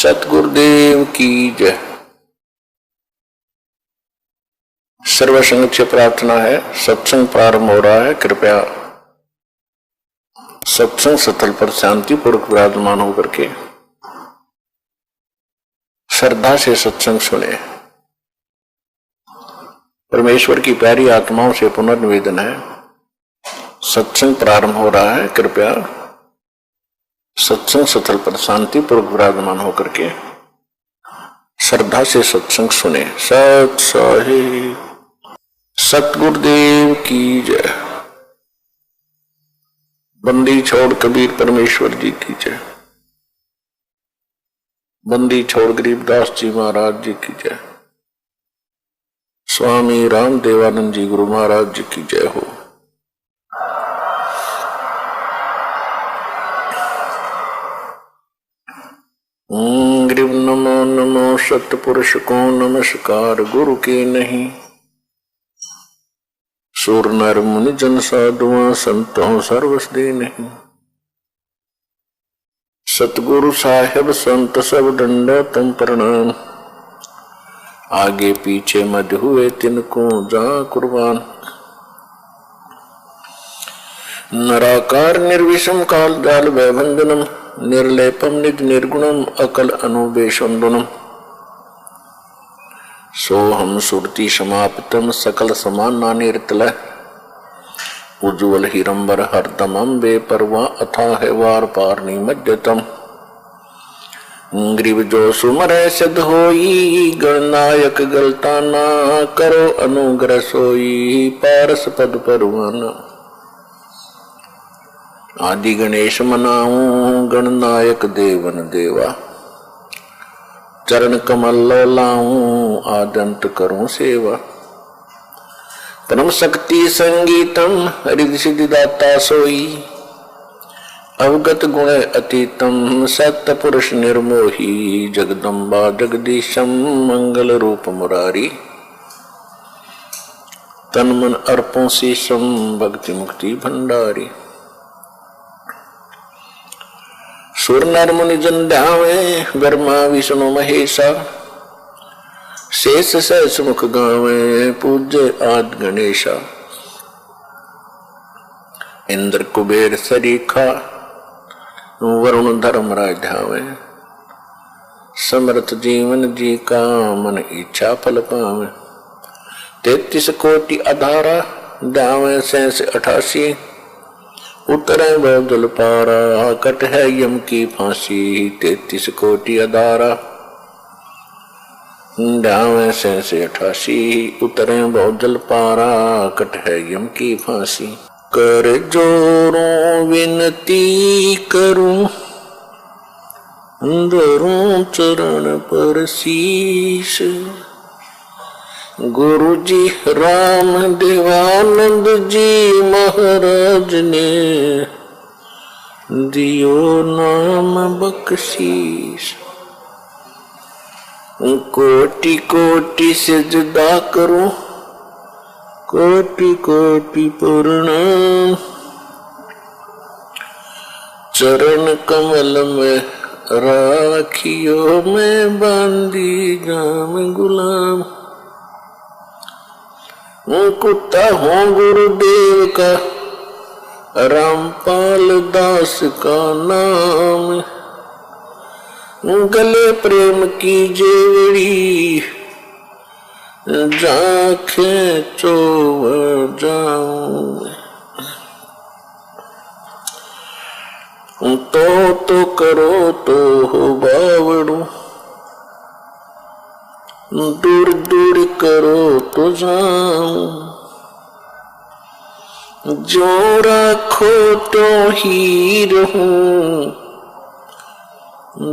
सतगुरुदेव की जय। सर्वसंग से प्रार्थना है, सत्संग प्रारंभ हो रहा है। कृपया सत्संग स्थल पर शांतिपूर्वक विराजमान होकर के श्रद्धा से सत्संग सुने। परमेश्वर की प्यारी आत्माओं से पुनर्निवेदन है, सत्संग प्रारंभ हो रहा है। कृपया सत्संग स्थल पर शांतिपूर्वक विराजमान होकर के श्रद्धा से सत्संग सुने। सत साहिब सतगुरुदेव की जय। बंदी छोड़ कबीर परमेश्वर जी की जय। बंदी छोड़ गरीबदास जी महाराज जी की जय। स्वामी राम देवानंद जी गुरु महाराज जी की जय हो। ग्रीव नमो नमो सतपुरुष को नमस्कार। गुरु के नहीं सुर नर मुनि जन साधुआ संतों सर्वस दे नहीं। सतगुरु साहेब संत सब दंडा तम प्रणाम। आगे पीछे मध्य हुए तिनको जा कुर्बान। नराकार निर्विषम काल जाल वैभंजनम निर्लेपम निज निर्गुणम अकल अनुबेशुंडनम। सोहम सुरति समाप्तम सकल समाना निर्तल। उज्ज्वल हिरंबर हरदमम बेपरवा अथाह वार पार निमज्जतम। ग्रीव जो सुमर सिद्ध होई गणनायक गलताना। करो अनुग्रह सोई पारस पद परवाना। आदि गणेश मनाऊं गणनायक देवन देवा। चरण कमल लाऊं आदंत करूं सेवा। परम शक्ति संगीतम हृदय सिद्धि दाता सोई। अवगत गुण अतीतम सत्य पुरुष निर्मोही। जगदम्बा जगदीशम मंगल रूप मुरारी। तन मन अर्पों शीशम भक्ति मुक्ति भंडारी। सुर नर मुनि जन ध्यावे ब्रह्मा विष्णु महेशा। शेष सहस मुख गावे पूज्य आदि गणेशा। इंद्र कुबेर सरीखा वरुण धर्मराज ध्यावे। समर्थ जीवन जी का मन इच्छा फल पावे। 33 कोटि अधारा ध्यावे 88। उतरे बहुदल पारा कट है यम की फांसी। 33 कोटि अधारा ध्यावे 88। उतरे बहुदल पारा कट है यम की फांसी। कर जोरों विनती करूं धरूं चरण पर शीश। गुरु जी राम देवानंद जी महाराज ने दियो नाम बख्शीश। कोटि कोटि सिजदा करूं कोटि कोटि प्रणाम। चरण कमल में राखियो मैं बांधी जाम गुलाम। कुत्ता हूँ गुरुदेव का रामपाल दास का नाम। गले प्रेम की जेवड़ी जाखे चोव जाऊं। तो करो तो हो बावड़ू। दूर दूर करो तो जाऊं। जो रखो तो ही रहूं।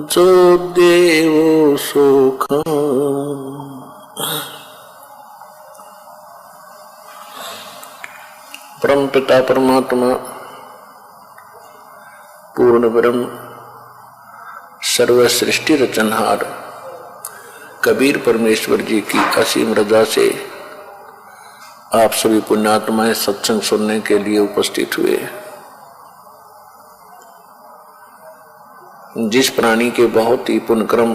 जो देवो सो खाऊं। परम पिता परमात्मा पूर्ण ब्रह्म सर्व सृष्टि रचनहार कबीर परमेश्वर जी की असीम रजा से आप सभी पुण्यात्माएं सत्संग सुनने के लिए उपस्थित हुए। जिस प्राणी के बहुत ही पुण्यक्रम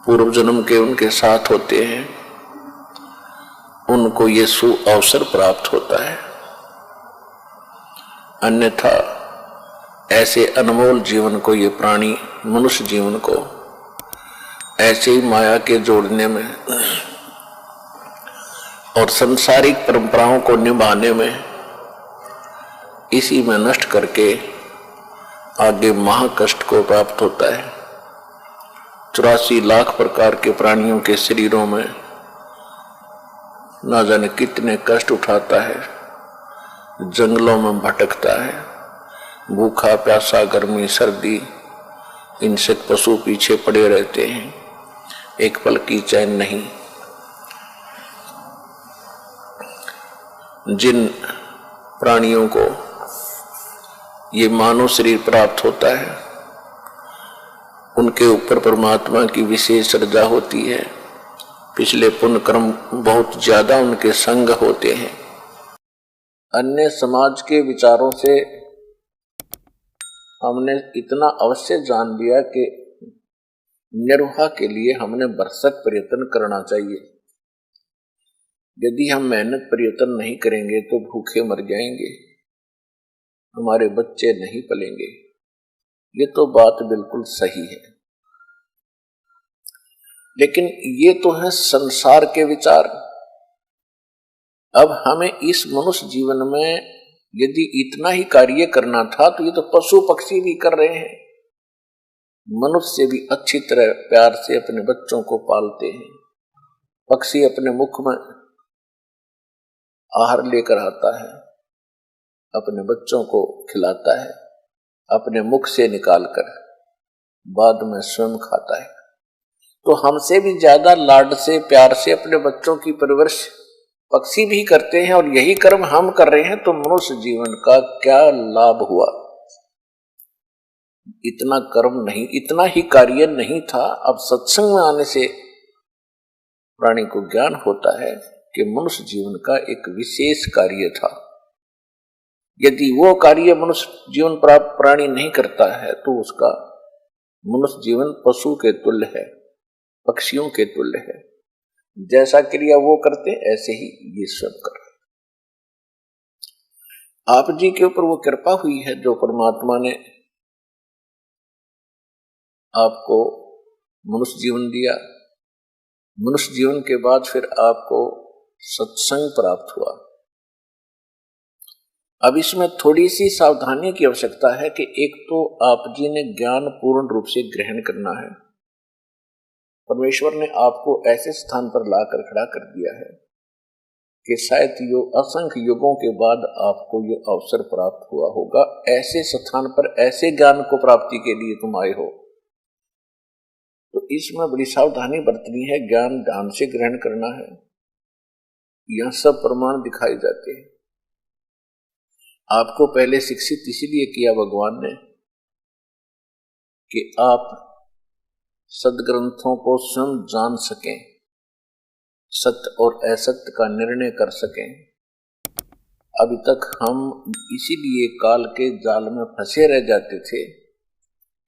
पूर्व जन्म के उनके साथ होते हैं, उनको ये सु अवसर प्राप्त होता है। अन्यथा ऐसे अनमोल जीवन को ये प्राणी, मनुष्य जीवन को ऐसे ही माया के जोड़ने में और सांसारिक परंपराओं को निभाने में, इसी में नष्ट करके आगे महाकष्ट को प्राप्त होता है। 84 लाख प्रकार के प्राणियों के शरीरों में ना जाने कितने कष्ट उठाता है, जंगलों में भटकता है, भूखा प्यासा, गर्मी सर्दी, इनसे पशु पीछे पड़े रहते हैं, एक पल की चैन नहीं। जिन प्राणियों को ये मानव शरीर प्राप्त होता है, उनके ऊपर परमात्मा की विशेष श्रद्धा होती है। पिछले पुण्य कर्म बहुत ज्यादा उनके संग होते हैं। अन्य समाज के विचारों से हमने इतना अवश्य जान लिया कि निर्वाह के लिए हमने भरसक प्रयत्न करना चाहिए। यदि हम मेहनत प्रयत्न नहीं करेंगे तो भूखे मर जाएंगे, हमारे बच्चे नहीं पलेंगे। ये तो बात बिल्कुल सही है, लेकिन ये तो है संसार के विचार। अब हमें इस मनुष्य जीवन में यदि इतना ही कार्य करना था तो ये तो पशु पक्षी भी कर रहे हैं। मनुष्य भी अच्छी तरह प्यार से अपने बच्चों को पालते हैं। पक्षी अपने मुख में आहार लेकर आता है, अपने बच्चों को खिलाता है, अपने मुख से निकालकर बाद में स्वयं खाता है। तो हमसे भी ज्यादा लाड से प्यार से अपने बच्चों की परवरिश पक्षी भी करते हैं, और यही कर्म हम कर रहे हैं। तो मनुष्य जीवन का क्या लाभ हुआ? इतना कर्म नहीं, इतना ही कार्य नहीं था। अब सत्संग में आने से प्राणी को ज्ञान होता है कि मनुष्य जीवन का एक विशेष कार्य था। यदि वो कार्य मनुष्य जीवन प्राप्त प्राणी नहीं करता है तो उसका मनुष्य जीवन पशु के तुल्य है, पक्षियों के तुल्य है। जैसा क्रिया वो करते ऐसे ही ये सब कर। आप जी के ऊपर वो कृपा हुई है जो परमात्मा ने आपको मनुष्य जीवन दिया। मनुष्य जीवन के बाद फिर आपको सत्संग प्राप्त हुआ। अब इसमें थोड़ी सी सावधानी की आवश्यकता है कि एक तो आप जी ने ज्ञान पूर्ण रूप से ग्रहण करना है। परमेश्वर ने आपको ऐसे स्थान पर लाकर खड़ा कर दिया है कि शायद यो असंख्य युगों के बाद आपको ये अवसर प्राप्त हुआ होगा। ऐसे स्थान पर ऐसे ज्ञान को प्राप्ति के लिए तुम आए हो, तो इसमें बड़ी सावधानी बरतनी है। ज्ञान ध्यान से ग्रहण करना है। यह सब प्रमाण दिखाए जाते हैं। आपको पहले शिक्षित इसीलिए किया भगवान ने कि आप सदग्रंथों को स्वयं जान सकें, सत्य और असत्य का निर्णय कर सकें। अभी तक हम इसीलिए काल के जाल में फंसे रह जाते थे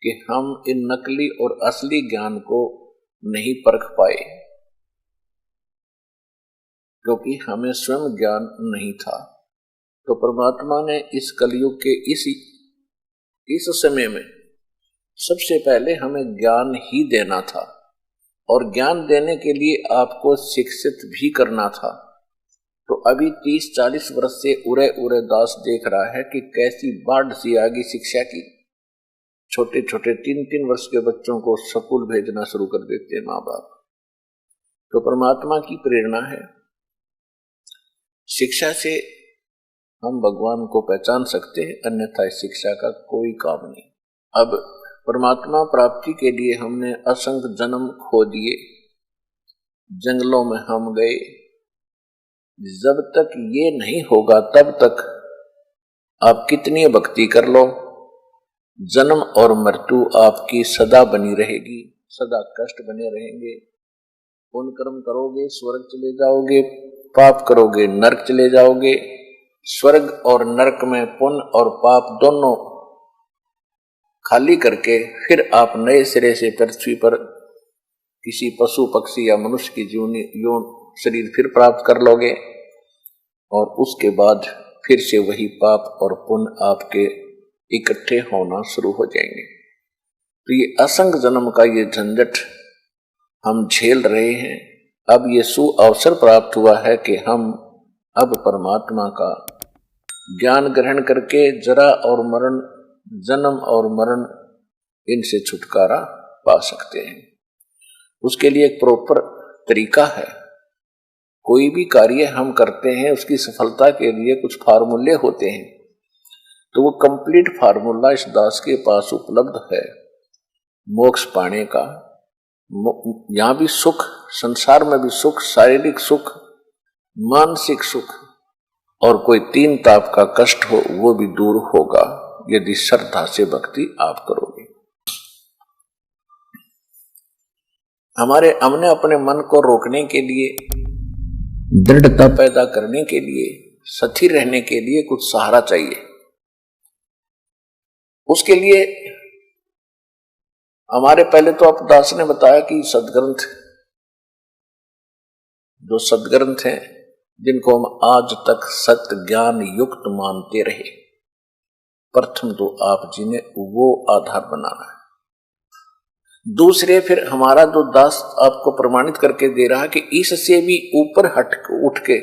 कि हम इन नकली और असली ज्ञान को नहीं परख पाए, क्योंकि हमें स्वयं ज्ञान नहीं था। तो परमात्मा ने इस कलयुग के इस समय में सबसे पहले हमें ज्ञान ही देना था, और ज्ञान देने के लिए आपको शिक्षित भी करना था। तो अभी 30-40 वर्ष से उरे दास देख रहा है कि कैसी बाढ़ सी आ गई शिक्षा की। छोटे छोटे 3-3 वर्ष के बच्चों को स्कूल भेजना शुरू कर देते हैं माँ बाप। तो परमात्मा की प्रेरणा है। शिक्षा से हम भगवान को पहचान सकते हैं, अन्यथा इस शिक्षा का कोई काम नहीं। अब परमात्मा प्राप्ति के लिए हमने असंख्य जन्म खो दिए, जंगलों में हम गए। जब तक ये नहीं होगा तब तक आप कितनी भक्ति कर लो, जन्म और मृत्यु आपकी सदा बनी रहेगी, सदा कष्ट बने रहेंगे। पुण्य कर्म करोगे स्वर्ग चले जाओगे, पाप करोगे नरक चले जाओगे। स्वर्ग और नरक में पुण्य और पाप दोनों खाली करके फिर आप नए सिरे से पृथ्वी पर किसी पशु पक्षी या मनुष्य की यौन शरीर फिर प्राप्त कर लोगे और उसके बाद फिर से वही पाप और पुण्य आपके इकट्ठे होना शुरू हो जाएंगे। तो ये असंग जन्म का ये झंझट हम झेल रहे हैं। अब ये सुअवसर प्राप्त हुआ है कि हम अब परमात्मा का ज्ञान ग्रहण करके जरा और मरण, जन्म और मरण, इनसे छुटकारा पा सकते हैं। उसके लिए एक प्रॉपर तरीका है। कोई भी कार्य हम करते हैं उसकी सफलता के लिए कुछ फार्मूले होते हैं, तो वो कंप्लीट फार्मूला इस दास के पास उपलब्ध है मोक्ष पाने का। यहां भी सुख, संसार में भी सुख, शारीरिक सुख, मानसिक सुख और कोई तीन ताप का कष्ट हो वो भी दूर होगा यदि श्रद्धा से भक्ति आप करोगे। हमने अपने मन को रोकने के लिए, दृढ़ता पैदा करने के लिए, स्थिर रहने के लिए कुछ सहारा चाहिए। उसके लिए हमारे पहले तो आप दास ने बताया कि सदग्रंथ, जो सदग्रंथ हैं जिनको हम आज तक सत्य ज्ञान युक्त मानते रहे, प्रथम तो आप जी ने वो आधार बनाना है। दूसरे फिर हमारा जो दास आपको प्रमाणित करके दे रहा है कि इससे भी ऊपर उठ के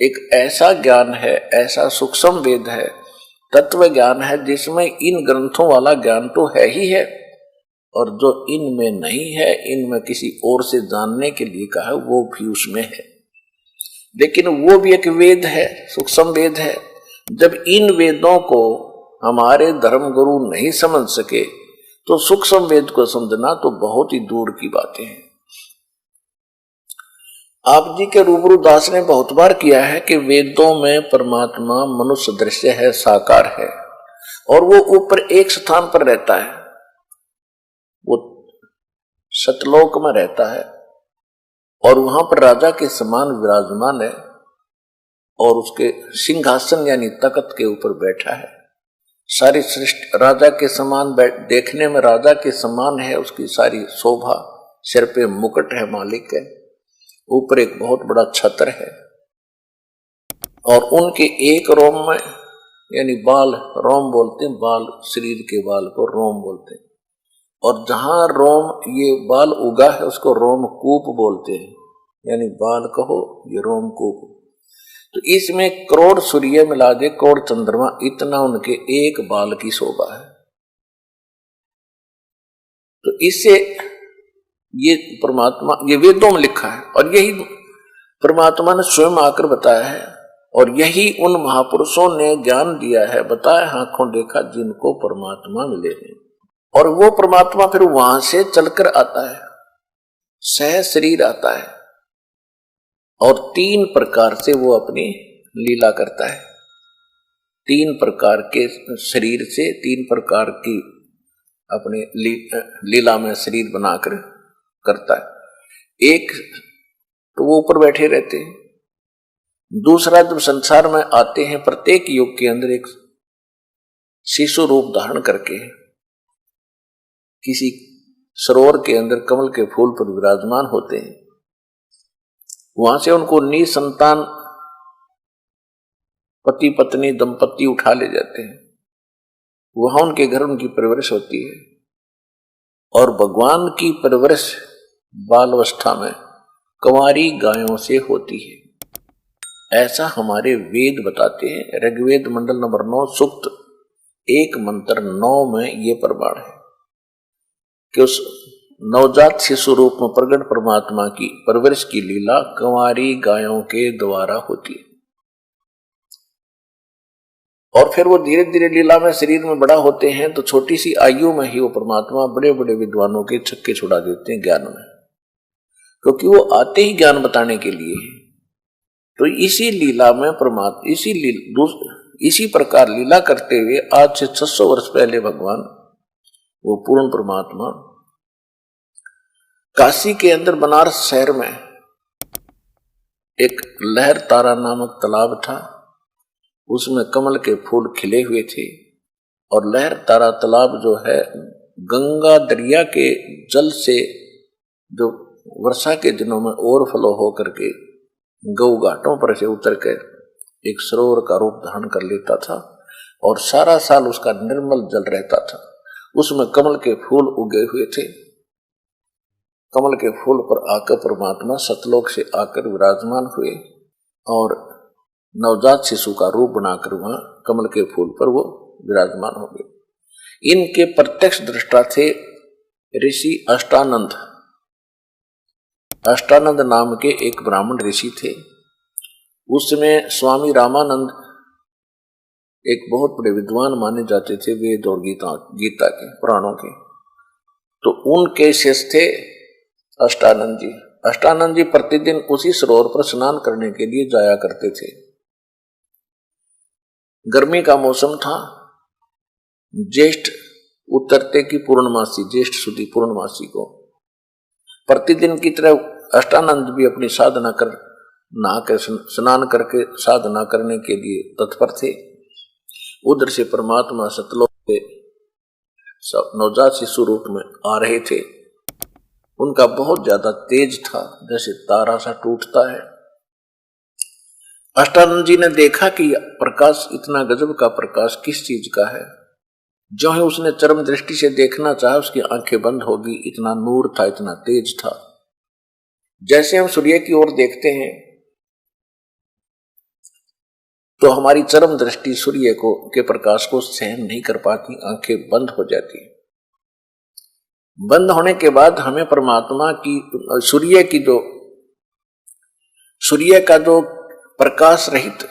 एक ऐसा ज्ञान है, ऐसा सूक्ष्म वेद है, तत्व ज्ञान है जिसमें इन ग्रंथों वाला ज्ञान तो है ही है, और जो इनमें नहीं है, इनमें किसी और से जानने के लिए कहा है, वो भी उसमें है। लेकिन वो भी एक वेद है, सूक्ष्म वेद है। जब इन वेदों को हमारे धर्म गुरु नहीं समझ सके तो सूक्ष्म वेद को समझना तो बहुत ही दूर की बातें हैं। आप जी के रूबरू दास ने बहुत बार किया है कि वेदों में परमात्मा मनुष्य दृश्य है, साकार है, और वो ऊपर एक स्थान पर रहता है, वो सतलोक में रहता है और वहां पर राजा के समान विराजमान है और उसके सिंहासन यानी तख्त के ऊपर बैठा है। सारी सृष्टि राजा के समान देखने में राजा के समान है, उसकी सारी शोभा, सिर पे मुकुट है मालिक है, ऊपर एक बहुत बड़ा छत्र है और उनके एक रोम में यानी बाल, रोम बोलते हैं, बाल शरीर के बाल को रोम बोलते हैं, और जहां रोम ये बाल उगा है उसको रोमकूप बोलते हैं, यानी बाल कहो ये रोमकूप। तो इसमें करोड़ सूर्य मिला दे, करोड़ चंद्रमा, इतना उनके एक बाल की शोभा है। तो इससे ये परमात्मा, ये वेदों में लिखा है और यही परमात्मा ने स्वयं आकर बताया है, और यही उन महापुरुषों ने ज्ञान दिया है, बताया आंखों देखा जिनको परमात्मा मिले हैं। और वो परमात्मा फिर वहां से चलकर आता है, सह शरीर आता है और तीन प्रकार से वो अपनी लीला करता है। तीन प्रकार के शरीर से, तीन प्रकार की अपने लीला में शरीर बनाकर करता है। एक तो वो ऊपर बैठे रहते हैं, दूसरा जब संसार में आते हैं प्रत्येक युग के अंदर एक शिशु रूप धारण करके किसी सरोवर के अंदर कमल के फूल पर विराजमान होते हैं। वहां से उनको निसंतान पति पत्नी दंपति उठा ले जाते हैं, वहां उनके घर उनकी परवरिश होती है, और भगवान की परवरिश बालावस्था में कंवारी गायों से होती है। ऐसा हमारे वेद बताते हैं। ऋग्वेद मंडल नंबर 9 सूक्त 1 मंत्र 9 में ये प्रमाण है कि उस नवजात शिशु रूप में प्रकट परमात्मा की परवरिश की लीला कंवारी गायों के द्वारा होती है, और फिर वो धीरे धीरे लीला में शरीर में बड़ा होते हैं, तो छोटी सी आयु में ही वो परमात्मा बड़े बड़े विद्वानों के छक्के छुड़ा देते हैं ज्ञान में, क्योंकि वो आते ही ज्ञान बताने के लिए। तो इसी लीला में परमात्मा इसी प्रकार लीला करते हुए आज से 600 वर्ष पहले भगवान वो पूर्ण परमात्मा काशी के अंदर बनारस शहर में एक लहर तारा नामक तालाब था, उसमें कमल के फूल खिले हुए थे और लहर तारा तालाब जो है गंगा दरिया के जल से जो वर्षा के दिनों में ओवरफ्लो होकर के गौ घाटों पर से उतर कर एक सरोवर का रूप धारण कर लेता था और सारा साल उसका निर्मल जल रहता था। उसमें कमल के फूल उगे हुए थे। कमल के फूल पर आकर परमात्मा सतलोक से आकर विराजमान हुए और नवजात शिशु का रूप बनाकर वहां कमल के फूल पर वो विराजमान हो गए। इनके प्रत्यक्ष दृष्टा थे ऋषि अष्टानंद। अष्टानंद नाम के एक ब्राह्मण ऋषि थे। उसमें स्वामी रामानंद एक बहुत बड़े विद्वान माने जाते थे, वेद और गीता के पुराणों के। तो उनके शिष्य थे अष्टानंद जी। अष्टानंद जी प्रतिदिन उसी सरोवर पर स्नान करने के लिए जाया करते थे। गर्मी का मौसम था, ज्येष्ठ उतरते की पूर्णमासी, ज्येष्ठ सुदी पूर्णमासी को प्रतिदिन की तरह अष्टानंद भी अपनी साधना कर नहाकर स्नान करके साधना करने के लिए तत्पर थे। उधर से परमात्मा सतलोक के नवजात शिशु रूप में आ रहे थे। उनका बहुत ज्यादा तेज था, जैसे तारा सा टूटता है। अष्टानंद जी ने देखा कि प्रकाश इतना गजब का प्रकाश किस चीज का है। जो ही उसने चरम दृष्टि से देखना चाहा, उसकी आंखें बंद होगी। इतना नूर था, इतना तेज था। जैसे हम सूर्य की ओर देखते हैं तो हमारी चरम दृष्टि सूर्य को के प्रकाश को सहन नहीं कर पाती, आंखें बंद हो जाती। बंद होने के बाद हमें परमात्मा की सूर्य का जो प्रकाश रहित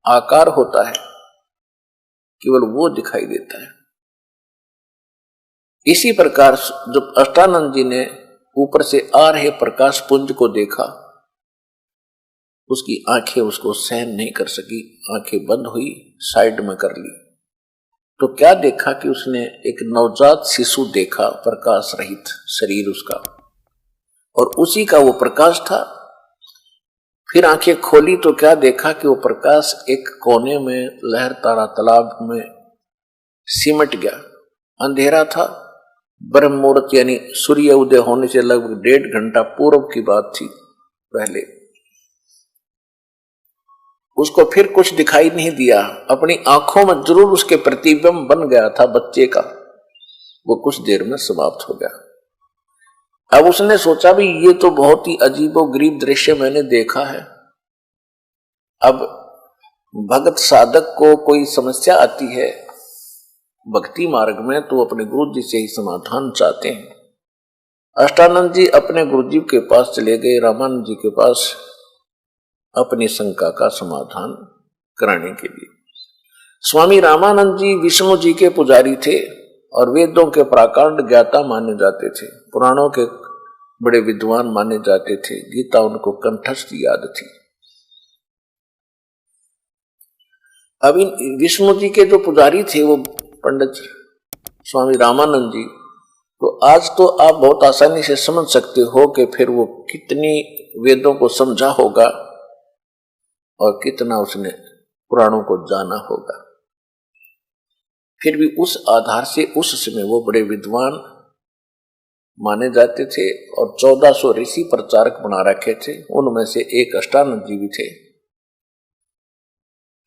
आकार होता है, केवल वो दिखाई देता है। इसी प्रकार जब अष्टानंद जी ने ऊपर से आ रहे प्रकाश पुंज को देखा, उसकी आंखें उसको सहन नहीं कर सकी, आंखें बंद हुई, साइड में कर ली। तो क्या देखा कि उसने एक नवजात शिशु देखा, प्रकाश रहित शरीर उसका, और उसी का वो प्रकाश था। फिर आंखें खोली तो क्या देखा कि वो प्रकाश एक कोने में लहर तारा तालाब में सिमट गया। अंधेरा था। ब्रह्म मुहूर्त यानी सूर्य उदय होने से लगभग 1.5 घंटा पूर्व की बात थी पहले। उसको फिर कुछ दिखाई नहीं दिया। अपनी आंखों में जरूर उसके प्रतिबिंब बन गया था बच्चे का, वो कुछ देर में समाप्त हो गया। अब उसने सोचा भी ये तो बहुत ही अजीबोगरीब दृश्य मैंने देखा है। अब भगत साधक को कोई समस्या आती है भक्ति मार्ग में तो अपने गुरु जी से ही समाधान चाहते हैं। अष्टानंद जी अपने गुरु जी के पास चले गए, रामानंद जी के पास, अपनी शंका का समाधान कराने के लिए। स्वामी रामानंद जी विष्णु जी के पुजारी थे और वेदों के प्राकांड ज्ञाता माने जाते थे, पुराणों के बड़े विद्वान माने जाते थे। गीता उनको कंठस्थ याद थी। अब इन विष्णु जी के जो पुजारी थे वो पंडित स्वामी रामानंद जी, तो आज तो आप बहुत आसानी से समझ सकते हो कि फिर वो कितनी वेदों को समझा होगा और कितना उसने पुराणों को जाना होगा। फिर भी उस आधार से उस समय वो बड़े विद्वान माने जाते थे और 1400 ऋषि प्रचारक बना रखे थे। उनमें से एक अष्टानंद जी भी थे।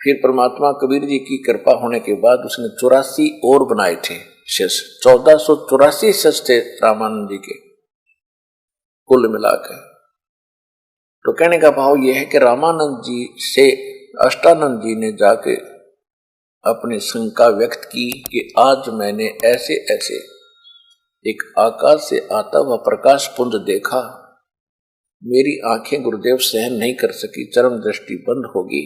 फिर परमात्मा कबीर जी की कृपा होने के बाद उसने 84 और बनाए थे शिष्य। 1484 शिष्य थे रामानंद जी के कुल मिलाकर। तो कहने का भाव यह है कि रामानंद जी से अष्टानंद जी ने जाके अपनी शंका व्यक्त की कि आज मैंने ऐसे ऐसे एक आकाश से आता हुआ प्रकाश पुंज देखा, मेरी आंखें गुरुदेव सहन नहीं कर सकी, चरम दृष्टि बंद होगी।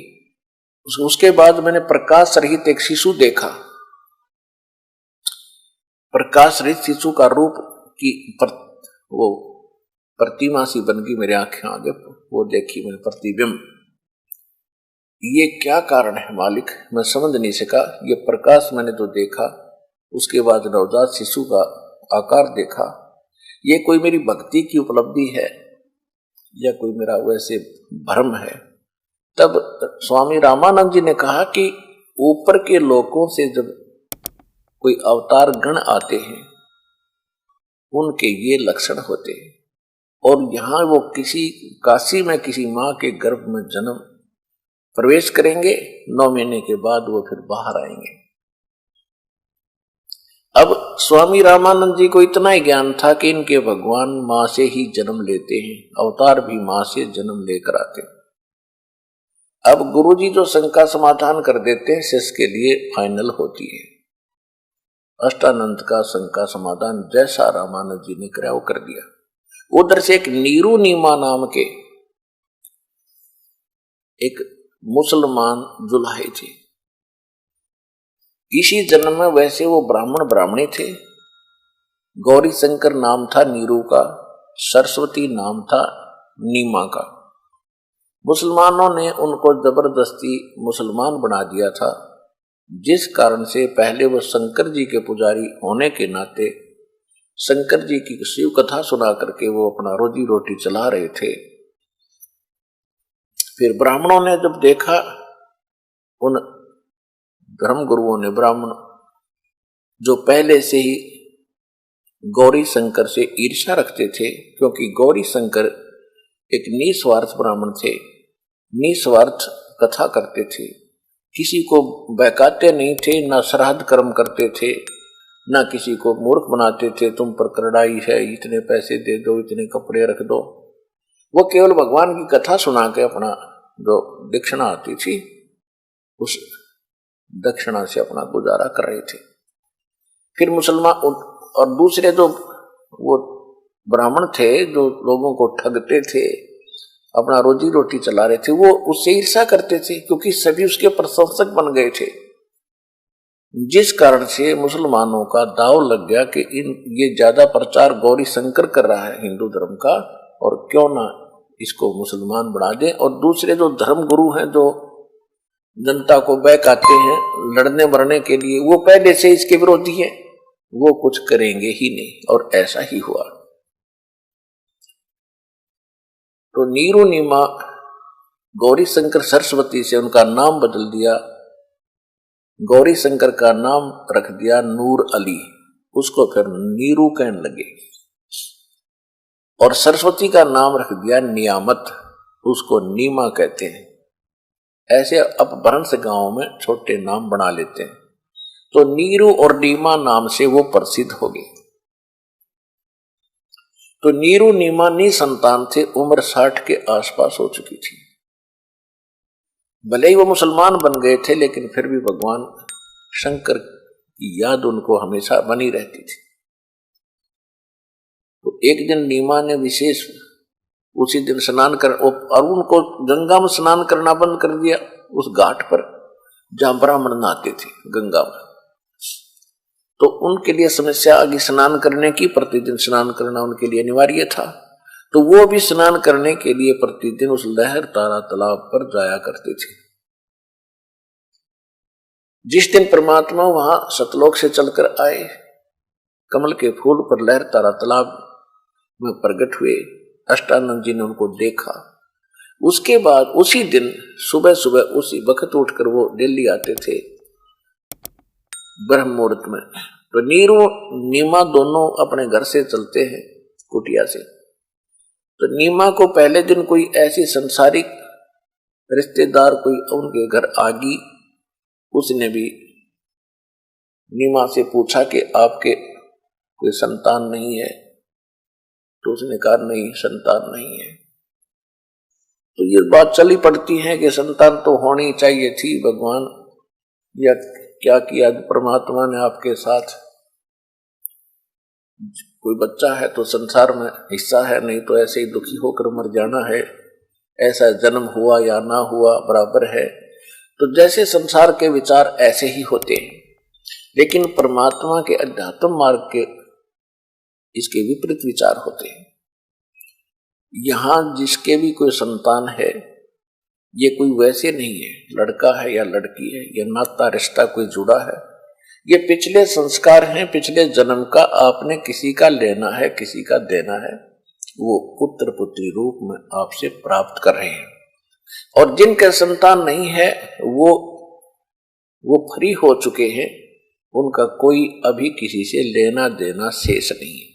उसके बाद मैंने प्रकाश रहित एक शिशु देखा। प्रकाश रहित शिशु का रूप की वो प्रतिमा सी बन गई मेरे आंखें आगे, वो देखी मैंने प्रतिबिंब। ये क्या कारण है मालिक, मैं समझ नहीं सका। ये प्रकाश मैंने तो देखा, उसके बाद नवजात शिशु का आकार देखा। ये कोई मेरी भक्ति की उपलब्धि है या कोई मेरा वैसे भ्रम है? तब स्वामी रामानंद जी ने कहा कि ऊपर के लोकों से जब कोई अवतार गण आते हैं उनके ये लक्षण होते हैं। और यहाँ वो किसी काशी में किसी माँ के गर्भ में जन्म प्रवेश करेंगे, 9 महीने के बाद वो फिर बाहर आएंगे। अब स्वामी रामानंद जी को इतना ही ज्ञान था कि इनके भगवान माँ से ही जन्म लेते हैं, अवतार भी माँ से जन्म लेकर आते हैं। अब गुरुजी जो शंका समाधान कर देते हैं शिष्य के लिए फाइनल होती है। अष्टानंद का शंका समाधान जैसा रामानंद जी ने कराया वो कर दिया। उधर से एक नीरू नीमा नाम के एक मुसलमान जुलाहे थे। इसी जन्म में वैसे वो ब्राह्मणी थे। गौरी शंकर नाम था नीरू का, सरस्वती नाम था नीमा का। मुसलमानों ने उनको जबरदस्ती मुसलमान बना दिया था, जिस कारण से पहले वो शंकर जी के पुजारी होने के नाते शंकर जी की शिव कथा सुना करके वो अपना रोजी रोटी चला रहे थे। फिर ब्राह्मणों ने जब देखा, उन धर्म गुरुओं ने, ब्राह्मण जो पहले से ही गौरी शंकर से ईर्ष्या रखते थे, क्योंकि गौरी शंकर एक निस्वार्थ ब्राह्मण थे, निस्वार्थ कथा करते थे, किसी को बहकाते नहीं थे, ना श्राद्ध कर्म करते थे, ना किसी को मूर्ख बनाते थे, तुम पर करड़ाई है, इतने पैसे दे दो, इतने कपड़े रख दो। वो केवल भगवान की कथा सुना के अपना जो दक्षिणा आती थी उस दक्षिणा से अपना गुजारा कर रहे थे। फिर मुसलमान और दूसरे जो वो ब्राह्मण थे जो लोगों को ठगते थे, अपना रोजी रोटी चला रहे थे, वो उससे ईर्ष्या करते थे, क्योंकि सभी उसके प्रशंसक बन गए थे। जिस कारण से मुसलमानों का दाव लग गया कि ये ज्यादा प्रचार गौरी शंकर कर रहा है हिंदू धर्म का, और क्यों ना इसको मुसलमान बना दे। और दूसरे जो धर्म गुरु हैं जो जनता को बहकाते हैं लड़ने मरने के लिए, वो पहले से इसके विरोधी है, वो कुछ करेंगे ही नहीं। और ऐसा ही हुआ। तो नीरू नीमा गौरी शंकर सरस्वती से उनका नाम बदल दिया, गौरी शंकर का नाम रख दिया नूर अली, उसको फिर नीरू कहने लगे। और सरस्वती का नाम रख दिया नियामत, उसको नीमा कहते हैं। ऐसे अपभ्रंश गांव में छोटे नाम बना लेते हैं। तो नीरू और नीमा नाम से वो प्रसिद्ध हो गए। तो नीरू नीमा निसंतान थे, उम्र 60 के आसपास हो चुकी थी। भले ही वो मुसलमान बन गए थे, लेकिन फिर भी भगवान शंकर की याद उनको हमेशा बनी रहती थी। तो एक दिन नीमा ने विशेष उसी दिन स्नान कर, और उनको गंगा में स्नान करना बंद कर दिया, उस घाट पर जहां ब्राह्मण नहाते थे गंगा में। तो उनके लिए समस्या आ गई स्नान करने की, प्रतिदिन स्नान करना उनके लिए अनिवार्य था। तो वो भी स्नान करने के लिए प्रतिदिन उस लहर तारा तालाब पर जाया करते थे। जिस दिन परमात्मा वहां सतलोक से चलकर आए, कमल के फूल पर लहर तारा तालाब में प्रकट हुए, अष्टानंद जी ने उनको देखा। उसके बाद उसी दिन सुबह सुबह उसी वक्त उठकर वो दिल्ली आते थे ब्रह्म मुहूर्त में। तो नीरू नीमा दोनों अपने घर से चलते हैं कुटिया से। तो नीमा को पहले दिन कोई ऐसी संसारिक रिश्तेदार कोई उनके घर आ गई, उसने भी नीमा से पूछा कि आपके कोई संतान नहीं है? तो उसने कहा नहीं, संतान नहीं है। तो ये बात चली पड़ती है कि संतान तो होनी चाहिए थी, भगवान या क्या किया परमात्मा ने आपके साथ, कोई बच्चा है तो संसार में हिस्सा है, नहीं तो ऐसे ही दुखी होकर मर जाना है, ऐसा जन्म हुआ या ना हुआ बराबर है। तो जैसे संसार के विचार ऐसे ही होते हैं, लेकिन परमात्मा के अध्यात्म मार्ग के इसके विपरीत विचार होते हैं। यहां जिसके भी कोई संतान है, ये कोई वैसे नहीं है लड़का है या लड़की है, ये नाता रिश्ता कोई जुड़ा है, ये पिछले संस्कार हैं, पिछले जन्म का आपने किसी का लेना है, किसी का देना है, वो पुत्र पुत्री रूप में आपसे प्राप्त कर रहे हैं। और जिनके संतान नहीं है वो फ्री हो चुके हैं, उनका कोई अभी किसी से लेना देना शेष नहीं है।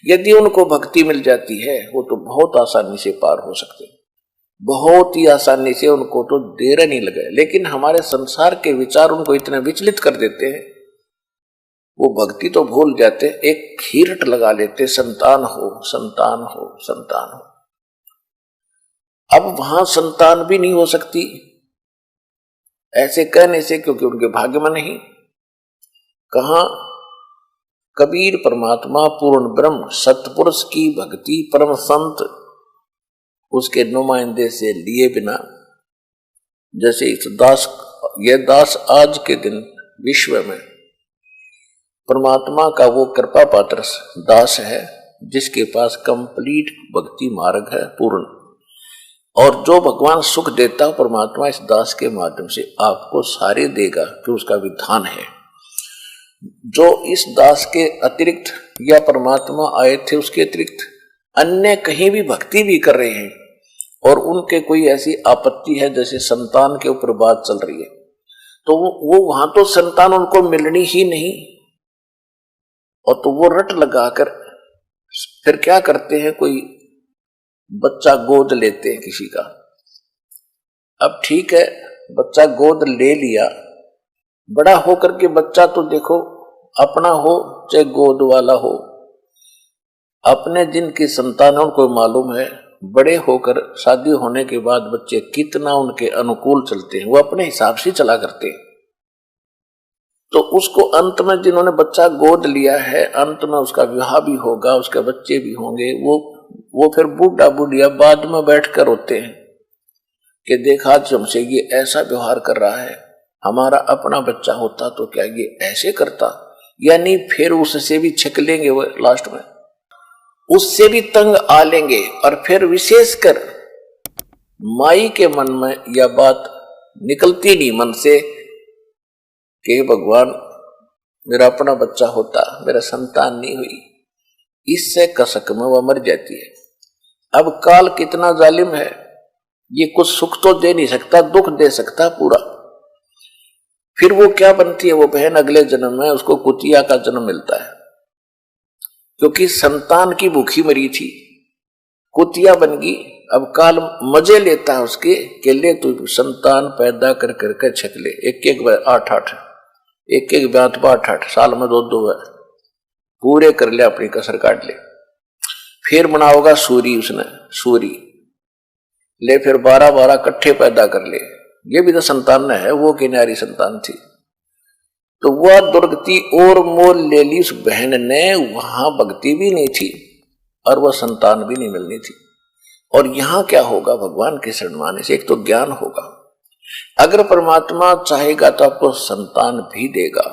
यदि उनको भक्ति मिल जाती है वो तो बहुत आसानी से पार हो सकते हैं, बहुत ही आसानी से, उनको तो देर नहीं लगे। लेकिन हमारे संसार के विचार उनको इतना विचलित कर देते हैं, वो भक्ति तो भूल जाते, एक खीरट लगा लेते, संतान हो संतान हो संतान हो। अब वहां संतान भी नहीं हो सकती ऐसे कहने से, क्योंकि उनके भाग्य में नहीं। कहा कबीर परमात्मा पूर्ण ब्रह्म सतपुरुष की भक्ति परम संत उसके नुमाइंदे से लिए बिना, जैसे इस दास, ये दास आज के दिन विश्व में परमात्मा का वो कृपा पात्र दास है जिसके पास कंप्लीट भक्ति मार्ग है पूर्ण, और जो भगवान सुख देता है परमात्मा इस दास के माध्यम से आपको सारे देगा, कि उसका विधान है। जो इस दास के अतिरिक्त या परमात्मा आए थे उसके अतिरिक्त अन्य कहीं भी भक्ति भी कर रहे हैं और उनके कोई ऐसी आपत्ति है जैसे संतान के ऊपर बात चल रही है, तो वो वहां तो संतान उनको मिलनी ही नहीं, और तो वो रट लगाकर फिर क्या करते हैं, कोई बच्चा गोद लेते हैं किसी का। अब ठीक है, बच्चा गोद ले लिया, बड़ा होकर के बच्चा तो देखो अपना हो चाहे गोद वाला हो, अपने जिनकी संतान है उनको मालूम है बड़े होकर शादी होने के बाद बच्चे कितना उनके अनुकूल चलते हैं, वो अपने हिसाब से चला करते हैं। तो उसको अंत में जिन्होंने बच्चा गोद लिया है, अंत में उसका विवाह भी होगा, उसके बच्चे भी होंगे, वो फिर बूढ़ा बुढ़िया बाद में बैठकर रोते हैं कि देखा हमसे ये ऐसा व्यवहार कर रहा है, हमारा अपना बच्चा होता तो क्या ये ऐसे करता, यानी फिर उससे भी छिक लेंगे वो लास्ट में, उससे भी तंग आ लेंगे। और फिर विशेषकर माई के मन में यह बात निकलती नहीं मन से कि भगवान मेरा अपना बच्चा होता, मेरा संतान नहीं हुई, इससे कसक में वह मर जाती है। अब काल कितना जालिम है, ये कुछ सुख तो दे नहीं सकता, दुख दे सकता पूरा। फिर वो क्या बनती है, वो बहन अगले जन्म में उसको कुतिया का जन्म मिलता है, क्योंकि संतान की भूखी मरी थी, कुतिया बन गई। अब काल मजे लेता है उसके के ले तू संतान पैदा कर करके छक ले, एक एक ब्यात 8 साल में 2 पूरे कर ले, अपनी कसर काट ले। फिर बनाओगा सूरी, उसने सूरी ले, फिर 12 इकट्ठे पैदा कर ले, ये भी तो संतान है, वो किनारी संतान थी। तो वह दुर्गति और मोल ले ली उस बहन ने, वहां भक्ति भी नहीं थी और वह संतान भी नहीं मिलनी थी। और यहां क्या होगा, भगवान के शरण आने से एक तो ज्ञान होगा, अगर परमात्मा चाहेगा तो आपको संतान भी देगा।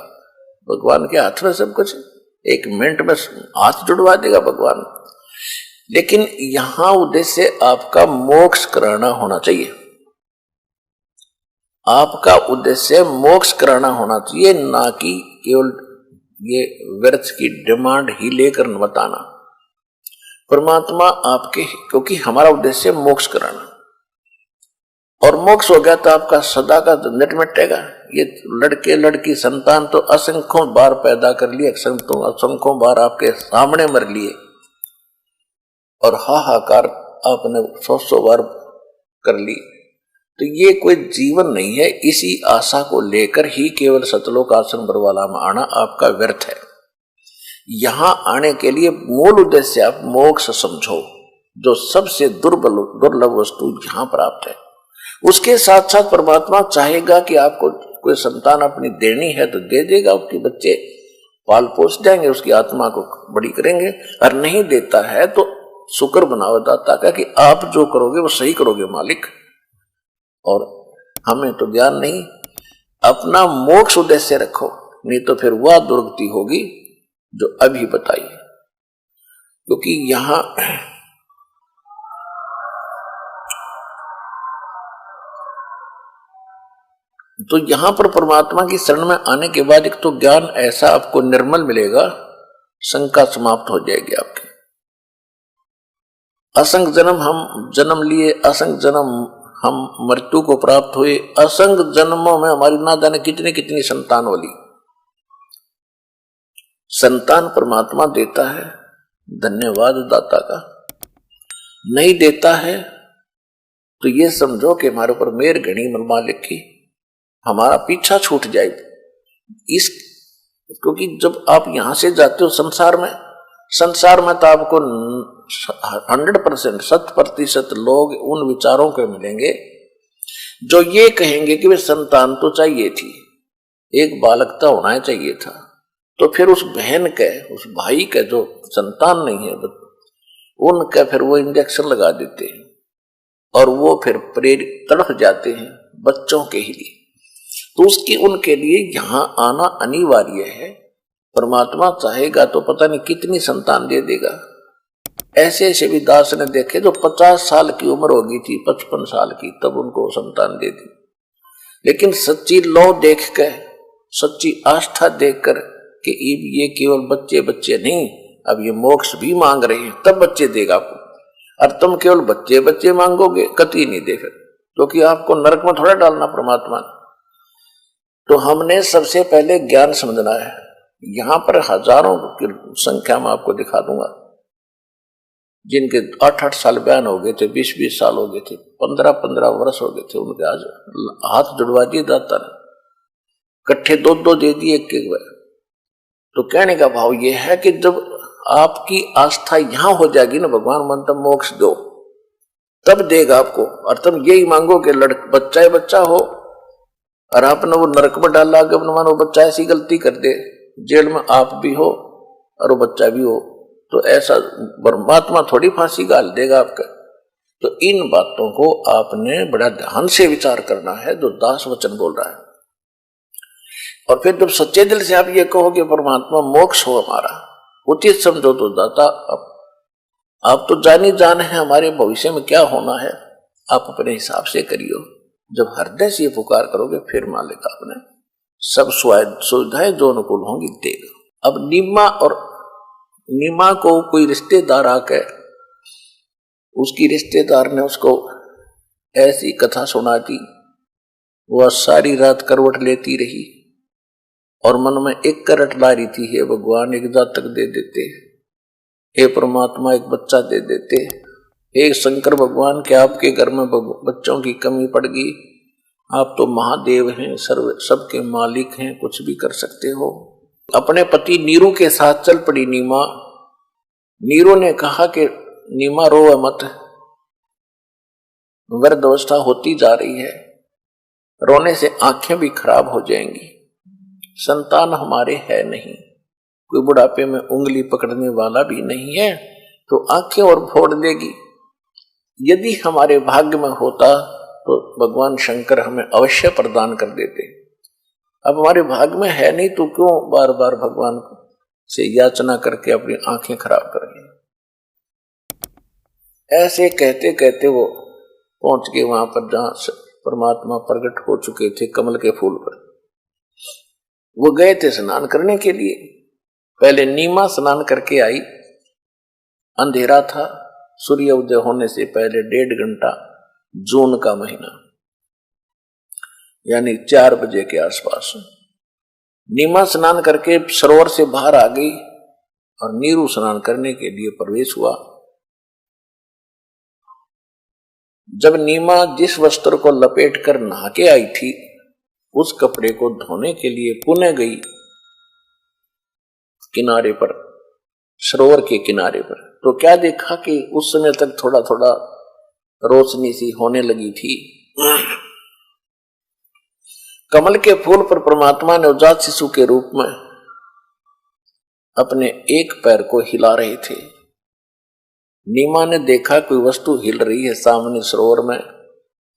भगवान के हाथ में सब कुछ, 1 मिनट में हाथ जुड़वा देगा भगवान। लेकिन यहां उद्देश्य आपका मोक्ष कराना होना चाहिए, आपका उद्देश्य मोक्ष कराना होना चाहिए, ना कि केवल ये व्यर्थ की डिमांड ही लेकर बताना। परमात्मा आपके, क्योंकि हमारा उद्देश्य मोक्ष कराना, और मोक्ष हो गया तो आपका सदा का झंझट मिटेगा। ये लड़के लड़की संतान तो असंख्यों बार पैदा कर लिए, असंख्यों बार आपके सामने मर लिए, और हाहाकार आपने 100 बार कर ली। तो ये कोई जीवन नहीं है, इसी आशा को लेकर ही केवल सतलोक आश्रम बरवाला में आना आपका व्यर्थ है। यहां आने के लिए मूल उद्देश्य आप मोक्ष समझो, जो सबसे दुर्लभ वस्तु यहां प्राप्त है। उसके साथ साथ परमात्मा चाहेगा कि आपको कोई संतान अपनी देनी है तो दे देगा, उसके बच्चे पाल पोस जाएंगे, उसकी आत्मा को बड़ी करेंगे। और नहीं देता है तो शुक्र बनाओ दाता का कि आप जो करोगे वो सही करोगे मालिक। और हमें तो ज्ञान नहीं, अपना मोक्ष उद्देश्य रखो, नहीं तो फिर वह दुर्गति होगी जो अभी बताई। क्योंकि यहां तो यहां पर परमात्मा की शरण में आने के बाद एक तो ज्ञान ऐसा आपको निर्मल मिलेगा, शंका समाप्त हो जाएगी आपकी। असंख्य जन्म हम जन्म लिए, असंख्य जन्म हम मृत्यु को प्राप्त हुए, असंख्य जन्मों में हमारी ना जाने कितनी कितनी संतान होली, संतान परमात्मा देता है, धन्यवाद दाता का। नहीं देता है तो ये समझो कि हमारे ऊपर मेर घनी मालिक की, हमारा पीछा छूट जाए। इस क्योंकि जब आप यहां से जाते हो संसार में तो आपको 100% 100% लोग उन विचारों के मिलेंगे जो ये कहेंगे कि वे संतान तो चाहिए थी, एक बालकता होना चाहिए था। तो फिर उस बहन के, उस भाई के जो संतान नहीं है, उनका फिर वो इंजेक्शन लगा देते हैं और वो फिर प्रेरित तड़प जाते हैं बच्चों के ही लिए। तो उसकी उनके लिए यहां आना अनिवार्य है। परमात्मा चाहेगा तो पता नहीं कितनी संतान दे देगा। ऐसे ऐसे भी दास ने देखे जो 50 साल की उम्र हो गई थी, 55 साल की, तब उनको संतान दे दी। लेकिन सच्ची लौ देख कर, सच्ची आस्था देखकर कि ये केवल बच्चे बच्चे नहीं, अब ये मोक्ष भी मांग रहे हैं, तब बच्चे देगा आपको। और तुम केवल बच्चे बच्चे मांगोगे, कतई नहीं दे फिर, क्योंकि आपको नरक में थोड़ा डालना परमात्मा ने। तो हमने सबसे पहले ज्ञान समझना है। यहां पर हजारों की संख्या में आपको दिखा दूंगा जिनके 8-8 साल बयान हो गए थे, 20-20 साल हो गए थे, 15-15 वर्ष हो गए थे, उनके आज हाथ जुड़वा दिए दाता ने, इकट्ठे 2-2 दे दिए एक बार। तो कहने का भाव यह है कि जब आपकी आस्था यहां हो जाएगी ना, भगवान मन तब मोक्ष दो, तब देगा आपको। और तुम यही मांगो कि बच्चा ही बच्चा हो, और आपने वो नरक में डाला कि अपने मानो बच्चा ऐसी गलती कर दे, जेल में आप भी हो और वो बच्चा भी हो, तो ऐसा परमात्मा थोड़ी फांसी गाल देगा आपका। तो इन बातों को आपने बड़ा ध्यान से विचार करना है जो दास वचन बोल रहा है। और फिर जब सच्चे दिल से आप ये कहो कि परमात्मा मोक्ष हो हमारा, उचित समझो तो दाता आप तो जानी जान है हमारे भविष्य में क्या होना है, आप अपने हिसाब से करियो। जब हृदय से ये पुकार करोगे फिर मालिक आपने सब सुविधाएं जो अनुकूल होंगी देगा। अब नीमा को कोई रिश्तेदार आकर, उसकी रिश्तेदार ने उसको ऐसी कथा सुना दी, वह सारी रात करवट लेती रही और मन में एक करट ला रही थी, हे भगवान एक जातक दे देते, हे परमात्मा एक बच्चा दे देते, हे शंकर भगवान के आपके घर में बच्चों की कमी पड़ गई, आप तो महादेव हैं, सबके मालिक हैं, कुछ भी कर सकते हो। अपने पति नीरू के साथ चल पड़ी नीमा। नीरू ने कहा कि नीमा रो मत, वृद्धावस्था होती जा रही है, रोने से आंखें भी खराब हो जाएंगी, संतान हमारे है नहीं, कोई बुढ़ापे में उंगली पकड़ने वाला भी नहीं है, तो आंखें और फोड़ देगी। यदि हमारे भाग्य में होता तो भगवान शंकर हमें अवश्य प्रदान कर देते। अब हमारे भाग्य में है नहीं तो क्यों बार बार भगवान से याचना करके अपनी आंखें खराब करेंगे। ऐसे कहते कहते वो पहुंच गए वहां पर जहां परमात्मा प्रकट हो चुके थे, कमल के फूल पर। वो गए थे स्नान करने के लिए। पहले नीमा स्नान करके आई, अंधेरा था, सूर्य उदय होने से पहले 1.5 घंटा, जून का महीना, यानी 4 बजे के आसपास नीमा स्नान करके सरोवर से बाहर आ गई और नीरू स्नान करने के लिए प्रवेश हुआ। जब नीमा जिस वस्त्र को लपेट कर नहा के आई थी, उस कपड़े को धोने के लिए पुनः गई किनारे पर, सरोवर के किनारे पर, तो क्या देखा कि उस समय तक थोड़ा थोड़ा रोशनी सी होने लगी थी। कमल के फूल पर परमात्मा ने नवजात शिशु के रूप में अपने एक पैर को हिला रहे थे। नीमा ने देखा कोई वस्तु हिल रही है सामने सरोवर में,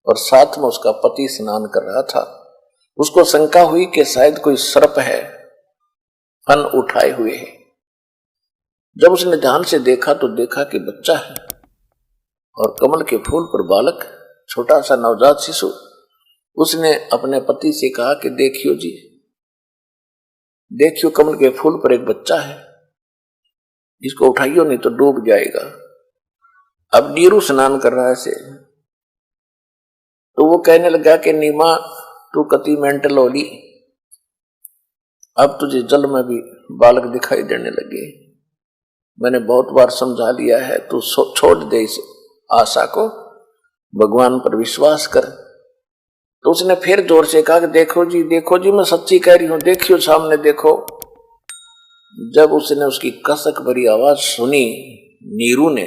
और साथ में उसका पति स्नान कर रहा था। उसको शंका हुई कि शायद कोई सर्प है, फन उठाए हुए है। जब उसने ध्यान से देखा तो देखा कि बच्चा है और कमल के फूल पर बालक, छोटा सा नवजात शिशु। उसने अपने पति से कहा कि देखियो जी, देखियो कमल के फूल पर एक बच्चा है, इसको उठाइयो नहीं तो डूब जाएगा। अब नीरू स्नान कर रहा है से, तो वो कहने लगा कि नीमा तू कति मेंटल होली, अब तुझे जल में भी बालक दिखाई देने लगे। मैंने बहुत बार समझा लिया है, तू छोड़ दे इस आशा को, भगवान पर विश्वास कर। तो उसने फिर जोर से कहा कि देखो जी मैं सच्ची कह रही हूं, देखियो सामने देखो। जब उसने उसकी कसक भरी आवाज सुनी नीरू ने,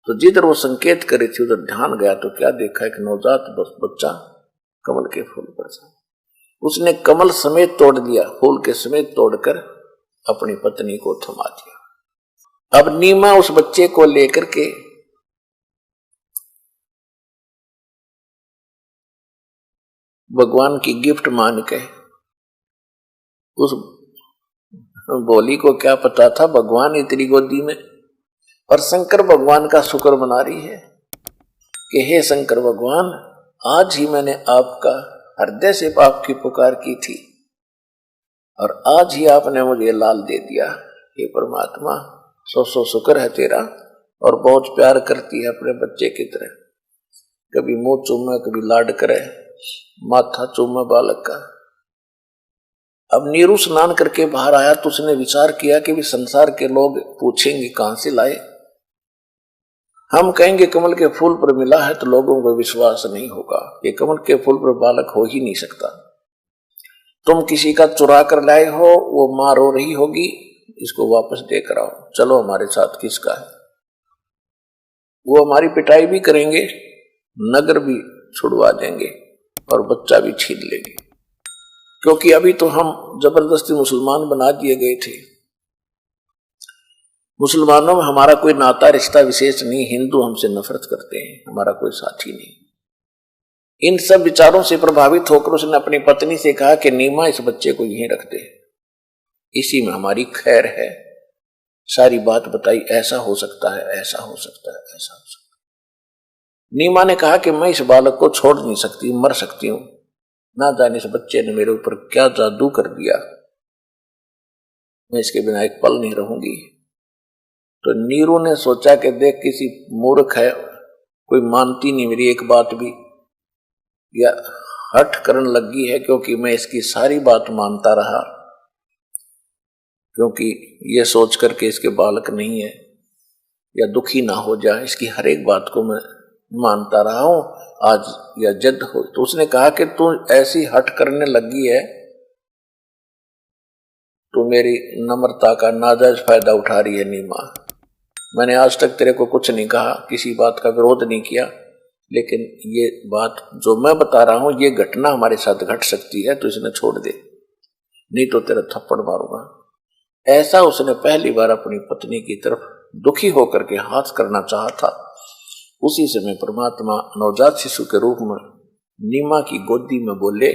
तो जिधर वो संकेत करे थी उधर ध्यान गया तो क्या देखा, एक नवजात बच्चा कमल के फूल पर था। उसने कमल समेत तोड़ दिया, फूल के समेत तोड़कर अपनी पत्नी को थमा दिया। अब नीमा उस बच्चे को लेकर के भगवान की गिफ्ट मान के, उस बोली को क्या पता था भगवान इतनी गोदी में, और शंकर भगवान का शुक्र मना रही है कि हे शंकर भगवान, आज ही मैंने आपका हृदय से आपकी पुकार की थी और आज ही आपने मुझे लाल दे दिया। हे परमात्मा, सौ शुक्र है तेरा। और बहुत प्यार करती है अपने बच्चे की तरह, कभी मुंह चूमे, कभी लाड करे, माथा चूमे बालक का। अब नीरू स्नान करके बाहर आया तो उसने विचार किया कि भी संसार के लोग पूछेंगे कहां से लाए। हम कहेंगे कमल के फूल पर मिला है तो लोगों को विश्वास नहीं होगा, ये कमल के फूल पर बालक हो ही नहीं सकता। तुम किसी का चुरा कर लाए हो, वो मां रो रही होगी, इसको वापस देकर आओ, चलो हमारे साथ किसका है। वो हमारी पिटाई भी करेंगे, नगर भी छुड़वा देंगे और बच्चा भी छीन लेंगे, क्योंकि अभी तो हम जबरदस्ती मुसलमान बना दिए गए थे। मुसलमानों में हमारा कोई नाता रिश्ता विशेष नहीं, हिंदू हमसे नफरत करते हैं, हमारा कोई साथी नहीं। इन सब विचारों से प्रभावित होकर उसने अपनी पत्नी से कहा कि नीमा, इस बच्चे को यहीं रख दे, इसी में हमारी खैर है। सारी बात बताई, ऐसा हो सकता है, ऐसा हो सकता है, ऐसा हो सकता है। नीमा ने कहा कि मैं इस बालक को छोड़ नहीं सकती, मर सकती हूं, ना जाने इस बच्चे ने मेरे ऊपर क्या जादू कर दिया, मैं इसके बिना एक पल नहीं रहूंगी। तो नीरू ने सोचा कि देख किसी मूर्ख है, कोई मानती नहीं मेरी एक बात भी, या हठ करने लगी है, क्योंकि मैं इसकी सारी बात मानता रहा, क्योंकि ये सोच करके इसके बालक नहीं है या दुखी ना हो जाए, इसकी हर एक बात को मैं मानता रहा हूं, आज या जद हो। तो उसने कहा कि तू ऐसी हठ करने लगी है, तू मेरी नम्रता का नाजायज फायदा उठा रही है नीमा। मैंने आज तक तेरे को कुछ नहीं कहा, किसी बात का विरोध नहीं किया, लेकिन ये बात जो मैं बता रहा हूं, ये घटना हमारे साथ घट सकती है, तो इसने छोड़ दे, नहीं तो तेरा थप्पड़ मारूंगा। ऐसा उसने पहली बार अपनी पत्नी की तरफ दुखी होकर के हाथ करना चाहा था। उसी समय परमात्मा नवजात शिशु के रूप में नीमा की गोदी में बोले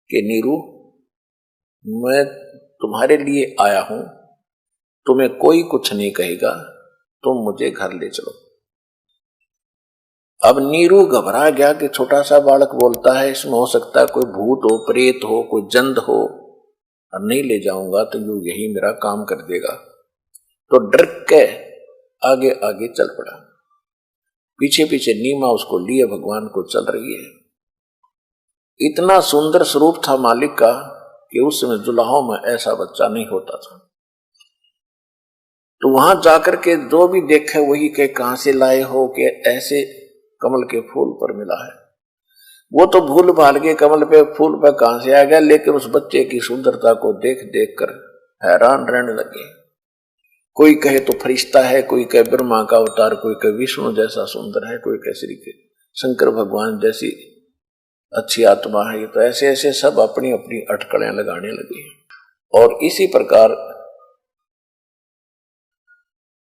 कि नीरू, मैं तुम्हारे लिए आया हूं, तुम्हें कोई कुछ नहीं कहेगा, तुम मुझे घर ले चलो। अब नीरू घबरा गया कि छोटा सा बालक बोलता है, इसमें हो सकता है कोई भूत हो, प्रेत हो, कोई जंद हो, और नहीं ले जाऊंगा तो यू यही मेरा काम कर देगा। तो डर के आगे आगे चल पड़ा, पीछे पीछे नीमा उसको लिए भगवान को चल रही है। इतना सुंदर स्वरूप था मालिक का कि उस समय जुलाहों में ऐसा बच्चा नहीं होता था। तो वहां जाकर के जो भी देखे वही कहे कहां से लाए हो, कि ऐसे कमल के फूल पर मिला है। वो तो भूल भाल के कमल पे फूल पे कहां से आ गया, लेकिन उस बच्चे की सुंदरता को देख देख कर हैरान रहने लगे। कोई कहे तो फरिश्ता है, कोई कहे ब्रह्मा का अवतार, कोई कहे विष्णु जैसा सुंदर है, कोई कहे श्री के शंकर भगवान जैसी अच्छी आत्मा है। तो ऐसे ऐसे सब अपनी अपनी अटकलें लगाने लगे। और इसी प्रकार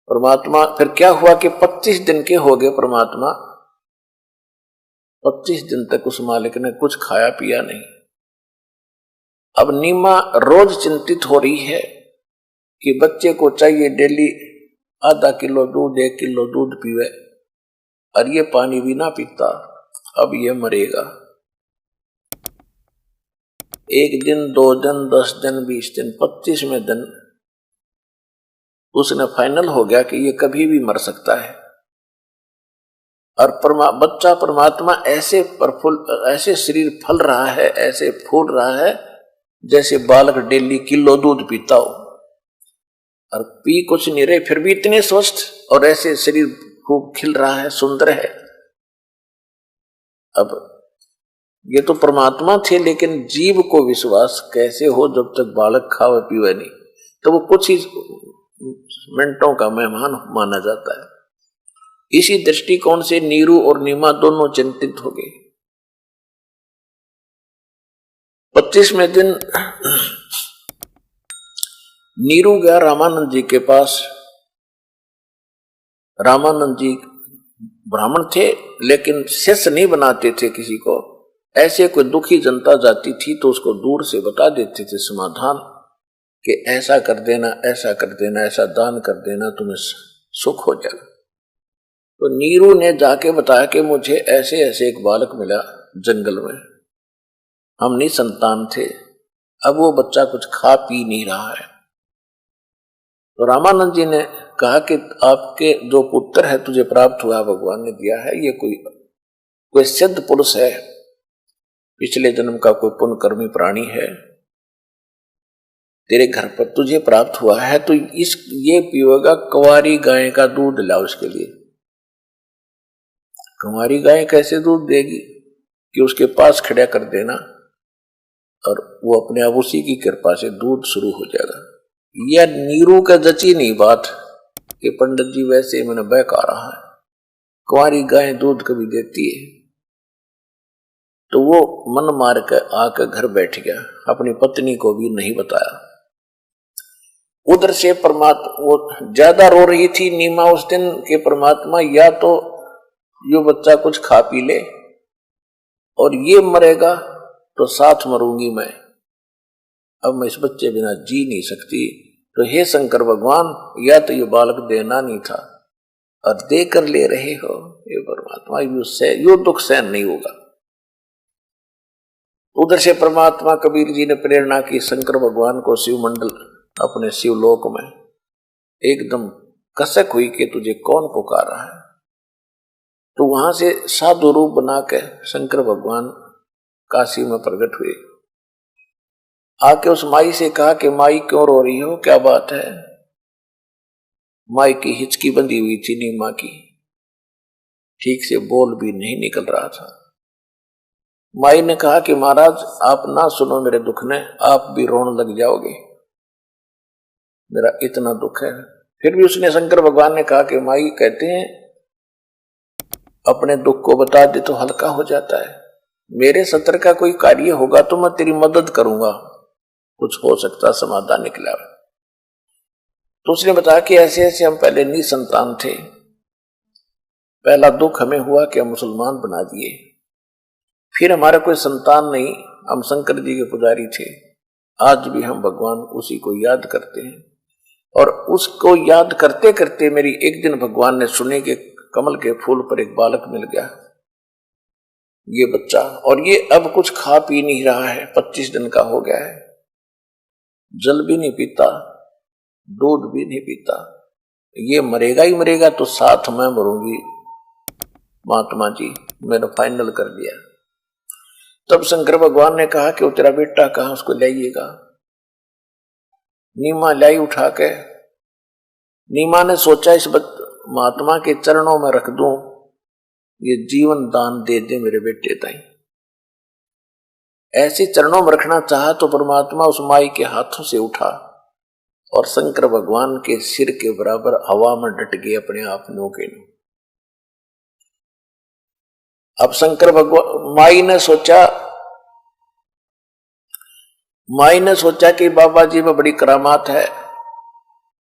परमात्मा, फिर क्या हुआ कि 25 दिन के हो गए परमात्मा, 25 दिन तक उस मालिक ने कुछ खाया पिया नहीं। अब नीमा रोज चिंतित हो रही है कि बच्चे को चाहिए डेली आधा किलो दूध, 1 किलो दूध पीवे, और ये पानी भी ना पीता, अब ये मरेगा। 1 दिन, 2 दिन, 10 दिन, 20 दिन, 25वें दिन उसने फाइनल हो गया कि ये कभी भी मर सकता है। और बच्चा परमात्मा ऐसे प्रफुल्ल, ऐसे शरीर फल रहा है, ऐसे फूल रहा है जैसे बालक डेली किलो दूध पीता हो और पी कुछ नहीं रहे फिर भी इतने स्वस्थ और ऐसे शरीर खूब खिल रहा है, सुंदर है। अब ये तो परमात्मा थे, लेकिन जीव को विश्वास कैसे हो जब तक बालक खावे पीवे नहीं, तो वो कुछ ही मिनटों का मेहमान माना जाता है। इसी दृष्टिकोण से नीरू और नीमा दोनों चिंतित हो गए। 25वें दिन नीरू गया रामानंद जी के पास। रामानंद जी ब्राह्मण थे, लेकिन शिष्य नहीं बनाते थे किसी को। ऐसे कोई दुखी जनता जाती थी तो उसको दूर से बता देते थे समाधान कि ऐसा कर देना, ऐसा कर देना, ऐसा दान कर देना, तुम्हें सुख हो जाएगा। तो नीरू ने जाके बताया कि मुझे ऐसे ऐसे एक बालक मिला जंगल में, हम निसंतान थे, अब वो बच्चा कुछ खा पी नहीं रहा है। तो रामानंद जी ने कहा कि आपके जो पुत्र है तुझे प्राप्त हुआ, भगवान ने दिया है, ये कोई सिद्ध पुरुष है, पिछले जन्म का कोई पुण्यकर्मी प्राणी है, तेरे घर पर तुझे प्राप्त हुआ है, तो ये पिएगा कुंवारी गाय का दूध लाओ उसके लिए। कुंवारी गाय कैसे दूध देगी कि उसके पास खड़ा कर देना और वो अपने आप उसी की कृपा से दूध शुरू हो जाएगा। यह नीरू का जची नहीं बात कि पंडित जी वैसे मैंने बहका रहा है, कुंवारी गाय दूध कभी देती है। तो वो मन मार कर आकर घर बैठ गया, अपनी पत्नी को भी नहीं बताया। उधर से परमात्मा, वो ज्यादा रो रही थी नीमा उस दिन के परमात्मा, या तो यो बच्चा कुछ खा पी ले और ये मरेगा तो साथ मरूंगी मैं, अब मैं इस बच्चे बिना जी नहीं सकती। तो हे शंकर भगवान, या तो ये बालक देना नहीं था और देकर ले रहे हो, ये परमात्मा यो दुख सहन नहीं होगा। उधर से परमात्मा कबीर जी ने प्रेरणा की शंकर भगवान को शिव मंडल अपने शिवलोक में एकदम कसक हुई कि तुझे कौन पुकार रहा है। तो वहां से साधु रूप बना के शंकर भगवान काशी में प्रकट हुए। आके उस माई से कहा कि माई क्यों रो रही हो, क्या बात है। माई की हिचकी बंधी हुई थी नीमा की, ठीक से बोल भी नहीं निकल रहा था। माई ने कहा कि महाराज आप ना सुनो मेरे दुख ने, आप भी रोने लग जाओगे, मेरा इतना दुख है। फिर भी उसने शंकर भगवान ने कहा कि माई कहते हैं अपने दुख को बता दे तो हल्का हो जाता है, मेरे सत्र का कोई कार्य होगा तो मैं तेरी मदद करूंगा, कुछ हो सकता समाधान निकला। तो उसने बताया कि ऐसे ऐसे हम पहले निसंतान थे, पहला दुख हमें हुआ कि हम मुसलमान बना दिए, फिर हमारा कोई संतान नहीं, हम शंकर जी के पुजारी थे, आज भी हम भगवान उसी को याद करते हैं। और उसको याद करते करते मेरी एक दिन भगवान ने सुने कि कमल के फूल पर एक बालक मिल गया, ये बच्चा, और ये अब कुछ खा पी नहीं रहा है, 25 दिन का हो गया है, जल भी नहीं पीता, दूध भी नहीं पीता, ये मरेगा ही मरेगा तो साथ मैं मरूंगी। महात्मा जी मैंने फाइनल कर दिया। तब शंकर भगवान ने कहा कि वो तेरा बेटा कहां, उसको लाइएगा। नीमा लाई उठा के, नीमा ने सोचा इस महात्मा के चरणों में रख दूं, ये जीवन दान दे दे मेरे बेटे ताई। ऐसे चरणों में रखना चाहा तो परमात्मा उस माई के हाथों से उठा और शंकर भगवान के सिर के बराबर हवा में डट गए अपने आप नौके नो। अब शंकर भगवान, माई ने सोचा कि बाबा जी में बड़ी करामात है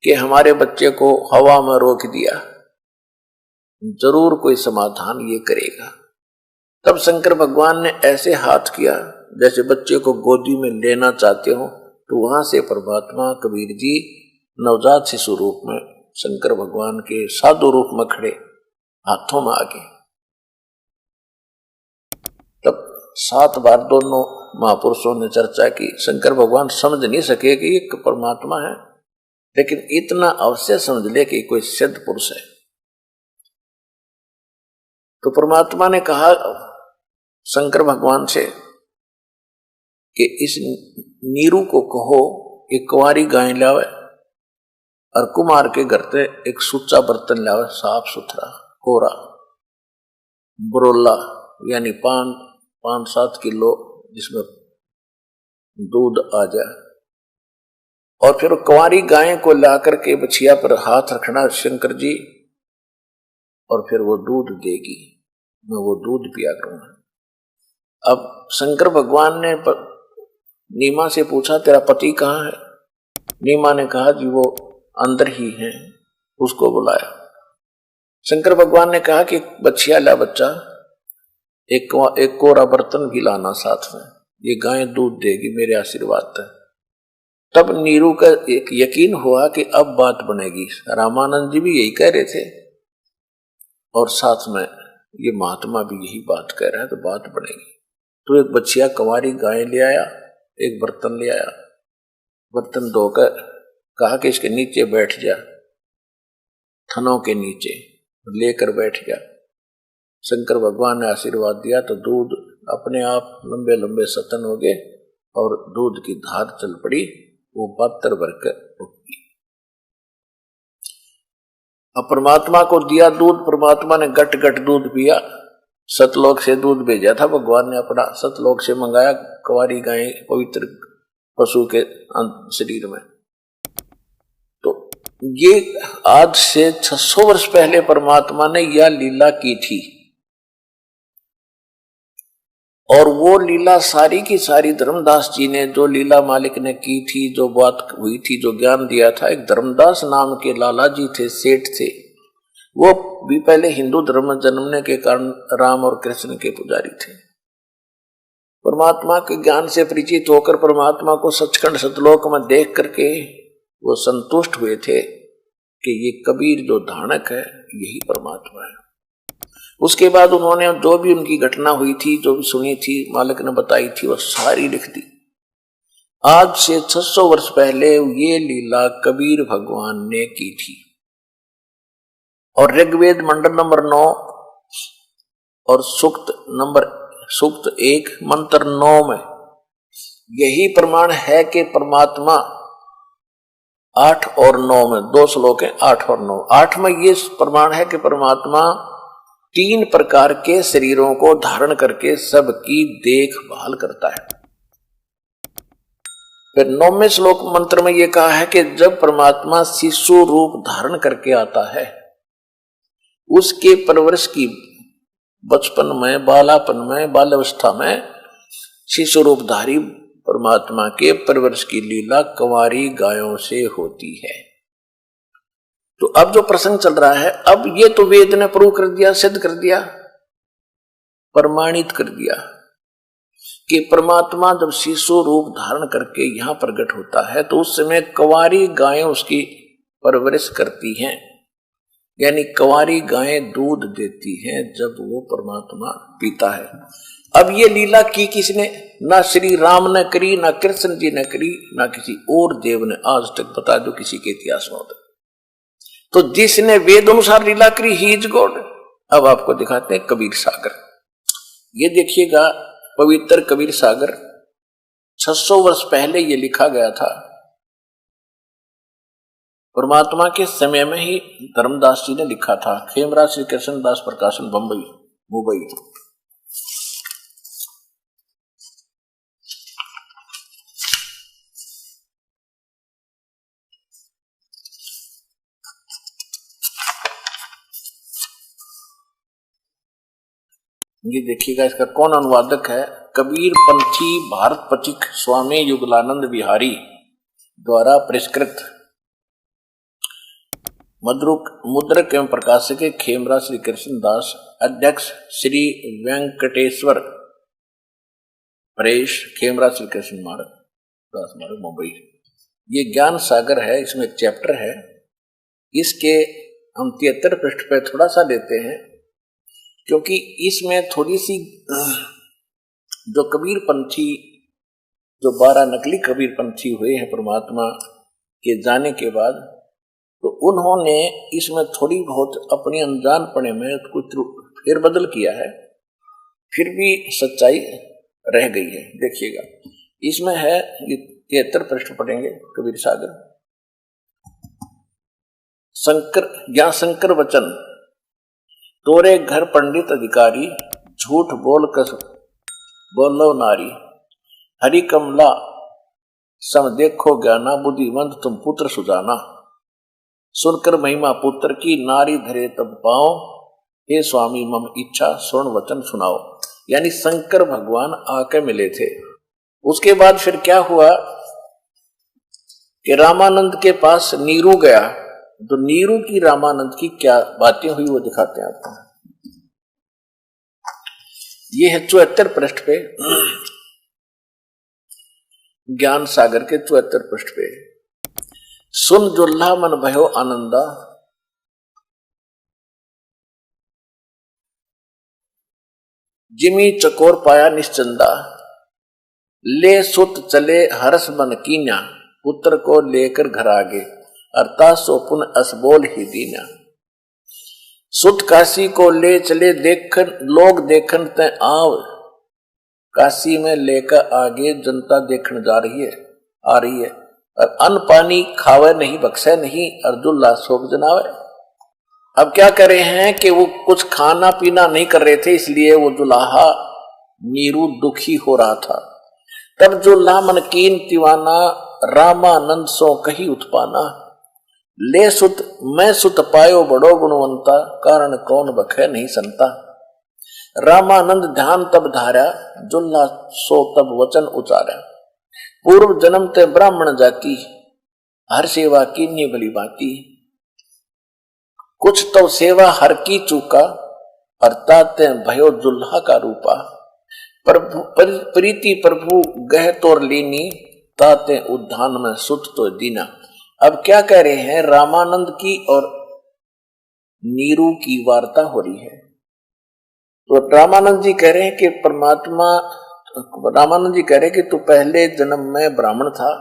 कि हमारे बच्चे को हवा में रोक दिया, जरूर कोई समाधान ये करेगा। तब शंकर भगवान ने ऐसे हाथ किया जैसे बच्चे को गोदी में लेना चाहते हो, तो वहां से परमात्मा कबीर जी नवजात शिशु रूप में शंकर भगवान के साधु रूप में खड़े हाथों में आ गए। तब 7 बार दोनों महापुरुषों ने चर्चा की। शंकर भगवान समझ नहीं सके कि ये परमात्मा है, लेकिन इतना अवश्य समझ ले कि कोई सिद्ध पुरुष है। तो परमात्मा ने कहा शंकर भगवान से कि इस नीरू को कहो एक कुंवारी गाय लावे और कुमार के घर से एक सुच्चा बर्तन लावे, साफ सुथरा कोरा बरोला, यानी 5-7 किलो जिसमें दूध आ जाए, और फिर कुंवारी गाय को लाकर के बछिया पर हाथ रखना शंकर जी, और फिर वो दूध देगी, मैं वो दूध पिया करूंगा। अब शंकर भगवान ने नीमा से पूछा तेरा पति कहाँ है? नीमा ने कहा जी वो अंदर ही है, उसको बुलाया। शंकर भगवान ने कहा कि बछिया ला बच्चा, एक कोरा बर्तन भी लाना साथ में, ये गाय दूध देगी मेरे आशीर्वाद से। तब नीरू का एक यकीन हुआ कि अब बात बनेगी। रामानंद जी भी यही कह रहे थे और साथ में ये महात्मा भी यही बात कह रहा है, तो बात बनेगी। तो एक बच्चिया कुंवारी गाय ले आया, एक बर्तन ले आया, बर्तन धोकर कहा कि इसके नीचे बैठ जा, थनों के नीचे लेकर बैठ जा। शंकर भगवान ने आशीर्वाद दिया तो दूध अपने आप लंबे लंबे सतन हो गए और दूध की धार चल पड़ी, वो पात्र भरकर उठी। अब परमात्मा को दिया दूध, परमात्मा ने गट गट दूध पिया। सतलोक से दूध भेजा था भगवान ने, अपना सतलोक से मंगाया कुंवारी गाय पवित्र पशु के शरीर में। तो ये आज से 600 वर्ष पहले परमात्मा ने यह लीला की थी, और वो लीला सारी की सारी धर्मदास जी ने, जो लीला मालिक ने की थी, जो बात हुई थी, जो ज्ञान दिया था। एक धर्मदास नाम के लाला जी थे, सेठ थे, वो भी पहले हिंदू धर्म में जन्मने के कारण राम और कृष्ण के पुजारी थे। परमात्मा के ज्ञान से परिचित होकर परमात्मा को सचखंड सतलोक में देख करके वो संतुष्ट हुए थे कि ये कबीर जो धानक है यही परमात्मा है। उसके बाद उन्होंने जो भी उनकी घटना हुई थी, जो भी सुनी थी, मालिक ने बताई थी, वो सारी लिख दी। आज से 600 वर्ष पहले ये लीला कबीर भगवान ने की थी। और ऋग्वेद मंडल नंबर 9 और सूक्त 1 मंत्र 9 में यही प्रमाण है कि परमात्मा 8 और 9 में 2 श्लोक है, 8 और 9। 8 में ये प्रमाण है कि परमात्मा 3 प्रकार के शरीरों को धारण करके सबकी देखभाल करता है। फिर 9वें श्लोक मंत्र में यह कहा है कि जब परमात्मा शिशु रूप धारण करके आता है, उसके परवरिश की बचपन में, बालापन में, बाल्यावस्था में शिशु रूपधारी परमात्मा के परवरिश की लीला कुंवारी गायों से होती है। तो अब जो प्रसंग चल रहा है, अब ये तो वेद ने प्रूव कर दिया, सिद्ध कर दिया, प्रमाणित कर दिया कि परमात्मा जब शिशु रूप धारण करके यहां प्रकट होता है तो उस समय कुंवारी गायें उसकी परवरिश करती हैं, यानी कुंवारी गायें दूध देती हैं जब वो परमात्मा पीता है। अब ये लीला की किसने? ना श्री राम ने करी, ना कृष्ण जी ने करी, ना किसी और देव ने आज तक बता दो किसी के इतिहास में होता। तो जिसने वेद अनुसार लीला करी, ही इज गॉड। अब आपको दिखाते हैं कबीर सागर। ये देखिएगा पवित्र कबीर सागर, 600 वर्ष पहले ये लिखा गया था। परमात्मा के समय में ही धर्मदास जी ने लिखा था। खेमराज श्री कृष्ण दास प्रकाशन, मुंबई। ये देखिएगा इसका कौन अनुवादक है? कबीर पंथी भारत पथिक स्वामी युगलानंद बिहारी द्वारा परिष्कृत। मुद्रक एवं प्रकाशक खेमराज श्री कृष्ण दास, अध्यक्ष श्री वेंकटेश्वर परेश, खेमराज श्री कृष्ण दास मार्ग, मुंबई। ये ज्ञान सागर है, इसमें एक चैप्टर है। इसके हम 73 पृष्ठ पे थोड़ा सा लेते हैं, क्योंकि इसमें थोड़ी सी जो कबीर पंथी, जो 12 नकली कबीर पंथी हुए हैं परमात्मा के जाने के बाद, तो उन्होंने इसमें थोड़ी बहुत अपनी अनजानपने में कुछ फेरबदल किया है, फिर भी सच्चाई रह गई है। देखिएगा, इसमें है 73 पृष्ठ पढ़ेंगे कबीर सागर। शंकर ज्ञान शंकर वचन, तोरे घर पंडित अधिकारी, झूठ बोल कस बोलो नारी, हरि कमला सम देखो ज्ञाना, बुद्धिमंत तुम पुत्र सुजाना, सुनकर महिमा पुत्र की, नारी धरे तब पाओ, हे स्वामी मम इच्छा स्वर्ण वचन सुनाओ। यानी शंकर भगवान आके मिले थे। उसके बाद फिर क्या हुआ कि रामानंद के पास नीरू गया, तो नीरू की रामानंद की क्या बातें हुई वो दिखाते हैं आपको। ये है 74 पृष्ठ पे, ज्ञान सागर के 74 पृष्ठ पे। सुन जुल्हा मन भयो आनंदा, जिमी चकोर पाया निश्चंदा, ले सुत चले हरस मन कीन्या, पुत्र को लेकर घर आगे, अर्थात सो पुन असबोल ही दीना। सुत काशी को ले चले, देखन लोग देखन ते आव, काशी में लेकर आगे जनता देखने जा रही है, आ रही है। और अन्न पानी खावे नहीं, बख्शे नहीं, और दुल्हा शोक जनावे। अब क्या कर रहे हैं कि वो कुछ खाना पीना नहीं कर रहे थे, इसलिए वो दुल्हा नीरू दुखी हो रहा था। तब दुल्हा मन कीन दीवाना, रामानंद सो कही उत्पाना, ले सुत मैं सुत पायो बड़ो गुणवंता, कारण कौन बखे नहीं संता। रामानंद ध्यान तब धारा, दुल्हा सो तब वचन उचारा, पूर्व जन्म ते ब्राह्मण जाति, हर सेवा कीन्य भली बाती, कुछ तो सेवा हर की चूका, अर्थात भयो दुल्हा का रूपा। प्रभु प्रीति प्रभु गह तोर लीनी, ताते उद्धान में सुत तो दीना। अब क्या कह रहे हैं, रामानंद की और नीरू की वार्ता हो रही है। तो रामानंद जी कह रहे हैं कि परमात्मा, रामानंद जी कह रहे हैं कि तू पहले जन्म में ब्राह्मण था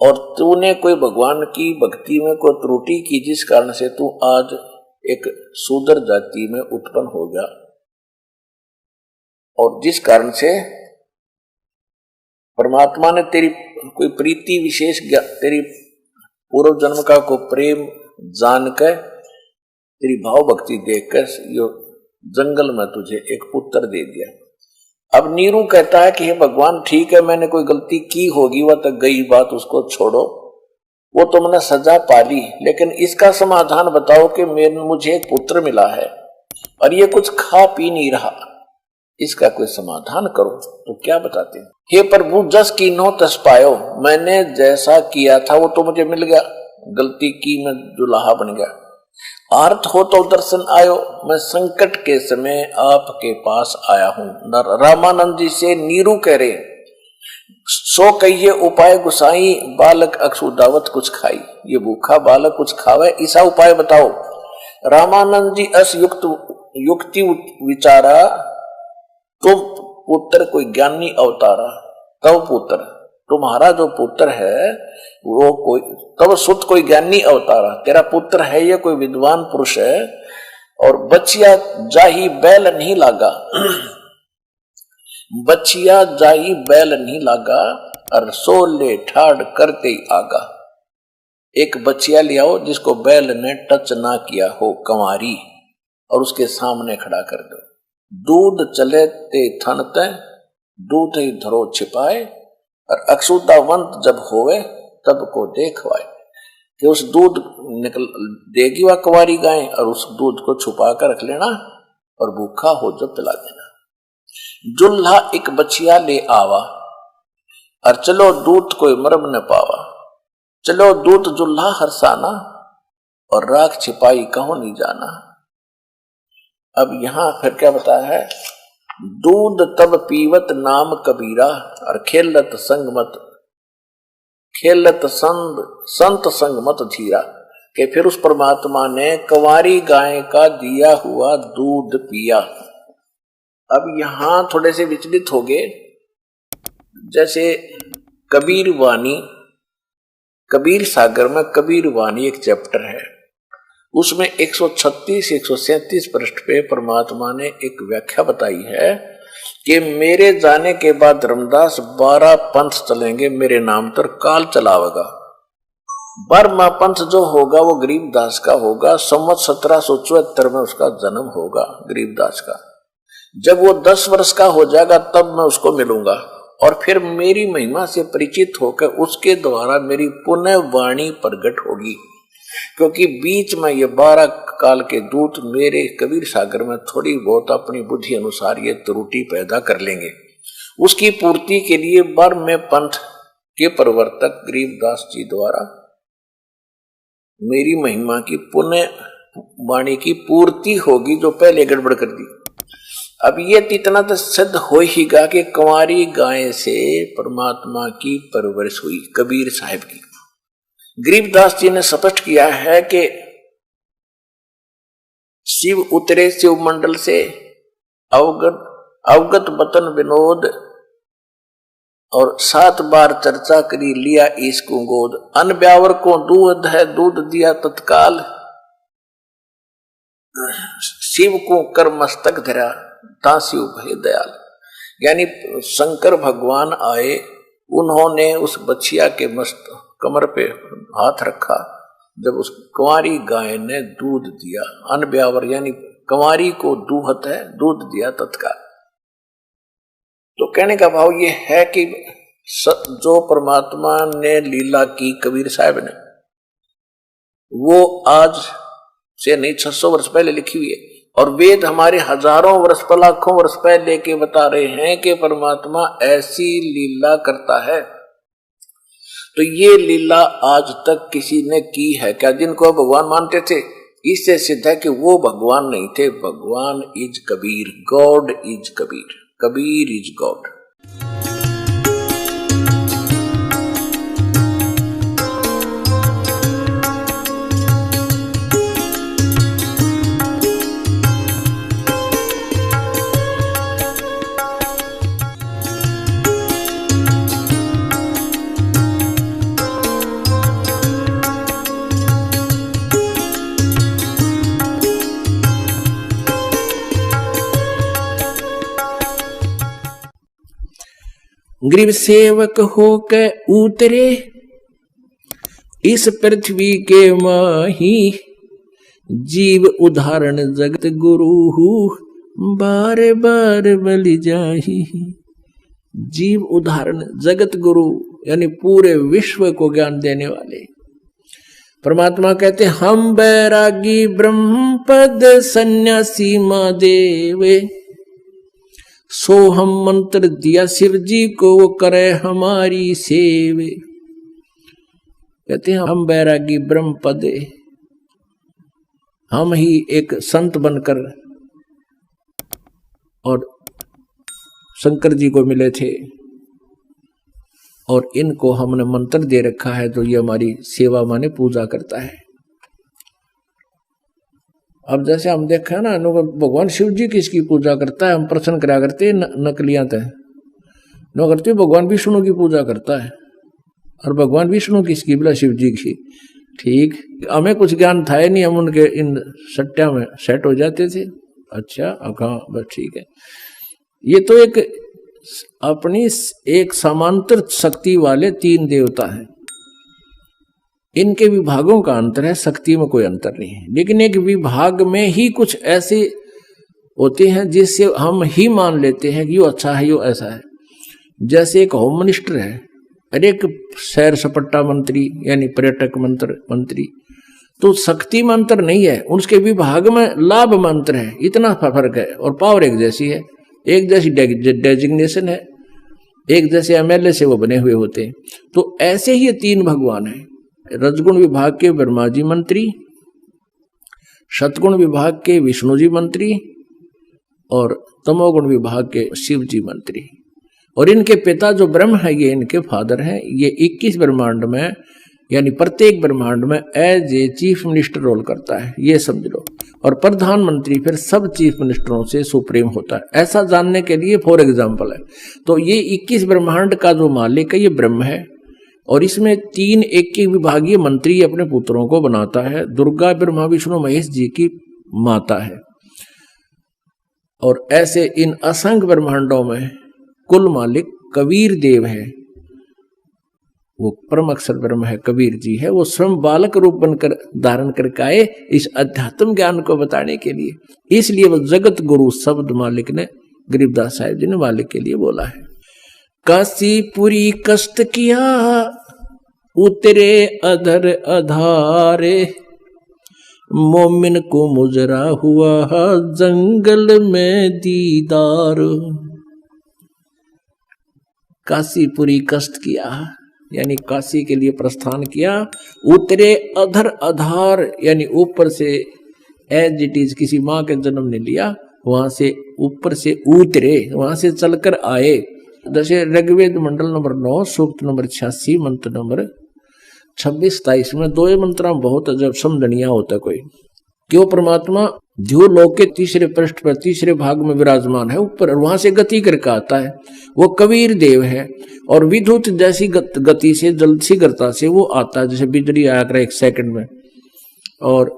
और तूने कोई भगवान की भक्ति में कोई त्रुटि की, जिस कारण से तू आज एक शूद्र जाति में उत्पन्न हो गया, और जिस कारण से परमात्मा ने तेरी कोई प्रीति विशेष, तेरी पूर्व जन्म का कोई प्रेम जानकर, तेरी भाव भक्ति देखकर यो जंगल में तुझे एक पुत्र दे दिया। अब नीरू कहता है कि हे भगवान, ठीक है मैंने कोई गलती की होगी, वह तो गई बात, उसको छोड़ो, वो तुमने सजा पाली, लेकिन इसका समाधान बताओ कि मुझे एक पुत्र मिला है और ये कुछ खा पी नहीं रहा, इसका कोई समाधान करो। तो क्या बताते हैं, हे प्रभु जस कीन्हो तस पायो, मैंने जैसा किया था वो तो मुझे मिल गया, गलती की मैं दुल्हा बन गया। आर्त हो तो दर्शन आयो, मैं संकट के समय आपके पास आया हूं। रामानंद जी से नीरू कह रहे, सो कहिए उपाय गुसाई, बालक अक्षुदावत कुछ खाई। ये भूखा बालक कुछ खावे, ऐसा उपाय बताओ। रामानंद जी अस युक्ति विचारा, तुम पुत्र कोई ज्ञानी अवतारा, तब पुत्र तुम्हारा जो पुत्र है वो कोई, तब सुत कोई ज्ञानी अवतारा, तेरा पुत्र है ये कोई विद्वान पुरुष है। और बचिया जाही बैल नहीं लागा, बचिया जाही बैल नहीं लागा, और सोले ठाड़ करते ही आगा। एक बचिया ले आओ जिसको बैल ने टच ना किया हो, कंवारी, और उसके सामने खड़ा कर दो। दूध चले ते थनते, दूध ही धरो छिपाए, और अक्षुदावंत जब होवे तब को देखवाए। कि उस दूध निकल देगी वह कुंवारी गाय, और उस दूध को छुपा कर रख लेना, और भूखा हो जो पिला देना। जुल्हा एक बचिया ले आवा, और चलो दूध कोई मरम न पावा, चलो दूध जुल्हा हरसाना, और राख छिपाई कहो नहीं जाना। अब यहां फिर क्या बताया है, दूध तब पीवत नाम कबीरा, और खेलत संग मत, खेलत संत संग मत धीरा। कि फिर उस परमात्मा ने कुंवारी गाय का दिया हुआ दूध पिया। अब यहां थोड़े से विचलित हो गए, जैसे कबीर वाणी, कबीर सागर में कबीर वाणी एक चैप्टर है, उसमें 136 137 पृष्ठ पे परमात्मा ने एक व्याख्या बताई है कि मेरे जाने के बाद रामदास 12 पंथ चलेंगे मेरे नाम पर, काल चलावेगा। 12वां पंथ जो होगा वो गरीबदास का होगा। संवत 1774 में उसका जन्म होगा गरीबदास का। जब वो 10 वर्ष का हो जाएगा तब मैं उसको मिलूंगा और फिर मेरी महिमा से परिचित होकर उसके द्वारा मेरी पुण्य वाणी प्रकट होगी। क्योंकि बीच में ये 12 काल के दूत मेरे कबीर सागर में थोड़ी बहुत अपनी बुद्धि अनुसार ये त्रुटि पैदा कर लेंगे। उसकी पूर्ति के लिए 12वें पंथ के प्रवर्तक गरीबदास जी द्वारा मेरी महिमा की पुण्य वाणी की पूर्ति होगी, जो पहले गड़बड़ कर दी। अब ये इतना तो सिद्ध हो ही गा कि कुंवारी गाय से परमात्मा की परवरिश हुई कबीर साहिब की। गरीबदास जी ने स्पष्ट किया है कि शिव उतरे शिव मंडल से, अवगत बतन विनोद, और 7 बार चर्चा करी लिया इसको गोद। अन ब्यावर को दूध है दूध दिया तत्काल, शिव को कर मस्तक धरा तांसी भय दयाल। यानी शंकर भगवान आए, उन्होंने उस बछिया के मस्त कमर पे हाथ रखा। जब उस कुंवारी गाय ने दूध दिया, अन ब्यावर यानी कुंवारी को दूहत है, दूध दिया तत्काल। तो कहने का भाव ये है कि जो परमात्मा ने लीला की कबीर साहब ने, वो आज से नहीं 600 वर्ष पहले लिखी हुई है। और वेद हमारे हजारों वर्ष पर लाखों वर्ष पहले के बता रहे हैं कि परमात्मा ऐसी लीला करता है। तो ये लीला आज तक किसी ने की है क्या? जिनको भगवान मानते थे, इससे सिद्ध है कि वो भगवान नहीं थे। भगवान is Kabir, God is Kabir, Kabir is God. गरीब सेवक होकर उतरे इस पृथ्वी के माही, जीव उदाहरण जगत गुरु बार बार बलि जाही। जीव उदाहरण जगत गुरु यानी पूरे विश्व को ज्ञान देने वाले परमात्मा कहते, हम बैरागी ब्रह्म पद सन्यासी महादेव, सो हम मंत्र दिया शिव जी को, वो करे हमारी सेवे। कहते हैं हम बैरागी ब्रह्म पद, हम ही एक संत बनकर और शंकर जी को मिले थे और इनको हमने मंत्र दे रखा है, तो ये हमारी सेवा माने पूजा करता है। अब जैसे हम देखा ना, भगवान शिव जी किसकी पूजा करता है, हम प्रश्न करा करते नकलियां तय न करते, भगवान विष्णु की पूजा करता है। और भगवान विष्णु किसकी? बोला शिव जी की। ठीक, हमें कुछ ज्ञान था ही नहीं, हम उनके इन सट्टा में सेट हो जाते थे। अच्छा, हाँ बस ठीक है। ये तो एक अपनी एक समांतर शक्ति वाले 3 देवता हैं। इनके विभागों का अंतर है, शक्ति में कोई अंतर नहीं है। लेकिन एक विभाग में ही कुछ ऐसे होते हैं जिससे हम ही मान लेते हैं कि यो अच्छा है, यो ऐसा है। जैसे एक होम मिनिस्टर है और एक सैर सपट्टा मंत्री यानी पर्यटक मंत्री, तो शक्ति में अंतर नहीं है, उसके विभाग में लाभ में अंतर है, इतना फर्क है। और पावर एक जैसी है, एक जैसी डेजिग्नेशन है, एक जैसे एमएलए से वो बने हुए होते हैं। तो ऐसे ही 3 भगवान हैं। रजगुण विभाग के ब्रह्मा जी मंत्री, सतगुण विभाग के विष्णु जी मंत्री और तमोगुण विभाग के शिव जी मंत्री। और इनके पिता जो ब्रह्म है, ये इनके फादर हैं। ये 21 ब्रह्मांड में यानी प्रत्येक ब्रह्मांड में as a chief minister role करता है, ये समझ लो। और प्रधानमंत्री फिर सब चीफ मिनिस्टरों से सुप्रीम होता है। ऐसा जानने के लिए फॉर एग्जाम्पल है, तो ये 21 ब्रह्मांड का जो मालिक है ये ब्रह्म है। और इसमें 3 एक विभागीय मंत्री अपने पुत्रों को बनाता है। दुर्गा ब्रह्मा विष्णु महेश जी की माता है। और ऐसे इन असंख्य ब्रह्मांडों में कुल मालिक कबीर देव है, वो परम अक्षर ब्रह्म है, कबीर जी है। वो स्वयं बालक रूप बनकर धारण करके आए इस अध्यात्म ज्ञान को बताने के लिए। इसलिए वो जगत गुरु शब्द मालिक ने, गरीबदास साहिब जी ने मालिक के लिए बोला है। काशीपुरी कष्ट किया उतरे अधर अधारे, मोमिन को मुजरा हुआ जंगल में दीदार। काशीपुरी कष्ट किया यानी काशी के लिए प्रस्थान किया। उतरे अधर आधार यानी ऊपर से एज इट इज किसी माँ के जन्म ने लिया, वहां से ऊपर से उतरे, वहां से चलकर आए। जैसे ऋग्वेद मंडल नंबर 9 सूक्त नंबर 86 मंत्र नंबर 26-27 में दो मंत्र बहुत अजब समझनिया होता कोई। क्यों परमात्मा जो लोक के तीसरे पृष्ठ पर तीसरे भाग में विराजमान है ऊपर, वहां से गति करके आता है, वो कबीर देव है। और विद्युत जैसी गति से, जल्द सी गति से वो आता है, जैसे बिजली आया कर 1 सेकंड में, और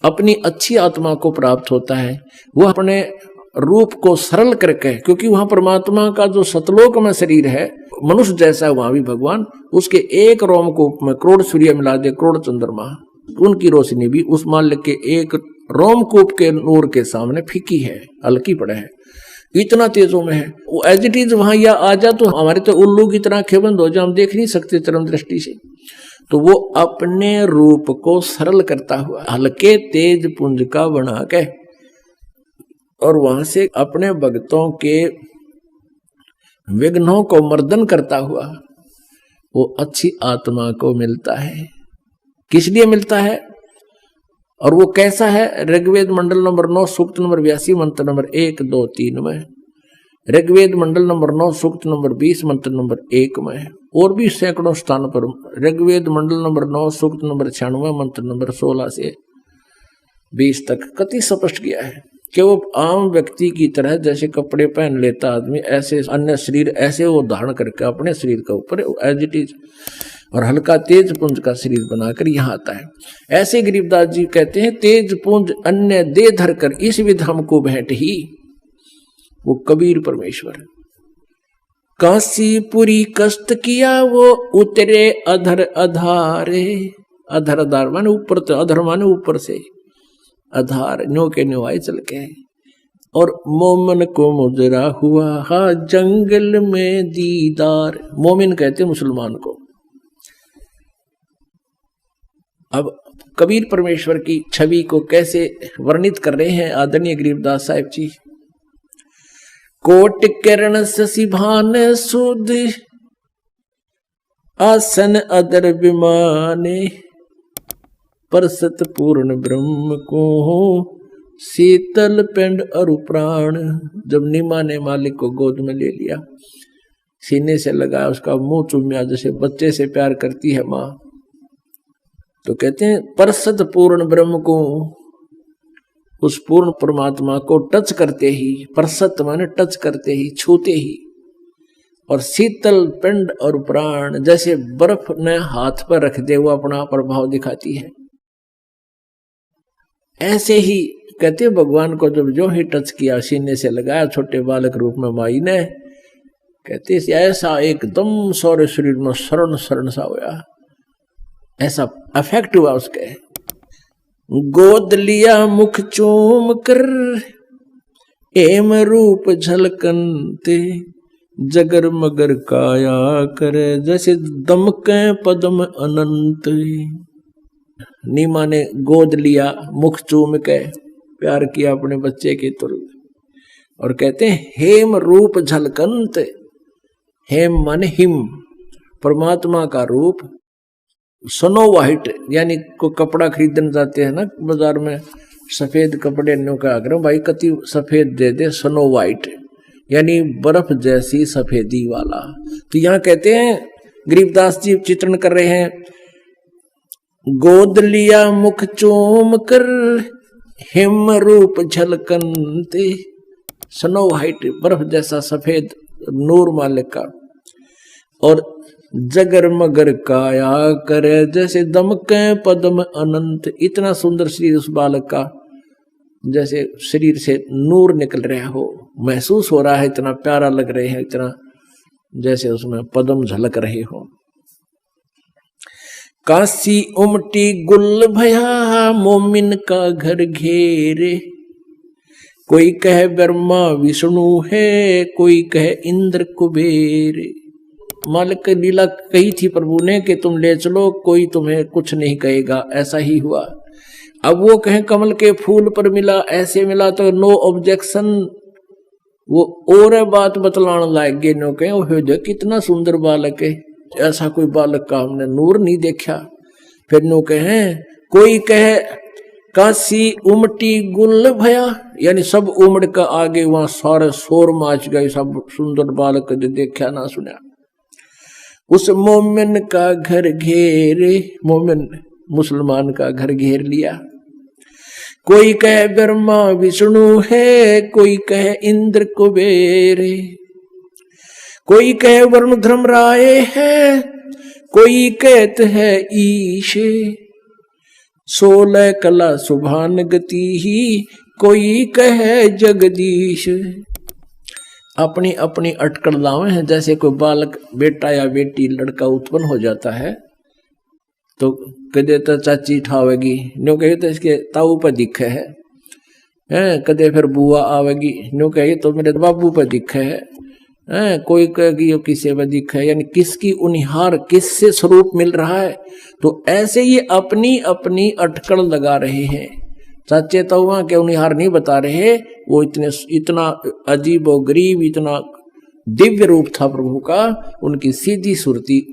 अपनी अच्छी आत्मा को प्राप्त होता है। वो अपने रूप को सरल करके, क्योंकि वहां परमात्मा का जो सतलोक में शरीर है मनुष्य जैसा, वहां भी भगवान उसके एक रोमकूप में करोड़ सूर्य मिला दे, करोड़ चंद्रमा, उनकी रोशनी भी उस मालिक के एक रोमकूप के नूर के सामने फीकी है, हल्की पड़े है, इतना तेजों में है वो। एज इट इज वहां या आ जा तो हमारे तो उल्लू की तरह खेबंद हो जाए, हम देख नहीं सकते चरम दृष्टि से। तो वो अपने रूप को सरल करता हुआ हल्के तेज पुंज का बना के, और वहां से अपने भक्तों के विघ्नों को मर्दन करता हुआ वो अच्छी आत्मा को मिलता है। किस लिए मिलता है और वो कैसा है? ऋग्वेद मंडल नंबर 9 सूक्त नंबर 82 मंत्र नंबर 1, 2, 3 में, ऋग्वेद मंडल नंबर 9 सूक्त नंबर 20 मंत्र नंबर 1 में, और भी सैकड़ों स्थान पर ऋग्वेद मंडल नंबर 9 सूक्त नंबर 96 मंत्र नंबर 16 से 20 तक कति स्पष्ट किया है कि वो आम व्यक्ति की तरह जैसे कपड़े पहन लेता आदमी, ऐसे अन्य शरीर ऐसे वो धारण करके अपने शरीर के ऊपर एज इट इज और हल्का तेज पुंज का शरीर बनाकर यहाँ आता है। ऐसे गरीबदास जी कहते हैं, तेज पुंज अन्य दे धर कर इस विध हमको भेंट ही, वो कबीर परमेश्वर। काशीपुरी कष्ट किया वो उतरे अधर अधारे, अधर अधार माने ऊपर, तो अधर माने ऊपर से, आधार न्यो के न्यो आए चल के, और मोमन को मुजरा हुआ हा जंगल में दीदार। मोमिन कहते मुसलमान को। अब कबीर परमेश्वर की छवि को कैसे वर्णित कर रहे हैं आदरणीय गरीबदास साहिब जी। कोट किरण शशि भान सुध आसन अदर विमाने, परसत पूर्ण ब्रह्म को शीतल पिंड अरु प्राण। जब नीमा ने मालिक को गोद में ले लिया, सीने से लगाया, उसका मुंह चूमिया जैसे बच्चे से प्यार करती है माँ, तो कहते हैं परसत पूर्ण ब्रह्म को, उस पूर्ण परमात्मा को टच करते ही, परसत माने टच करते ही, छूते ही, और शीतल पिंड और प्राण जैसे बर्फ ने हाथ पर रख दे वो अपना प्रभाव दिखाती है। ऐसे ही कहते भगवान को जब जो ही टच किया, सीने से लगाया छोटे बालक रूप में माई ने, कहते ऐसा एकदम सारे शरीर में शरण शरण सा हुआ, ऐसा अफेक्ट हुआ उसके। गोद लिया मुख चूम कर एम रूप झलकनते, जगर मगर काया करे जैसे दमके पद्म अनंत। नीमा ने गोद लिया, मुख चूम के प्यार किया अपने बच्चे के तुल, और कहते हैं हेम रूप झलकंत। हेम माने हिम, परमात्मा का रूप। स्नो व्हाइट यानी को कपड़ा खरीदने जाते हैं ना बाजार में, सफेद कपड़े न्यू का आग्रह भाई कति सफेद दे दे, स्नो व्हाइट यानी बर्फ जैसी सफेदी वाला। तो यहाँ कहते हैं गरीबदास जी चित्रण कर रहे हैं, गोद लिया मुख चूम कर हिम रूप झलकनते, स्नो व्हाइट बर्फ जैसा सफेद नूर मालिक का, और जगर मगर काया करे जैसे दमके पद्म अनंत। इतना सुंदर शरीर उस बालक का जैसे शरीर से नूर निकल रहा हो, महसूस हो रहा है, इतना प्यारा लग रहे हैं, इतना जैसे उसमें पदम झलक रहे हो। काशी उमटी गुल भया मोमिन का घर घेरे, कोई कहे ब्रह्मा विष्णु है, कोई कहे इंद्र कुबेर। मालिक लीला कही थी प्रभु ने कि तुम ले चलो, कोई तुम्हें कुछ नहीं कहेगा। ऐसा ही हुआ। अब वो कहें कमल के फूल पर मिला, ऐसे मिला, तो नो ऑब्जेक्शन। वो और बात बतलाने लायक गे, नो कहें हो जो कितना सुंदर बालक है, ऐसा कोई बालक का हमने नूर नहीं देखा। फिर नो कहें कोई कहे काशी उमटी गुल भया, यानी सब उमड़ का आगे वहां सारे शोर माच गए, सब सुंदर बालक जो देखा ना सुना। उस मोमिन का घर घेरे, मोमिन मुसलमान का घर घेर लिया। कोई कहे ब्रह्मा विष्णु है, कोई कहे इंद्र कुबेर, कोई कहे वरुण धर्मराय है, कोई कहते है ईश, 16 कला सुभान गति ही, कोई कहे जगदीश। अपनी अपनी अटकल लावे हैं। जैसे कोई बालक बेटा या बेटी लड़का उत्पन्न हो जाता है तो कदे तो चाची ठावेगी, न्यू कहे तो इसके ताऊ पर दिखे है, कदे फिर बुआ आवेगी, न्यू कहे तो मेरे बाबू पर दिखे है, कोई कहेगी यो किसे पर दिखे, यानी किसकी उनिहार किससे स्वरूप मिल रहा है। तो ऐसे ये अपनी अपनी अटकल लगा रहे हैं। चाचे ताऊआ के उनिहार नहीं बता रहे, वो इतना अजीब और गरीब, इतना दिव्य रूप था प्रभु का, उनकी सीधी सुरती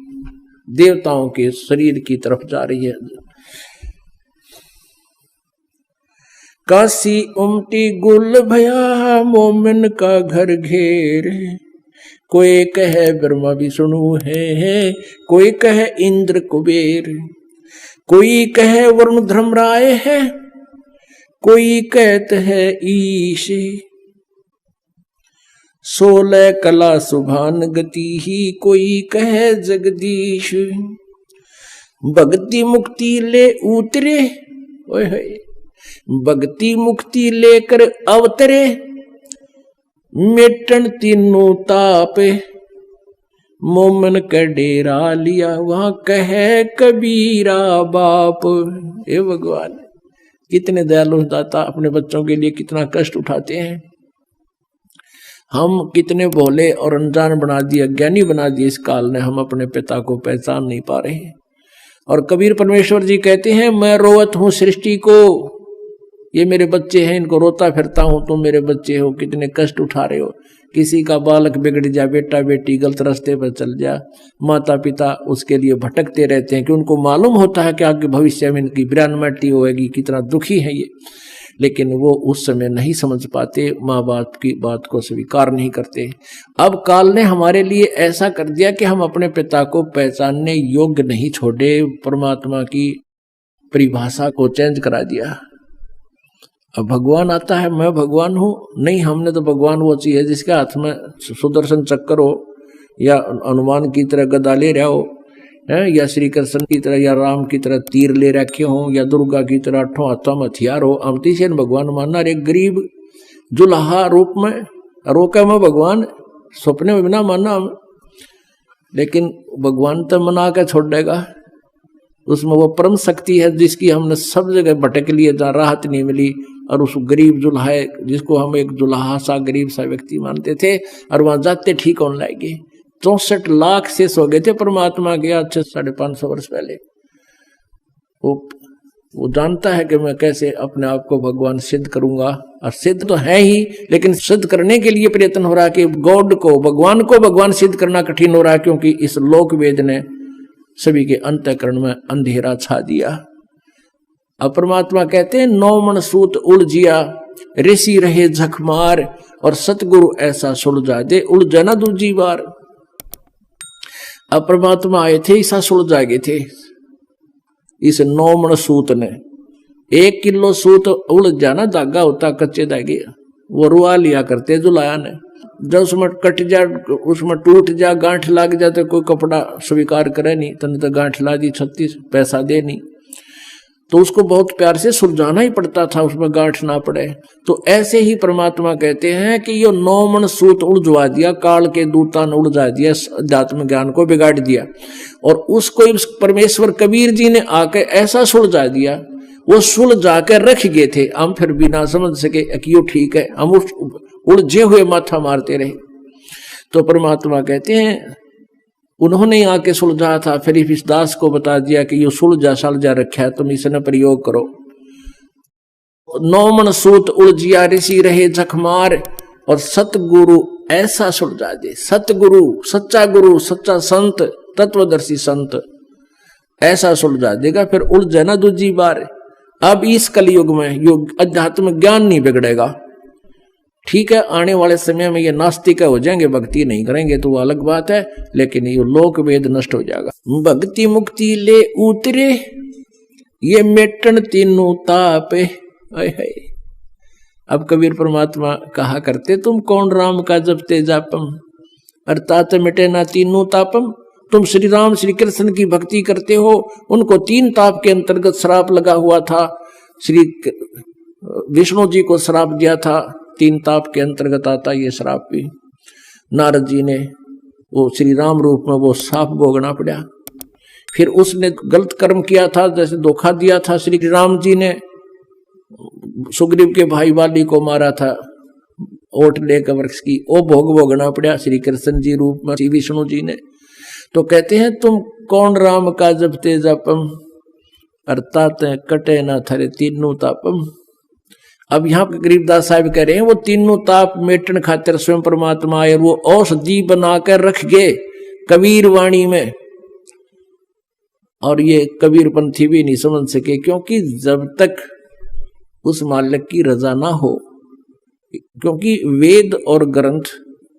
देवताओं के शरीर की तरफ जा रही है। काशी उमटी गुल भया मोमिन का घर घेर, कोई कहे ब्रह्मा विष्णु है, कोई कहे इंद्र कुबेर, कोई कहे वरुण धर्मराय है, कोई कहते है ईश, 16 कला सुभान गति ही, कोई कहे जगदीश। भक्ति मुक्ति ले उतरे, ओए होए, भक्ति मुक्ति लेकर अवतरे, मिटन तीनों ताप, मोमन का डेरा लिया, वहां कहे कबीरा बाप। हे भगवान, कितने दयालु दाता अपने बच्चों के लिए कितना कष्ट उठाते हैं। हम कितने भोले और अनजान बना दिए, अज्ञानी बना दिए इस काल ने, हम अपने पिता को पहचान नहीं पा रहे। और कबीर परमेश्वर जी कहते हैं, मैं रोवत हूं सृष्टि को, ये मेरे बच्चे हैं, इनको रोता फिरता हूं, तुम मेरे बच्चे हो, कितने कष्ट उठा रहे हो। किसी का बालक बिगड़ जा, बेटा बेटी गलत रास्ते पर चल जा, माता पिता उसके लिए भटकते रहते हैं कि उनको मालूम होता है कि आगे भविष्य में इनकी बिरानमटी होगी, कितना दुखी है ये, लेकिन वो उस समय नहीं समझ पाते, माँ बाप की बात को स्वीकार नहीं करते। अब काल ने हमारे लिए ऐसा कर दिया कि हम अपने पिता को पहचानने योग्य नहीं छोड़े, परमात्मा की परिभाषा को चेंज करा दिया। अब भगवान आता है, मैं भगवान हूं, नहीं, हमने तो भगवान वो चीज है जिसके हाथ में सुदर्शन चक्र हो, या हनुमान की तरह गदा ले रहा हो, या श्री कृष्ण की तरह या राम की तरह तीर ले रखे हो, या दुर्गा की तरह 8 हाथों में हथियार हो। अमती से भगवान मानना, एक गरीब जुलाहा रूप में रोका मैं भगवान, सपने में बिना मानना, लेकिन भगवान तो मना के छोड़ देगा। उसमें वो परम शक्ति है जिसकी हमने सब जगह भटक लिए, जहाँ राहत नहीं मिली, और उस गरीब जुल्हा जिसको हम एक जुल्हा सा गरीब सा व्यक्ति मानते थे, और वहां जाते ठीक होने लागे। 64 लाख से सो गए थे परमात्मा के आज से 550 वर्ष पहले। वो जानता है कि मैं कैसे अपने आप को भगवान सिद्ध करूंगा, और सिद्ध तो है ही, लेकिन सिद्ध करने के लिए प्रयत्न हो रहा है कि गॉड को भगवान सिद्ध करना कठिन हो रहा है, क्योंकि इस लोक वेद ने सभी के अंतःकरण में अंधेरा छा दिया। अब परमात्मा कहते हैं, 9 मन सूत उलझिया, ऋषि रहे झकमार, और सतगुरु ऐसा सुलझा दे, उलझा ना दूजी बार। अब परमात्मा आए थे, ऐसा सुलझा गए थे इस 9 मन सूत ने। 1 किलो सूत उलझ जाना, धागा होता कच्चे धागे, वो रुआ लिया करते जुलाया ने। जब उसमें कट जा, उसमें टूट जा, गांठ लग जा, तो कोई कपड़ा स्वीकार करे नहीं, तने तो गांठ ला दी 36 पैसा दे नहीं। तो उसको बहुत प्यार से सुलझाना ही पड़ता था, उसमें गांठ ना पड़े। तो ऐसे ही परमात्मा कहते हैं कि ये 9 मन सूत उलझवा दिया, काल के दूता ने उलझा दिया, अध्यात्म ज्ञान को बिगाड़ दिया। और उसको परमेश्वर कबीर जी ने आके ऐसा सुलझा दिया, वो सुलझा के रख गए थे, हम फिर भी ना समझ सके कि यो ठीक है, हम उस उलझे हुए माथा मारते रहे। तो परमात्मा कहते हैं उन्होंने आके सुलझा था, फिर इस दास को बता दिया कि ये सुलझा सलझा रखा है, तुम इसने प्रयोग करो। 9 मन सूत उलझिया ऋषि रहे जखमार, और सतगुरु ऐसा सुलझा दे। सतगुरु, सच्चा गुरु, सच्चा संत, तत्वदर्शी संत ऐसा सुलझा देगा, फिर उलझे ना दूसरी बार। अब इस कलयुग में योग अध्यात्म ज्ञान नहीं बिगड़ेगा, ठीक है। आने वाले समय में ये नास्तिक हो जाएंगे, भक्ति नहीं करेंगे तो वो अलग बात है, लेकिन ये लोक वेद नष्ट हो जाएगा। भक्ति मुक्ति ले उतरे ये मेटन तीनों ताप। अब कबीर परमात्मा कहा करते, तुम कौन राम का जपते जापम, अर्थात मिटे ना तीनों तापम। तुम श्री राम श्री कृष्ण की भक्ति करते हो, उनको 3 ताप के अंतर्गत श्राप लगा हुआ था। श्री विष्णु जी को श्राप दिया था, 3 ताप के अंतर्गत आता ये श्राप भी। नारद जी ने वो श्री राम रूप में वो श्राप भोगना पड़ा। फिर उसने गलत कर्म किया था, जैसे धोखा दिया था श्री राम जी ने, सुग्रीव के भाई वाली को मारा था ओट लेकर वृक्ष की, वो भोग भोगना पड़ा श्री कृष्ण जी रूप में, श्री विष्णु जी ने। तो कहते हैं तुम कौन राम का जपते जपम, अर्थात कटे ना थरे तीनों तापम। अब यहाँ पे गरीबदास साहब कह रहे हैं वो तीनों ताप मेटन खातिर स्वयं परमात्मा आए, वो औषधि बनाकर रख गए कबीर वाणी में। और ये कबीर पंथी भी नहीं समझ सके, क्योंकि जब तक उस मालिक की रजा ना हो, क्योंकि वेद और ग्रंथ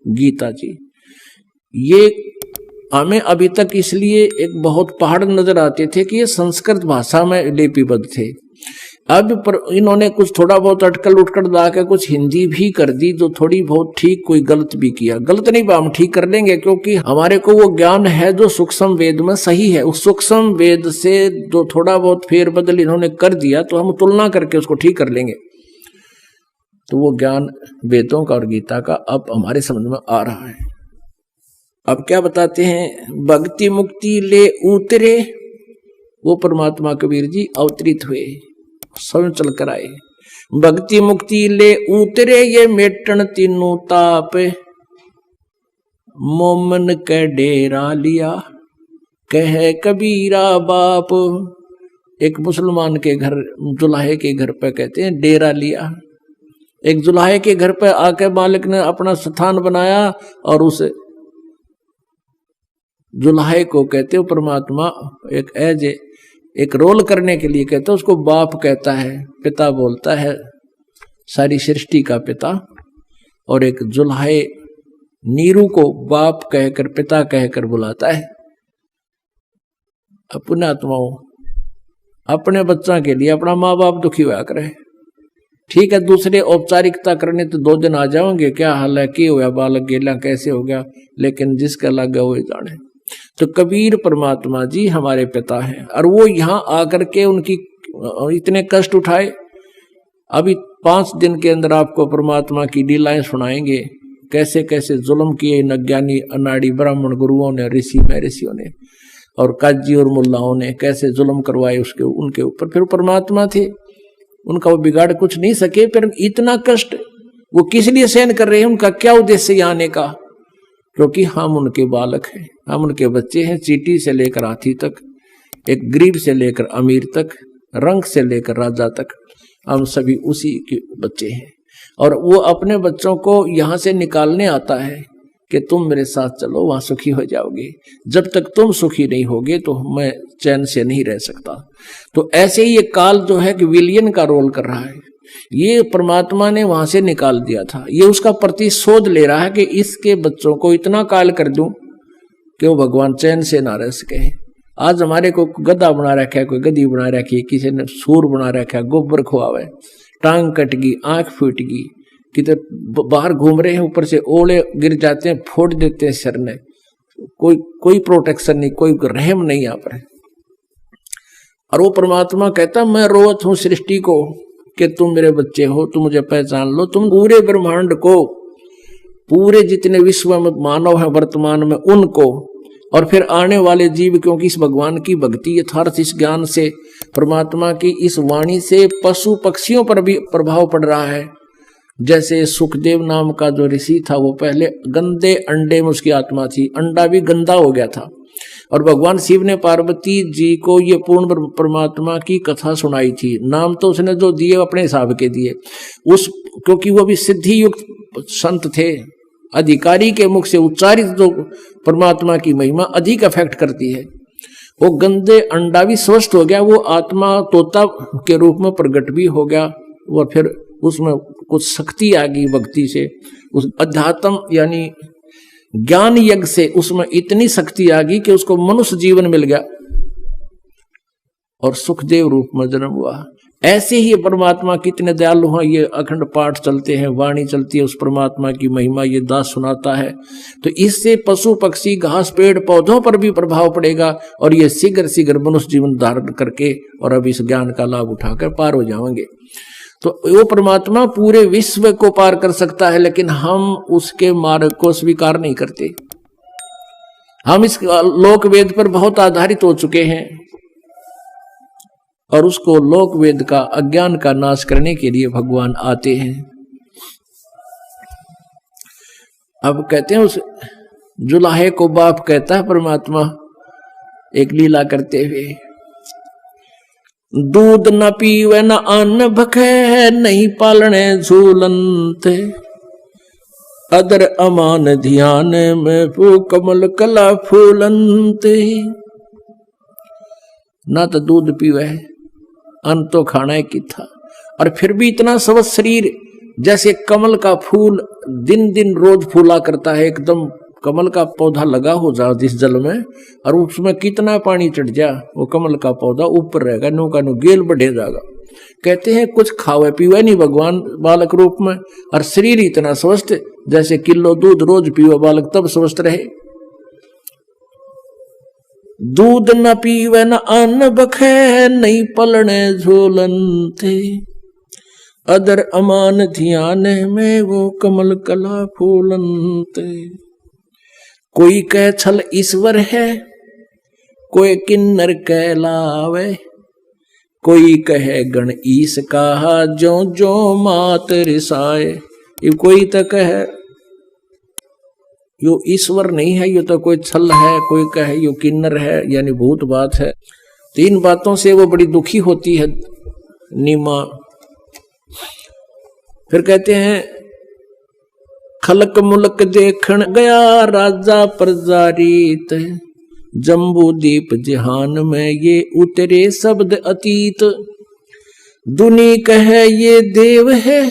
गीता जी ये हमें अभी तक इसलिए एक बहुत पहाड़ नजर आते थे कि ये संस्कृत भाषा में लिपिबद्ध थे। अब पर इन्होंने कुछ थोड़ा बहुत अटकल उटकल ला के कुछ हिंदी भी कर दी, जो थोड़ी बहुत ठीक, कोई गलत भी किया। गलत नहीं, हम ठीक कर लेंगे, क्योंकि हमारे को वो ज्ञान है जो सूक्ष्म वेद में सही है। उस सूक्ष्म वेद से जो थोड़ा बहुत फेर बदल इन्होंने कर दिया, तो हम तुलना करके उसको ठीक कर लेंगे। तो वो ज्ञान वेदों का और गीता का अब हमारे समझ में आ रहा है। अब क्या बताते हैं, भक्ति मुक्ति ले उतरे, वो परमात्मा कबीर जी अवतरित हुए, स्वयं चल कर आए। भक्ति मुक्ति ले उतरे ये मेटन तीनों ताप, मोमन के डेरा लिया कहे कबीरा बाप। एक मुसलमान के घर, जुलाहे के घर पे कहते हैं डेरा लिया। एक जुलाहे के घर पे आके मालिक ने अपना स्थान बनाया, और उस जुलाहे को कहते हो परमात्मा एक रोल करने के लिए कहते हैं, उसको बाप कहता है, पिता बोलता है, सारी सृष्टि का पिता। और एक जुलाहे नीरू को बाप कहकर, पिता कहकर बुलाता है। अपने आत्माओं, अपने बच्चा के लिए अपना माँ बाप दुखी हुआ करे, ठीक है। दूसरे औपचारिकता करने तो 2 दिन आ जाओगे, क्या हाल है, क्या हुआ बालक, गेला कैसे हो गया, लेकिन जिसका लगा वो जाने। तो कबीर परमात्मा जी हमारे पिता हैं, और वो यहाँ आकर के उनकी इतने कष्ट उठाए। अभी 5 दिन के अंदर आपको परमात्मा की लीलाएं सुनाएंगे, कैसे कैसे जुल्म किए इन अज्ञानी अनाड़ी ब्राह्मण गुरुओं ने, ऋषि महर्षियों ने, और काजी और मुल्लाओं ने कैसे जुल्म करवाए उसके उनके ऊपर। फिर परमात्मा थे, उनका वो बिगाड़ कुछ नहीं सके। फिर इतना कष्ट वो किस लिए सहन कर रहे हैं, उनका क्या उद्देश्य आने का, क्योंकि हम उनके बालक हैं, हम उनके बच्चे हैं। चींटी से लेकर हाथी तक, एक गरीब से लेकर अमीर तक, रंग से लेकर राजा तक, हम सभी उसी के बच्चे हैं। और वो अपने बच्चों को यहाँ से निकालने आता है कि तुम मेरे साथ चलो, वहां सुखी हो जाओगे। जब तक तुम सुखी नहीं होगे तो मैं चैन से नहीं रह सकता। तो ऐसे ही ये काल जो है कि विलियन का रोल कर रहा है, ये परमात्मा ने वहां से निकाल दिया था। ये उसका प्रतिशोध ले रहा है कि इसके बच्चों को इतना काल कर दूं कि वो भगवान चैन से ना रह सके। आज हमारे को गधा बना रखा है, कोई गधी बना रखी है, किसी ने सूर बना रखा है, गोबर खुआवे, टांग कट गई, आंख फूट गई, किधर बाहर घूम रहे हैं, ऊपर से ओले गिर जाते हैं, फोड़ देते हैं सर ने, कोई प्रोटेक्शन नहीं, कोई रहम नहीं यहाँ पर। और वो परमात्मा कहता मैं रोवत हूं सृष्टि को कि तुम मेरे बच्चे हो, तुम मुझे पहचान लो, तुम पूरे ब्रह्मांड को, पूरे जितने विश्व में मानव है वर्तमान में उनको, और फिर आने वाले जीव, क्योंकि इस भगवान की भक्ति यथार्थ इस ज्ञान से, परमात्मा की इस वाणी से पशु पक्षियों पर भी प्रभाव पड़ रहा है। जैसे सुखदेव नाम का जो ऋषि था वो पहले गंदे अंडे में उसकी आत्मा थी, अंडा भी गंदा हो गया था, और भगवान शिव ने पार्वती जी को ये पूर्ण परमात्मा की कथा सुनाई थी। नाम तो उसने जो दिए अपने हिसाब के दिए, उस क्योंकि वो भी सिद्धि युक्त संत थे, अधिकारी के मुख से उच्चारित जो परमात्मा की महिमा अधिक अफेक्ट करती है। वो गंदे अंडा भी स्वस्थ हो गया, वो आत्मा तोता के रूप में प्रकट भी हो गया, और फिर उसमें कुछ शक्ति आ गई भक्ति से, उस अध्यात्म यानी ज्ञान यज्ञ से उसमें इतनी शक्ति आ गई कि उसको मनुष्य जीवन मिल गया और सुखदेव रूप में जन्म हुआ। ऐसे ही परमात्मा कितने दयालु हैं, ये अखंड पाठ चलते हैं, वाणी चलती है, उस परमात्मा की महिमा ये दास सुनाता है, तो इससे पशु पक्षी घास पेड़ पौधों पर भी प्रभाव पड़ेगा, और ये शीघ्र शीघ्र मनुष्य जीवन धारण करके और अब इस ज्ञान का लाभ उठाकर पार हो जाएंगे। तो वो परमात्मा पूरे विश्व को पार कर सकता है, लेकिन हम उसके मार्ग को स्वीकार नहीं करते। हम इस लोक वेद पर बहुत आधारित हो चुके हैं, और उसको लोक वेद का अज्ञान का नाश करने के लिए भगवान आते हैं। अब कहते हैं उस जुलाहे को बाप कहता है परमात्मा एक लीला करते हुए, दूध न पीवे न अन्न भखे, नहीं पालने झूलंत, अदर अमान ध्यान में फू कमल कला फूलंत। ना तो दूध पीवे, अन्न तो खाना है कि था, और फिर भी इतना स्वस्थ शरीर, जैसे कमल का फूल दिन दिन रोज फूला करता है, एकदम कमल का पौधा लगा हो जाओ जिस जल में, और उसमें कितना पानी चढ़ जा, वो कमल का पौधा ऊपर रहेगा, नो का नो गेल बढ़े जाएगा। कहते हैं कुछ खावे पीवे नहीं भगवान बालक रूप में, और शरीर इतना स्वस्थ, जैसे किलो दूध रोज पीवे बालक तब स्वस्थ रहे। दूध न पीवे न अन्न बखे, नहीं पलने झूलंते, अदर अमान ध्यान में वो कमल कला फूलंते। कोई कह छल ईश्वर है, कोई किन्नर कहलावे, कोई कहे गण ईश कहा जो जो मात रिसाए। ये कोई तो कहे यो ईश्वर नहीं है, यो तो कोई छल है, कोई कहे यो किन्नर है यानी भूत बात है। तीन बातों से वो बड़ी दुखी होती है नीमा। फिर कहते हैं खलक मुलक देखण गया राजा प्रजारीत, जम्बू दीप जहान में ये उतरे शब्द अतीत। दुनी कहे ये देव है,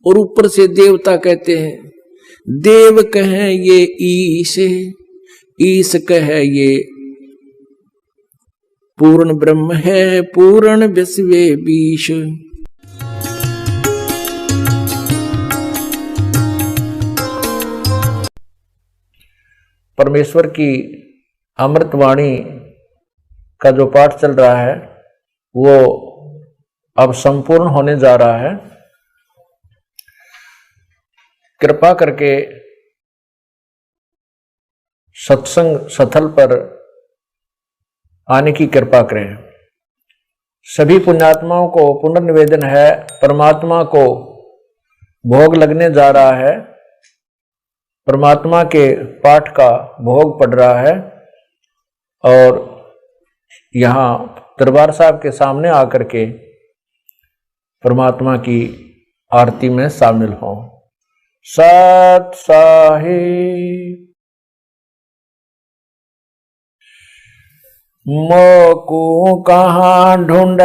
और ऊपर से देवता कहते हैं, देव कहे ये ईश है, ईश कहे ये पूर्ण ब्रह्म है, पूर्ण विश्वे बीश। परमेश्वर की अमृतवाणी का जो पाठ चल रहा है वो अब संपूर्ण होने जा रहा है। कृपा करके सत्संग स्थल पर आने की कृपा करें। सभी पुण्यात्माओं को पुनर्निवेदन है, परमात्मा को भोग लगने जा रहा है, परमात्मा के पाठ का भोग पड़ रहा है, और यहाँ दरबार साहब के सामने आकर के परमात्मा की आरती में शामिल हों। सत साहिब मोको कहाँ ढूंढ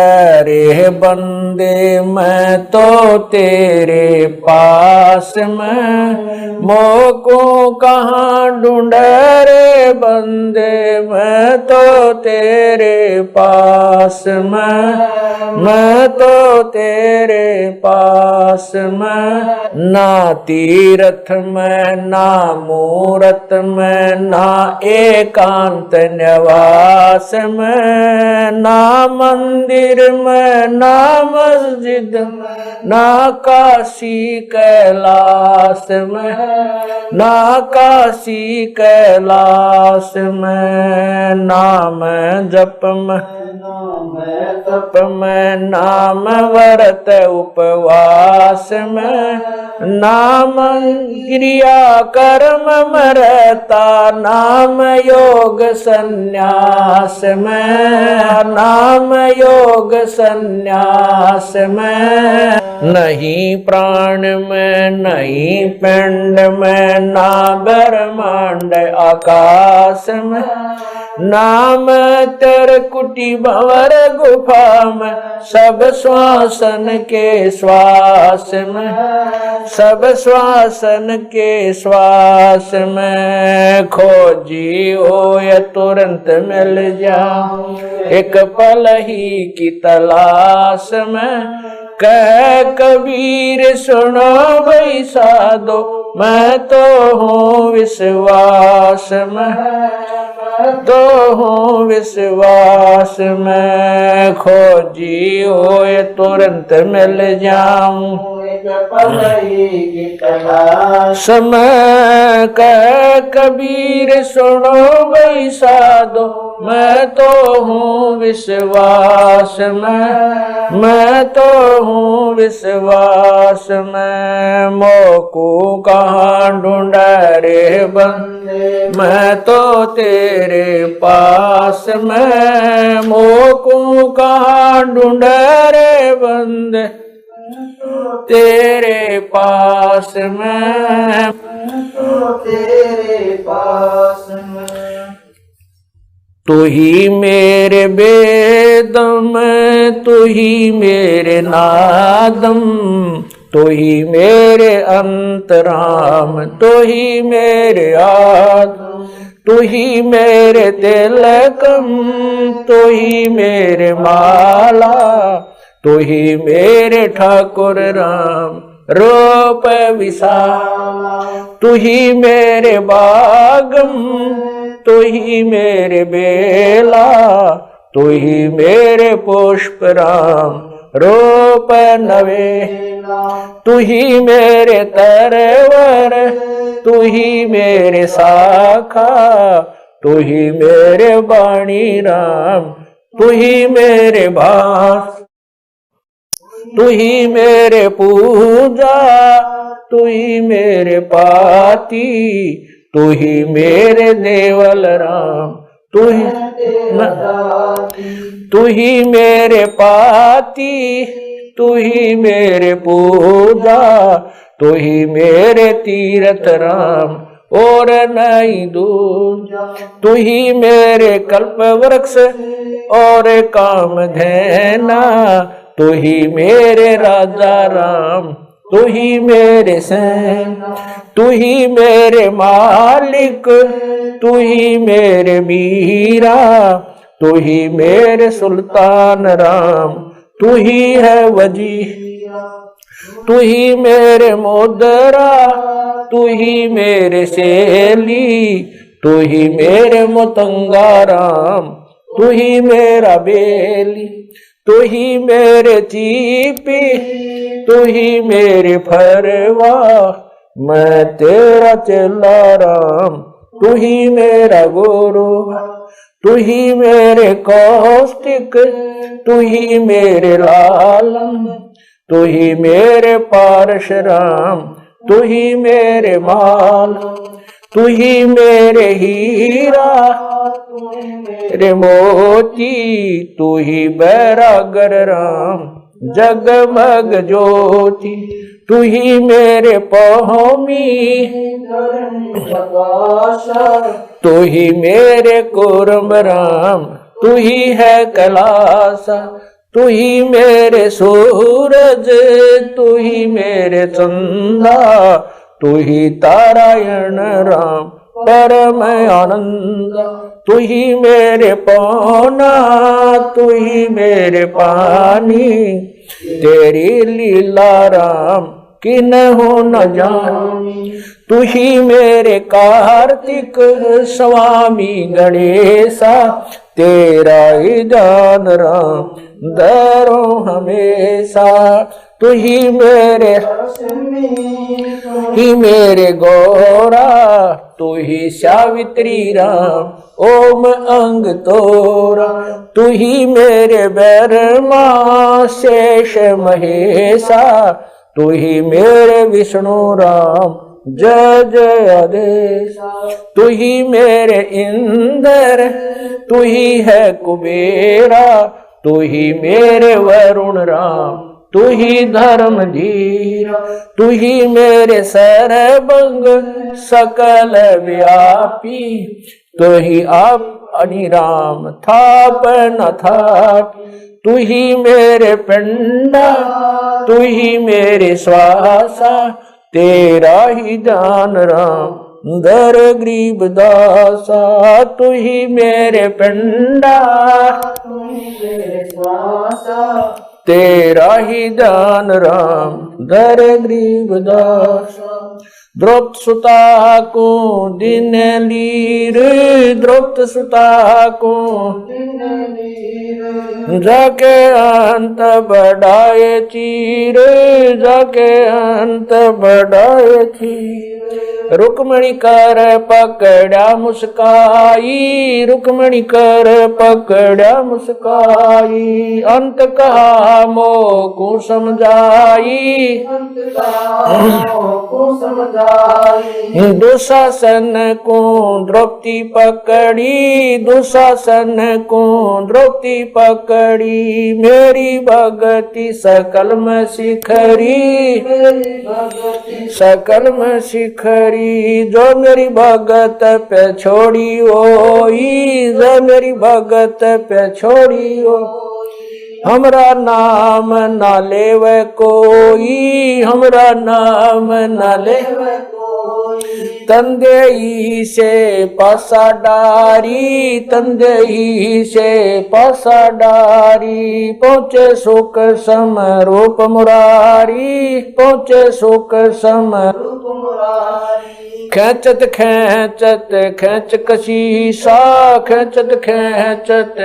रे बंदे, मैं तो तेरे पास में। मोको कहाँ ढूंढ रे बंदे, मैं तो तेरे पास में। मैं तो तेरे पास में, ना तीर्थ में ना मूरत में, ना एकांत निवास में, ना मंदिर में ना मस्जिद में, ना काशी कैलाश में, ना काशी कैलाश में, नाम जप में तप में, नाम व्रत उपवास में, नाम क्रिया कर्म में रहता, नाम योग संन्यास में, नाम योग संन्यास में, नहीं प्राण में नहीं पिंड में, ना ब्रह्मांड आकाश में, नाम तरकुटी भंवर गुफा में, सब श्वासन के श्वास में, सब श्वासन के श्वास में, खोजी हो या तुरंत मिल जाऊं, एक पल ही की तलाश में, कह कबीर सुनो भाई साधो, मैं तो हूँ विश्वास में, तो हूँ विश्वास में, खोजी हो ये तुरंत मिल जाऊं, समय कह कबीर सुनो भाई साधो, मैं तो हूँ विश्वास में, मैं तो हूँ विश्वास में, मोको कहाँ ढूंढा रे बंदे, मैं तो तेरे पास में, मोको कहाँ ढूंढा रे बंदे, तेरे पास में, तेरे पास में, तू ही मेरे वेदम, तू ही मेरे नादम, तू ही मेरे अंतराम, तू ही मेरे आत्म, तू ही मेरे तिलकम, तू ही मेरे माला, तू ही मेरे ठाकुर राम रूप विशाला, तू ही मेरे बागम, तू ही मेरे बेला, तू ही मेरे पुष्प राम रूप नवेला, तू ही मेरे तरवर, तू ही मेरे शाखा, तू ही मेरे वाणी राम, तू ही मेरे भास, तू ही मेरे पूजा, तू ही मेरे पाती, तू ही मेरे देवल राम, तू ही मेरे पाती, तू ही मेरे पूजा, तू ही मेरे तीरथ राम और नहीं दूजा, तू ही मेरे कल्प वृक्ष और काम धैना, तू ही मेरे राजा राम, तू ही मेरे सैन, तू ही मेरे मालिक, तू ही मेरे मीरा, तू ही मेरे सुल्तान राम, तू ही है वजी, तू ही मेरे मोदरा, तू ही मेरे सेली, तू ही मेरे मुतंगा राम, तू ही मेरा बेली, तू ही मेरे चीपी, तू ही मेरे फरवा, मैं तेरा चेला राम, तू ही मेरा गुरु, तू ही मेरे कौस्तिक, तू ही मेरे लालम, तू ही मेरे पारश राम, तू ही मेरे माल, तू ही मेरे हीरा, मेरे मोती, तू ही बैरागर राम, जगमग ज्योति, तू ही मेरे पौमी, तू ही मेरे कुर्म राम, तू ही है कैलासा, तू ही मेरे सूरज, तू ही मेरे चंदा, तू ही तारायण राम परम आनंद। तू ही मेरे पौना, तू ही मेरे पानी, तेरी लीला राम किन्हु न जानी। तू ही मेरे कार्तिक स्वामी गणेशा, तेरा ही जान राम दरो हमेशा। तू ही मेरे गौरा, तू ही सावित्री राम ओम अंग तोरा। तू ही मेरे ब्रह्मा शेष महेशा, तू ही मेरे विष्णु राम जय जय आदेश। तू ही मेरे इंद्र, तू ही है कुबेरा, तू ही मेरे वरुण राम, तू ही धर्म धीरा। तू ही मेरे सर्वंग सकल व्यापी, तू ही आप अनिराम थाप न थापी। तू ही मेरे पिंडा, तू ही मेरे श्वासा, तेरा ही जान राम दर गरीब दासा। तू ही मेरे पिंडा, तू ही मेरे श्वासा, तेरा ही जान राम दर गरीब दासा। द्रौपद सुता को दिन लीर, द्रौपद सुता को जाके अंत बढ़ाए चीर, जाके अंत बढ़ाए चीर। रुक्मणी कर पकड़ा मुस्काई, रुक्मणी कर पकड़ा मुस्काई। अंत कहा मोको समझाई, अंत कहा मोको समझाई। दुशासन को द्रौपदी पकड़ी, दुशासन को द्रौपदी पकड़ी। मेरी भगति सकल में शिखरी, सकल में शिखरी। जो मेरी भगत पे छोड़ी होई, जो मेरी भगत पे छोड़ी हो। हमरा नाम ना लेवे कोई, हमरा नाम ना लेवे कोई। तंदेई से पासा डारी, तंदेई से पासा डारी। पहुँचे सुख सम रूप मुरारी, पहुँचे सुख सम रूप मुरारी। खेचत खेचत खेच कशीसा, खेचत खेचत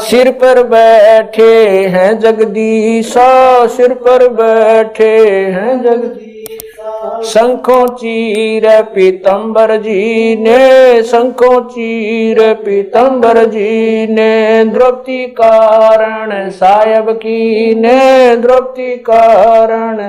सिर पर बैठे हैं जगदीशा, सिर पर बैठे हैं जगदीशा। शंखों चीर पीतम्बर जी ने, शंखों चीर पीतम्बर जी ने। द्रौपदी कारण सायब की ने, द्रौपदी कारण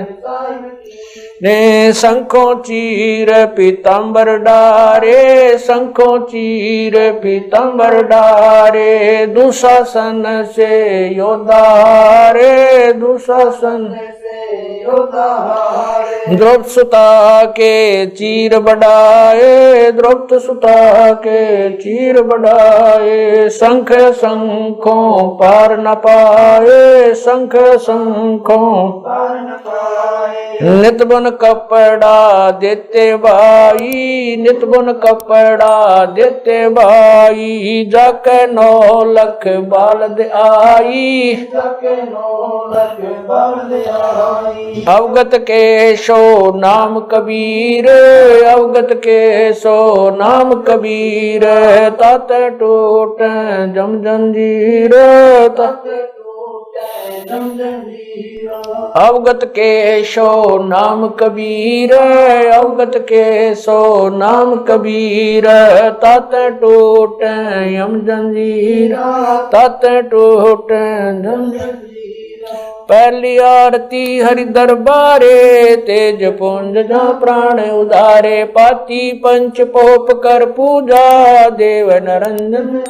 ने। शंखों चीर पीतम्बर डारे, शंखों चीर पीतम्बर डारे। दुशासन से योद्धा रे, दुशासन से योद्धा रे। द्रौपद सुता के चीर बढ़ाए, द्रौपद सुता के चीर बढ़ाए। शंख शंखों पार न पाए, शंख शंखों पार न पाए। नित बन कपड़ा देते भाई, नित बन कपड़ा देते भाई। जाके 9 लख बालद आई, जाके 9 लख बालद आई। अवगत के सो नाम कबीर, अवगत के सो नाम कबीर। तात टूट जम जंजीर, तात अवगत के सो नाम कबीर, अवगत के सो नाम कबीर। तात टूट यम जंजीर, तात टूट जम जंजीर। पहली आरती हरि दरबारे, तेज पुंज जा प्राण उदारे। पाती पंच पोप कर पूजा, देव नरंजन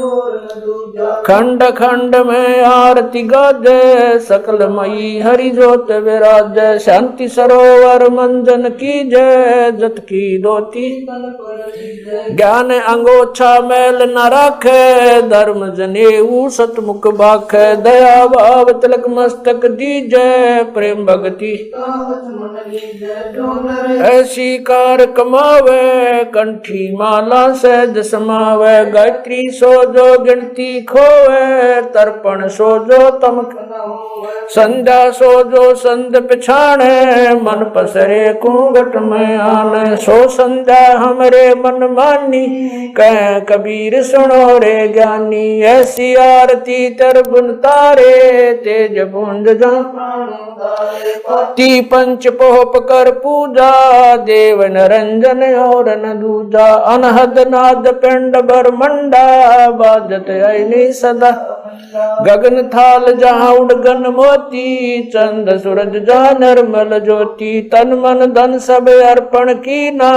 खंड खंड में आरती गाजे। सकल मई हरि जोत विराज, शांति सरोवर मंजन की जय। जत की दोती ज्ञान अंगोछा मैल न राखे, धर्म जनेऊ सतमुख बाखे। दया भाव तिलक मस्तक मस्तक दीजै प्रेम भगति ऐसी कार कमावे कंठी माला सहज समावे गायत्री सो जो गिनती खोवे तर्पण सो जो तम संध्या सो जो संध पिछाणे मन पसरे कुंगट में आने सो संध्या हमरे मन मानी कह कबीर सुनो रे ज्ञानी ऐसी आरती तर बुन तारे तेज बुंद ती पंच पोप कर पूजा देव नरंजन और न दूजा अनहद नाद पिंड ब्रह्मंडा बाजत ऐनी सदा गगन थाल जहाँ उड़गन मोती चंद सूरज जहाँ निर्मल ज्योति तन मन धन सब अर्पण कीना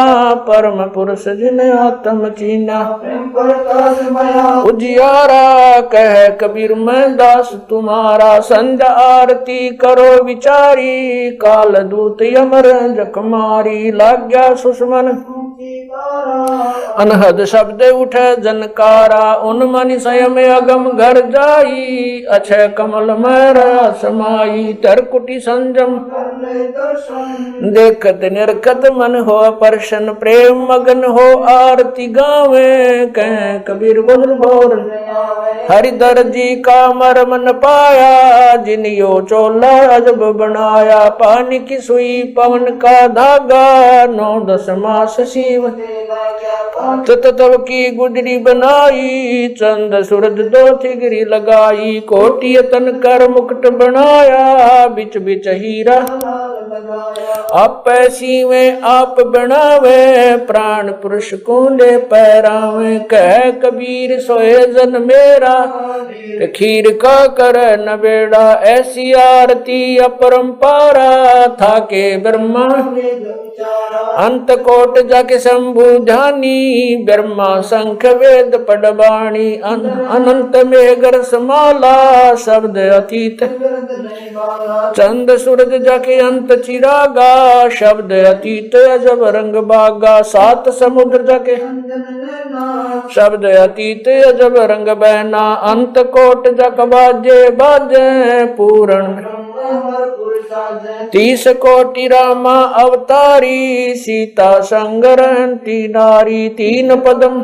परम पुरुष जिन आत्म चीना उजियारा कह कबीर मैं दास तुम्हारा संध्या आरती करो विचारी काल दूत यमर जखमारी लाग्या सुषमन अनहद शब्द उठे जनकारा उन मनि स्वयं अगम घर जाई अक्षय कमल में समाई तरकुटी संजम देखत निरखत मन हो प्रसन्न प्रेम मगन हो आरती गावे कह कबीर बोल बोल हरिधर जी का मर्म न पाया जिन यो चोला अजब बनाया पानी की सुई पवन का धागा 9-10 मास शिव तब की गुजरी बनाई चंद सूरज 2 थिगरी लगाई कोटि तन कर मुकुट बनाया बिच बिच हीरा आप ऐसी में आप बनावे प्राण पुरुष कुंडे पैरावे कह कबीर सोए जन मेरा खीर का कर न बेड़ा ऐसी आरती अपरंपारा था के ब्रह्मा अंत कोट जाके शंभु ध्यानी ब्रह्मा शंख वेद पडबाणी अनंत में गर समाला शब्द अतीत चंद सूरज जाके अंत चिरागा शब्द अतीत अजब रंग बागा 7 समुद्र जाके शब्द अतीत अजब रंग बहना अंत कोट जक बाजे बाजे पूर्ण 30 कोटि रामा अवतारी सीता संग रहती नारी 3 पदम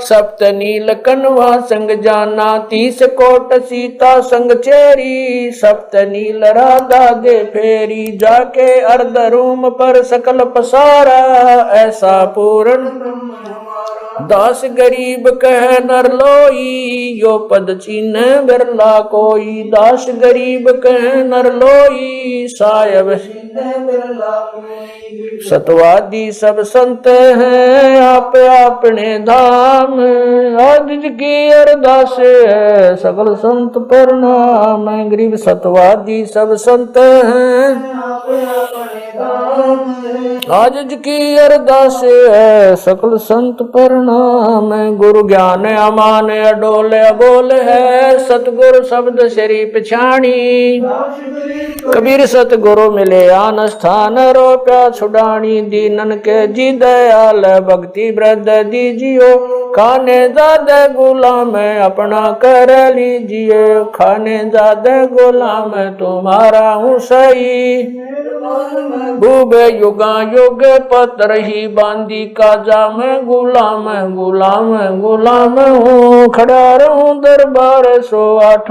सप्त नील कनवा संग जाना 30 कोट सीता संग चेरी सप्त नील राधा दे फेरी जाके अर्ध रूम पर सकल पसारा ऐसा पूर्ण दास गरीब कह नर लोई यो पद चीन बिरला कोई दास गरीब कह नर लोई सायब सतवादी सब संत हैं आप अपने धाम आज की अरदास है सकल संत प्रणाम गरीब सतवादी सब संत हैं आज की अरदास है सकल संत प्रणाम गुरु ज्ञान अमान अडोल अबोल है सतगुरु शब्द श्री पिछाणी कबीर सतगुरु मिले आन स्थान रोप्या छुड़ानी दीनन के जी दयाल भक्ति वृद्ध दीजियो खाने ज्यादा गुलाम अपना कर लीजिए खाने ज्यादा गुलाम तुम्हारा हूँ सही भूबे युगा युग पत्र ही बांदी काजा में गुलाम गुलाम गुलाम हूँ खड़ा रहूं दरबार 108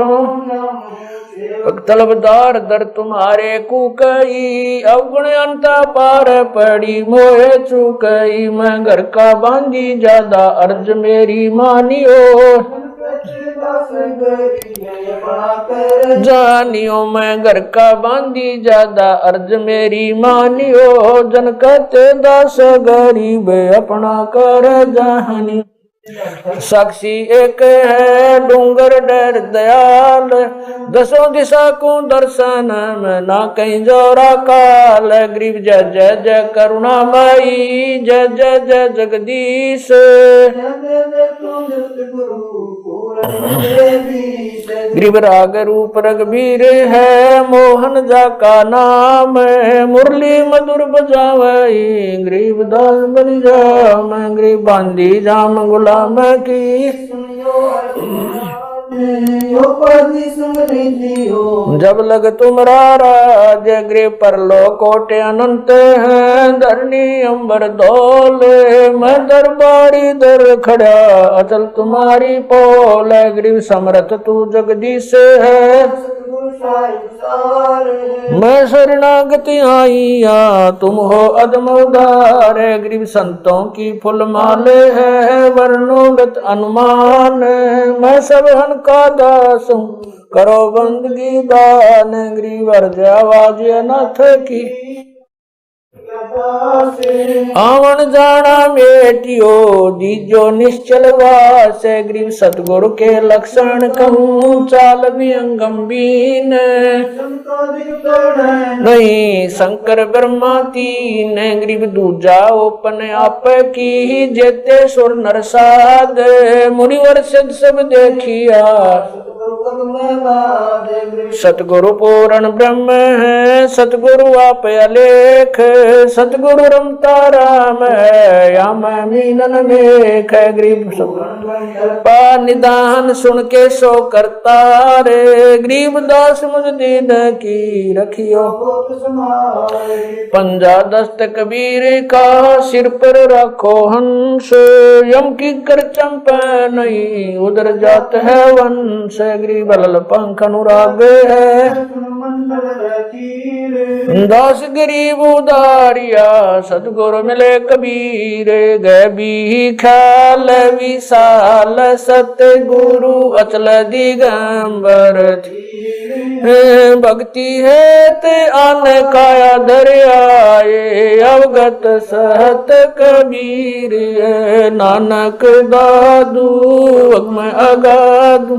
तलबदार दर तुम्हारे कुकई अवगुण अंता पार पड़ी मोहे चुकई मैं घर का बांधी ज्यादा अर्ज मेरी मानियो जानियो मैं घर का बांधी ज्यादा अर्ज मेरी मानियो जन कहते दास गरीब अपना कर जानी साक्षी एक है डूंगर डर दयाल 10 दिशा को दर्शन में ना कहीं जोरा काल गरीब जय जय जय करुणामयी जय जय जय जगदीश गरीब राग रूप रघुवीर है मोहन जा का नाम मुरली मधुर बजावई गरीब दास बन जा मैं गरीब बांधी जाम गुलाम की जब लग तुम्हारा राज्य गृह पर लोकोटे अनंत है, धरनी अंबर दौले मैं दरबारी दर खड़ा, अचल तुम्हारी पोल गृह समर्थ तू जगदीश है। मैं शरणागति आईया तुम हो अदम उदार, गरीब संतों की फुल माले है वर्णोगत अनुमान, मैं सब हन का दास हूँ करो बंदगी दान, गरीब अर्ज आवाज अनाथ की आवन जाना बेटियो दीजो निश्चल वास, गरीब सतगुरु के लक्षण कहूँ चाल भी गंभीर नहीं, शंकर ब्रह्मा तीन गरीब दूजा ओपन आप की, जेते सुर नर साध मुनिवर सिद्ध सब देखिया, सतगुरु पूर्ण ब्रह्म है सतगुरु आप अलेख, सतगुरु रमता राम है या मैं मीनन मेख, गरीब पा निदान सुन के सो करता रे, गरीब दास मुझ दीन की रखियो, पंजा दस्त कबीर का सिर पर रखो हंस, यम की कर चंपा नहीं उधर जात है वंश, गरीब लल पंख अनुराग है दास गरीब उदारिया, सतगुरु मिले कबीर गए भी ख्याल विशाल, सतगुरु अचल दिगंबर भक्ति है ते आन काया दरियाए, अवगत सहत कबीर नानक दादू मैं अगादू,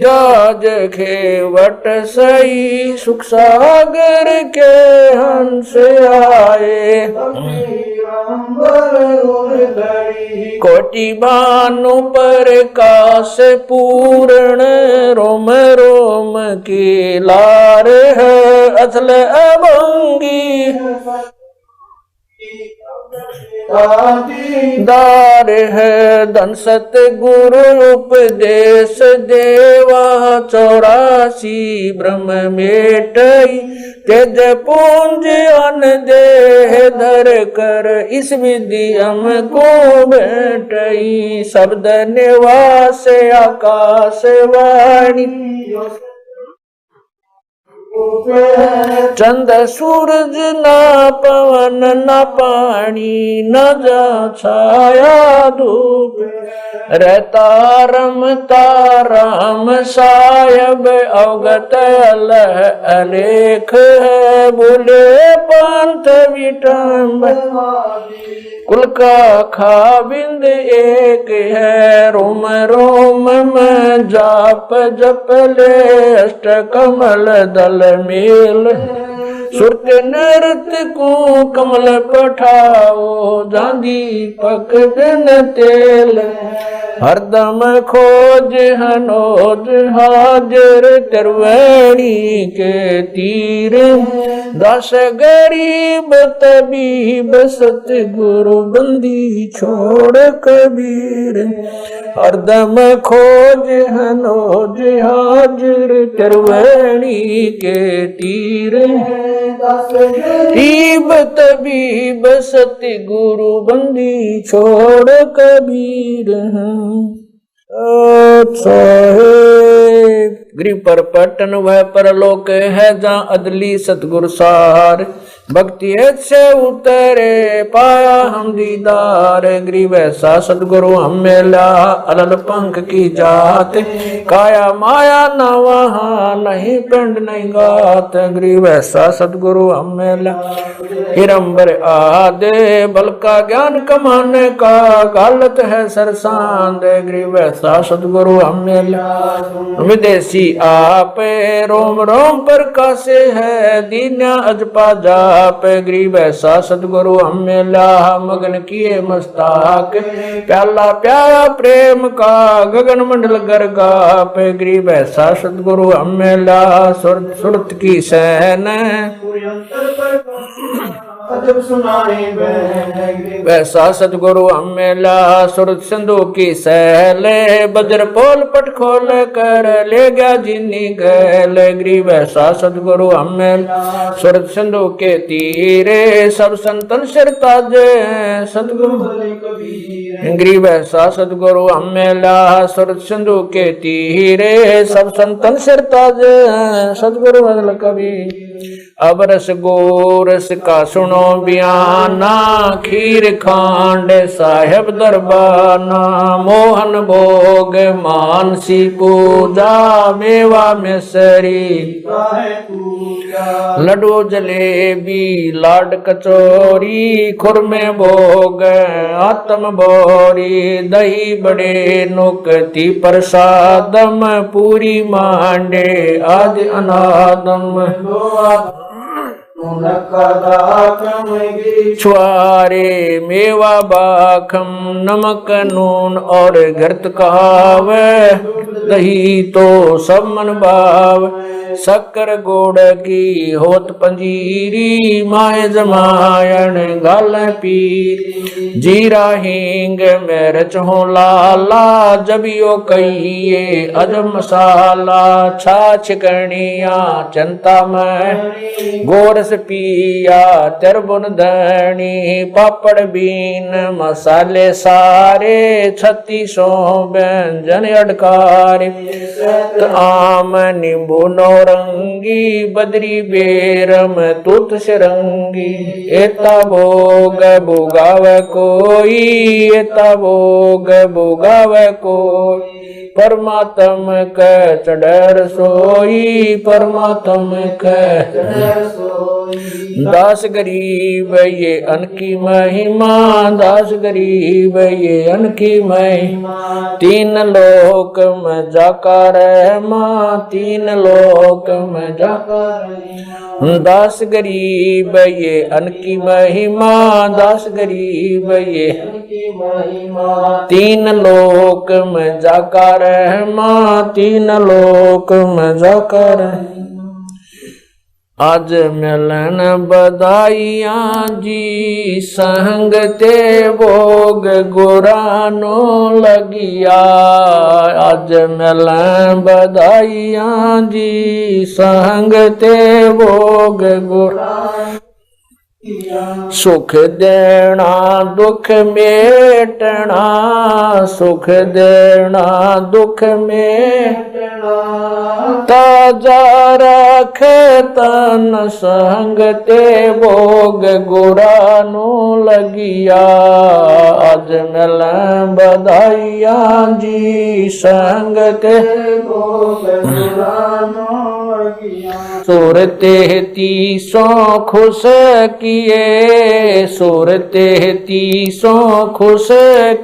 जाज खेवट सही सुख सागर के हंस आए, कोटि भानु पर काश पूर्ण, रोम रोम की लार है अचल अभंगी, दार है धन सत गुरु उपदेश देवा, 84 ब्रह्म मेटई तेज पूंज अन देह धर कर, इस विधि हमको भेटई, शब्द निवास आकाश वाणी, चंद सूरज ना पवन न पानी न जा छाया धूप, रहता रमता राम सायब अवगत अलह अलेख है, बोले पंथ विटम्ब कुल का खाबिंद एक है, रोम रोम में जाप जप ले अष्ट कमल दल मेल, सुरत नृत्य को कमल पठाओ जांदी पक दिन तेल, हरदम खोज हनोज हाजिर त्रिवेणी के तीर, दस गरीब तबीब सतगुरु बंदी छोड़ कबीर, हरदम खोज हनोज हाजिर त्रिवेणी के तीर, गरीब तबीब सतगुरु बंदी छोड़ कबीर। गरीब पर पटन वह परलोक है जहाँ अदली सतगुरु सार, भक्ति से उतरे पाया हम दीदार, गरीब ऐसा सतगुरु हम मिला अलल पंख की जात, काया माया न वहाँ नहीं पिंड नहीं गात, गरीब ऐसा सतगुरु हम मिला हिरंबर आदे, बल का ज्ञान कमाने का गालत है सरसांद, गरीब ऐसा सतगुरु हम मिला विदेशी आप, रोम रोम पर कासे है दीन्या अजपा जाप, गरीब ऐसा सतगुरु हम मिला मगन किए मस्ताक, प्याला प्यारा प्रेम का गगन मंडल गरगाप, गरीब ऐसा सतगुरु हम मिला सुरत की सहन, अजब सुनाए बहन। वैसा सतगुरु हम मिला सुरत सिंधु की सहले, बजर पोल पट खोल कर ले गया जिनी गैल गिरी। वैसा सतगुरु हम मिला सुरत सिंधु के तीरे, सब संतन सिर ताजे सतगुरु गिरी। वैसा सतगुरु हम मिला सुरत सिंधु के तीरे, सब संतन सिर ताजे सतगुरु बदल कबीर। अब रस गोरस का सुनो बयाना, खीर खांड साहेब दरबाना। मोहन भोग मानसी पूजा, मेवा मिसरी लड्डू जलेबी लाड कचौरी। खुरमे भोग आत्म बोरी, दही बड़े नुकती प्रसादम। पूरी मांडे आदि अनादम, छुआरे मेवा बाखम। नमक नून और घृत कहाव, दही तो सब मन भाव। शक्कर गुड़ की होत पंजीरी, माए जमायन गाल पीर। जीरा हींग मिर्च हो लाला, जबियो कहिए अजब मसाला। छाछ कणिया चंता में, गोरस पिया तिरबुन धनी। पापड़ बीन मसाले सारे, 3600 व्यंजन अडकारे। आम नींबू नौरंगी, बदरी बेरम तुत सिरंगी। एता भोग भोगाव कोई, एता भोग भोगाव कोई। परमात्म क चढ़ सोई, परमात्म क दास गरीब ये अनकी महिमा, दास गरीब ये अनकी महिमा। तीन लोक में जाकर माँ, तीन लोक में जाकर। दास गरीब ये अनकी महिमा, दास गरीब ये अनकी महिमा। तीन लोक में जाकर माँ, तीन लोक में जाकर। आज मिलन बधाइयाँ जी, संग ते भोग गुरानो लगिया। आज मिलन बधाइयाँ जी, संग ते भोग गुरानो। सुख देना दुख मेटना, सुख देना दुख मेटना। ताजा रख तन संग ते भोग गुरानो लगिया। आज मिलन बधाइयाँ जी, संग ते भोग गुरानो लगिया। सुरते 33 खुश किए, सुरते 33 खुश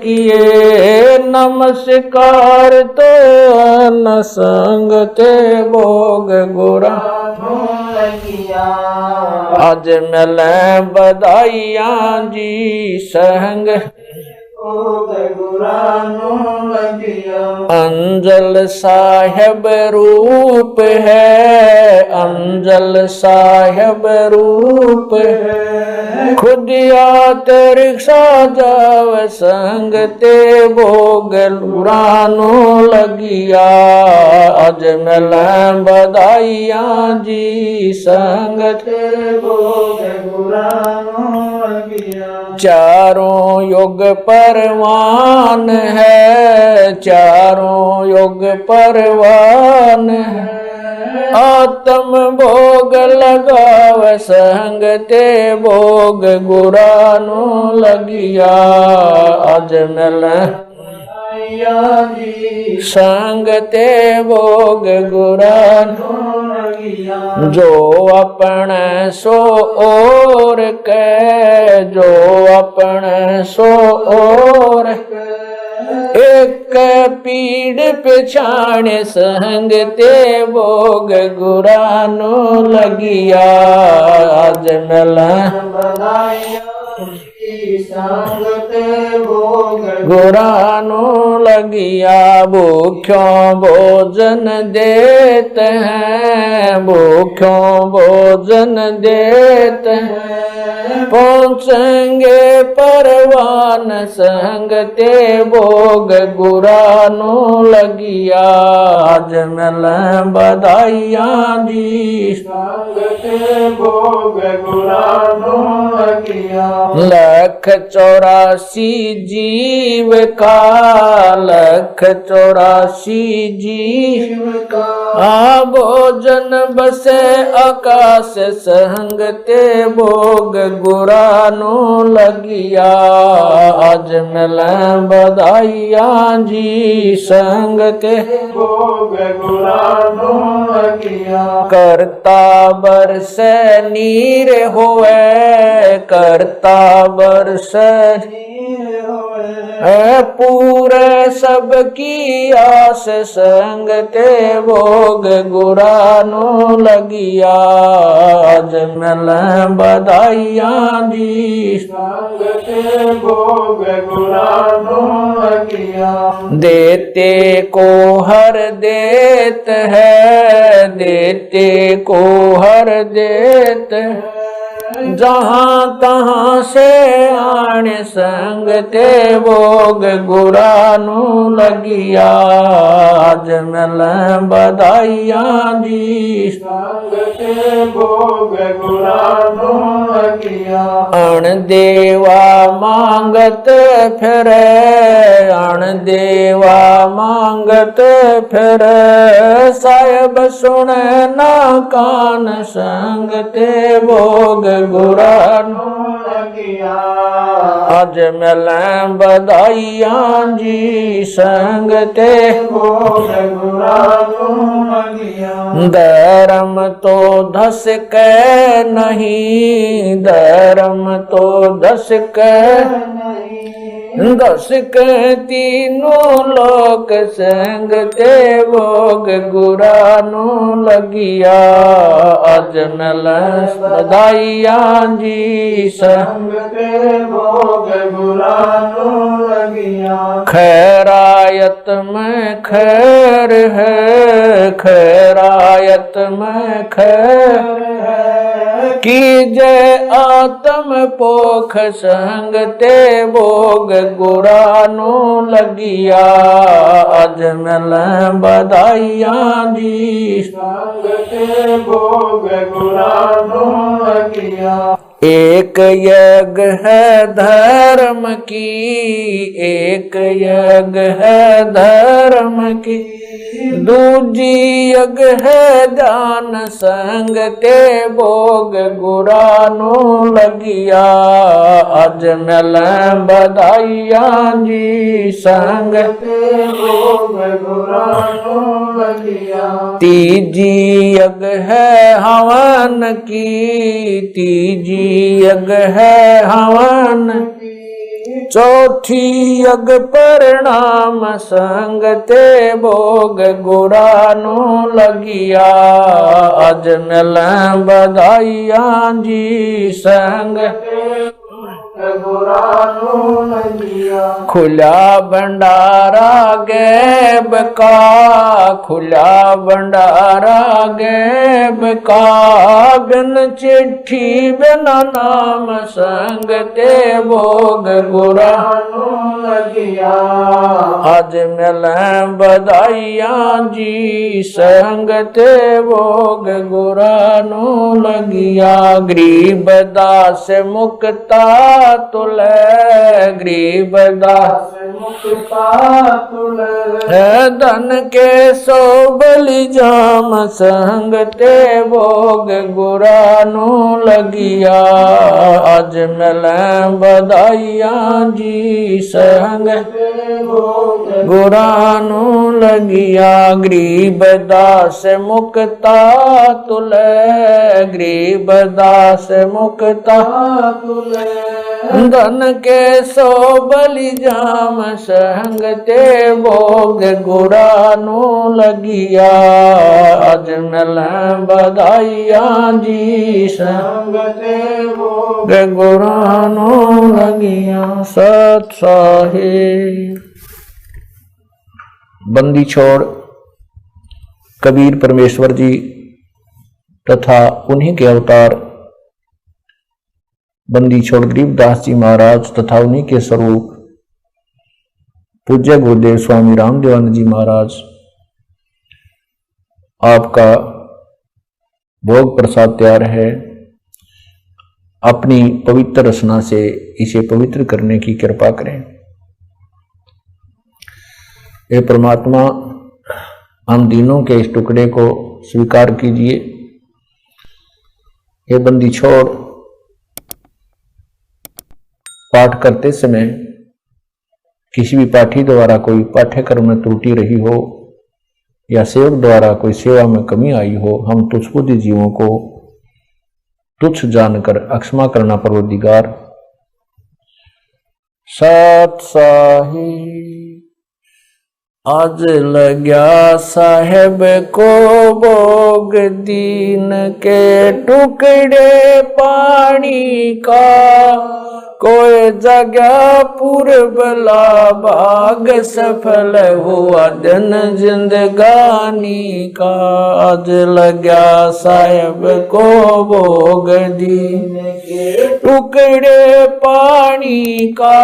किए। नमस्कार तो न संग ते भोग गुरानो लगिया। आज मिलन बधाइयाँ जी, संग अंजल साहेब रूप है, अंजल साहेब रूप है। खुद यात रिक्शा जाव, संग ते भोग गुरानो लगिया। आज मिलन बधाइयाँ जी, संग ते भोग गुरानो लगिया। चारों युग परवान है, चारों युग परवान है। आत्म भोग लगाव, संग ते भोग गुरानो लगिया। आज मिलन संग ते भोग गुरानो लगिया। जो अपने सो और के, जो अपने सो और एक पीड़ पिछाण, संग ते भोग गुरानो लगिया। आज मिलन संग ते भोग गुरानो लगिया। भूख्यों भोजन देते हैं, भूख्यों भोजन देते हैं। पहुंचेंगे परवान संग ते भोग गुरानो लगिया। आज मिल बधाइया जी संग ते भोग गुरानो लगिया। लख 84 जीव का, लख 84 जीव का भोजन बसे आकाश संग ते भोग गुरानो लगिया। आज मिल बधाइया जी संग ते भोग गुरानो लगिया। करता बरस नीर होए, करता बरस पूरे सबकी आस संग ते भोग गुरानो लगिया। आज मिल बधाइया जी संग ते भोग गुरानो लगिया। देते को हर देत है, देते को हर देत है। जहाँ तहाँ से आने संग ते भोग गुरानो लगिया। आज मिल बधाइया जी संग ते भोग गुरानो लगिया। अण देवा मांगत फिरे, अण देवा मांगत फिरे। साहेब सुने ना कान संग ते भोग गुरानो लगिया। आज मिल बधाइया जी संग ते भोग गुरानो लगिया। धर्म तो धस के नहीं, धर्म तो धस के दस के तीनों लोक संग ते भोग गुरानो लगिया। आज मिल बधाइया जी संग संग ते भोग गुरानो लगिया। खैरायत में खैर है, खैरायत में खैर की जय आत्म पोख संग ते भोग गुरानो लगिया। आज मिल बधाइया जी संग ते भोग गुरानो लगिया। एक यज्ञ है धर्म की, एक यज्ञ है धर्म की। दूजी यज्ञ है दान संग ते भोग गुरानो लगिया। आज मिल बधाइया जी संग ते भोग गुरानो लगिया। तीजी यज्ञ है हवन की, तीजी यज्ञ है हवन की। चौथी यज्ञ प्रणाम संग ते भोग गुरानो लगिया। आज मिल बधाइया जी संग गुरानो लगिया। खुला भंडारा गैब का, खुला भंडारा गैब का। बिन चिट्ठी बिना नाम संग ते भोग गुरानो लगिया। आज मिल बधाइया जी संग ते भोग गुरानो लगिया। गरीब दास मुक्ता तुले, गरीब दास मुक्ता तुले। धन के सो बलि जाम संग ते भोग गुरानो लगिया। आज मिल बधाइया जी संग गुरानो लगिया। गरीब दास मुक्ता तुले, गरीब दास मुक्ता तुले। धन के सो बलि जाम संग ते भोग गुरानो लगिया। आज मिल बधाइया जी संग ते भोग गुरानो लगिया। सत साहिब। बंदी छोड़ कबीर परमेश्वर जी तथा उन्हीं के अवतार बंदी छोड़ गरीबदास जी महाराज तथा उन्हीं के स्वरूप पूज्य गुरुदेव स्वामी रामदेवानंद जी महाराज आपका भोग प्रसाद तैयार है। अपनी पवित्र रचना से इसे पवित्र करने की कृपा करें। हे परमात्मा, हम दीनों के इस टुकड़े को स्वीकार कीजिए। हे बंदी छोड़ पाठ करते समय किसी भी पाठी द्वारा कोई पाठ्यक्रम में त्रुटि रही हो या सेवक द्वारा कोई सेवा में कमी आई हो, हम तुच्छ बुद्धि जीवों को तुच्छ जानकर अक्षमा करना परवरदिगार। सत साहिब आज लग्या साहेब को भोग दीन के टुकड़े पानी का, कोई जगह पूर्वला भाग सफल हुआ दिन जिंदगानी का। आज लग्या साहेब को भोग दीन के टुकड़े पानी का,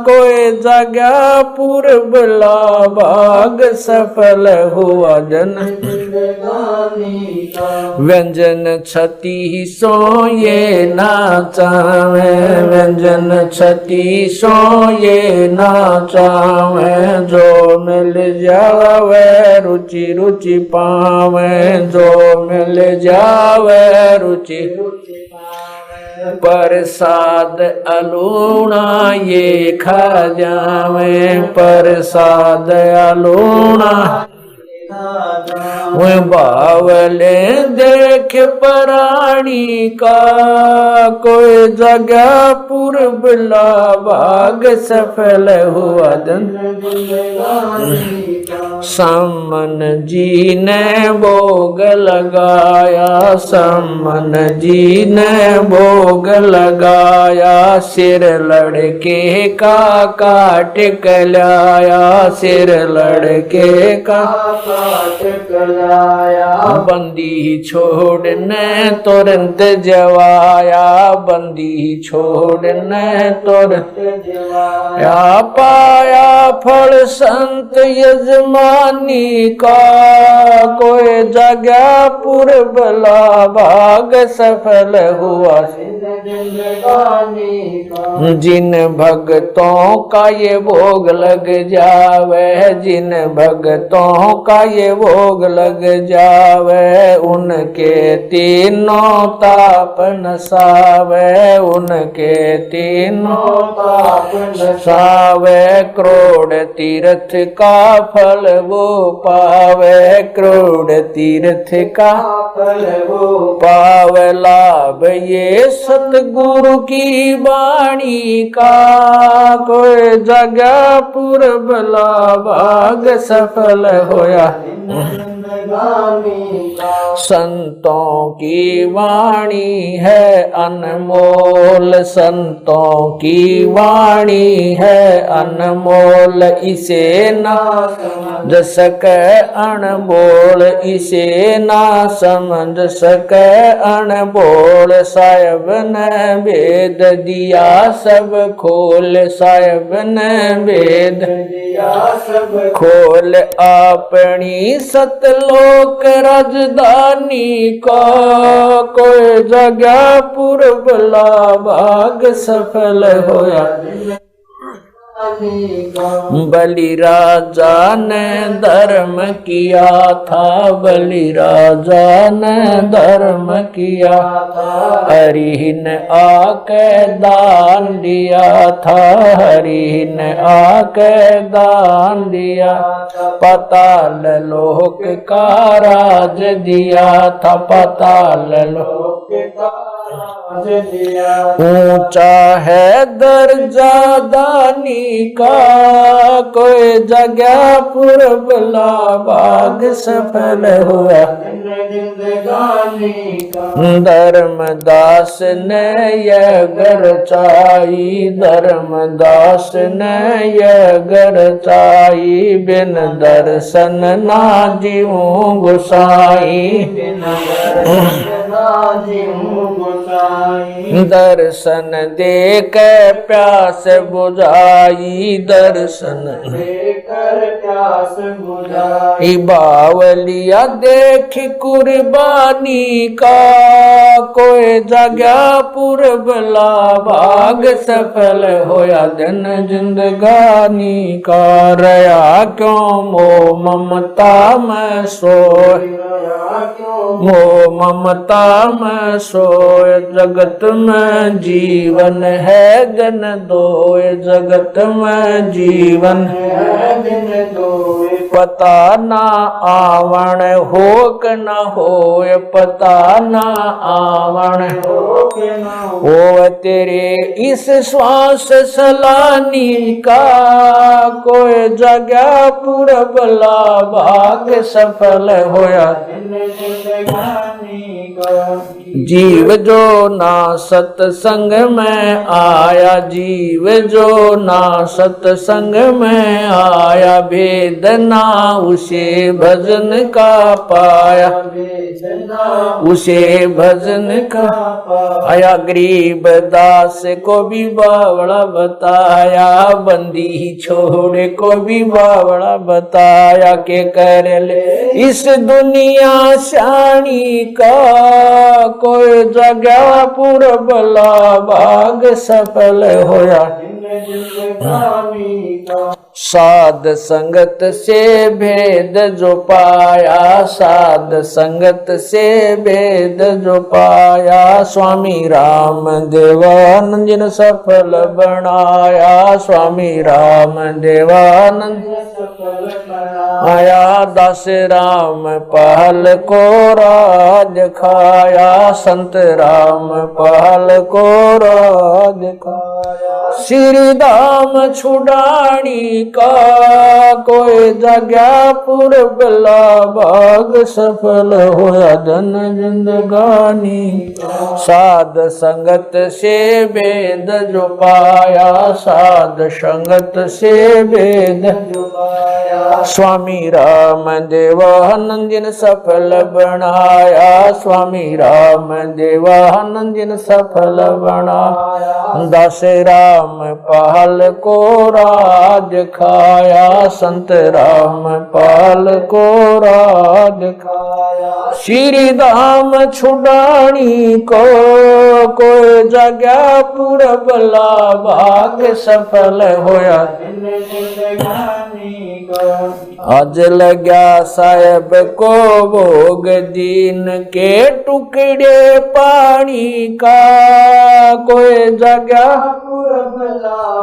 कोई जगह पूर्वला भाग सफल हुआ दिन जिंदगानी का। व्यंजन छती सो ये ना चावे, व्यंजन छती सो ये ना चावे, जो मिल जावे रुचि रुचि पावे, जो मिल जावे रुचि रुचि पावे। प्रसाद अलूना ये खा जावे, प्रसाद अलूना बावले देख प्राणी का, कोई जगह पूर्वला भाग सफल हुआ दिन। समन जी ने भोग लगाया, समन जी ने भोग लगाया, सिर लड़के का काट कलाया, सिर लड़के का बंदी छोड़ने तुरंत जवाया, बंदी छोड़ने तुरंत जवाया। पाया फल संत यजमानी का, कोई जगह पूर्वला भाग सफल हुआ जिन भक्तों का ये भोग लग जावे, जिन भक्तों का ये भोग लग जावे, उनके तीनों ताप नसावे, उनके तीनों ताप नसावे। करोड़ तीर्थ का फल वो पावे, करोड़ तीर्थ का फल वो पावे। लाभ ये सतगुरु की वाणी का, कोई जगह पूर्वला भाग सफल होया। संतों की वाणी है अनमोल, संतों की वाणी है अनमोल, इसे ना समझ सके अनबोल, इसे ना समझ सके अनबोल। साहिब ने भेद दिया सब खोल, साहिब ने भेद दिया सब खोल। अपनी सतलोक राजधानी का, कोई जगह पूर्वला भाग सफल होया। बलि राजा ने धर्म किया था, बलि राजा ने धर्म किया था, हरि ने आके दान दिया था, हरि ने आके दान दिया। पाताल लोक का राज दिया था, पाताल लोक का ऊंचा है दर्जा दानी का, कोई जगह पूर्वला भाग सफल हुआ। धर्मदास ने यह घर चाई, धर्मदास ने यह घर चाई, बिन दर्शन ना जीऊं गुसाई। दर्शन दे के प्यास बुझाई, दर्शन देकर प्यास बुझाई। बावलिया देख कुर्बानी का, कोई जगह पुरबला भाग सफल होया दिन जिंदगानी का। रया क्यों मोह ममता में सोए, मोह ममता में सोए, जगत में जीवन है जन दोए, जगत में जीवन है जन दोए। पता ना आवण हो क न होए, पता ना आवण हो क न हो, तेरे इस श्वास सलानी का, कोई जगह पुरबला भाग सफल होया जीव जो ना सत्संग में आया, जीव जो ना सत्संग में आया, भेद ना उसे भजन का पाया, उसे भजन का पाया। गरीब दास को भी बावड़ा बताया, बंदी छोड़े को भी बावड़ा बताया, के कर ले इस दुनिया शानी का, कोई जगह पुरबला भाग सफल होया साध संगत से भेद जो पाया, साध संगत से भेद जो पाया। स्वामी राम देवानंद जिन सफल बनाया, स्वामी राम देवानंद आया। दास राम पहल को राज खाया, संत राम पहल को राज खाया। श्री दाम छुड़ानी का, कोई जगह पुरबला भाग सफल होया धन जिंदगानी। साध संगत से भेद जो पाया, साध संगत से भेद जो पाया। स्वामी राम देवानंद जिन सफल बनाया, स्वामी राम देवानंद जिन सफल बनाया। दास राम पहल को राज खाया, संत राम पहल को राज खाया। श्री दाम छुड़ानी को, कोई जगह पुरबला भाग सफल होया आज लग्या साहेब को भोग दीन के टुकड़े पानी का, कोई जगह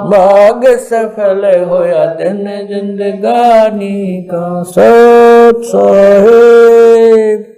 भाग सफल होया दिन जिंदगानी का। सत साहेब।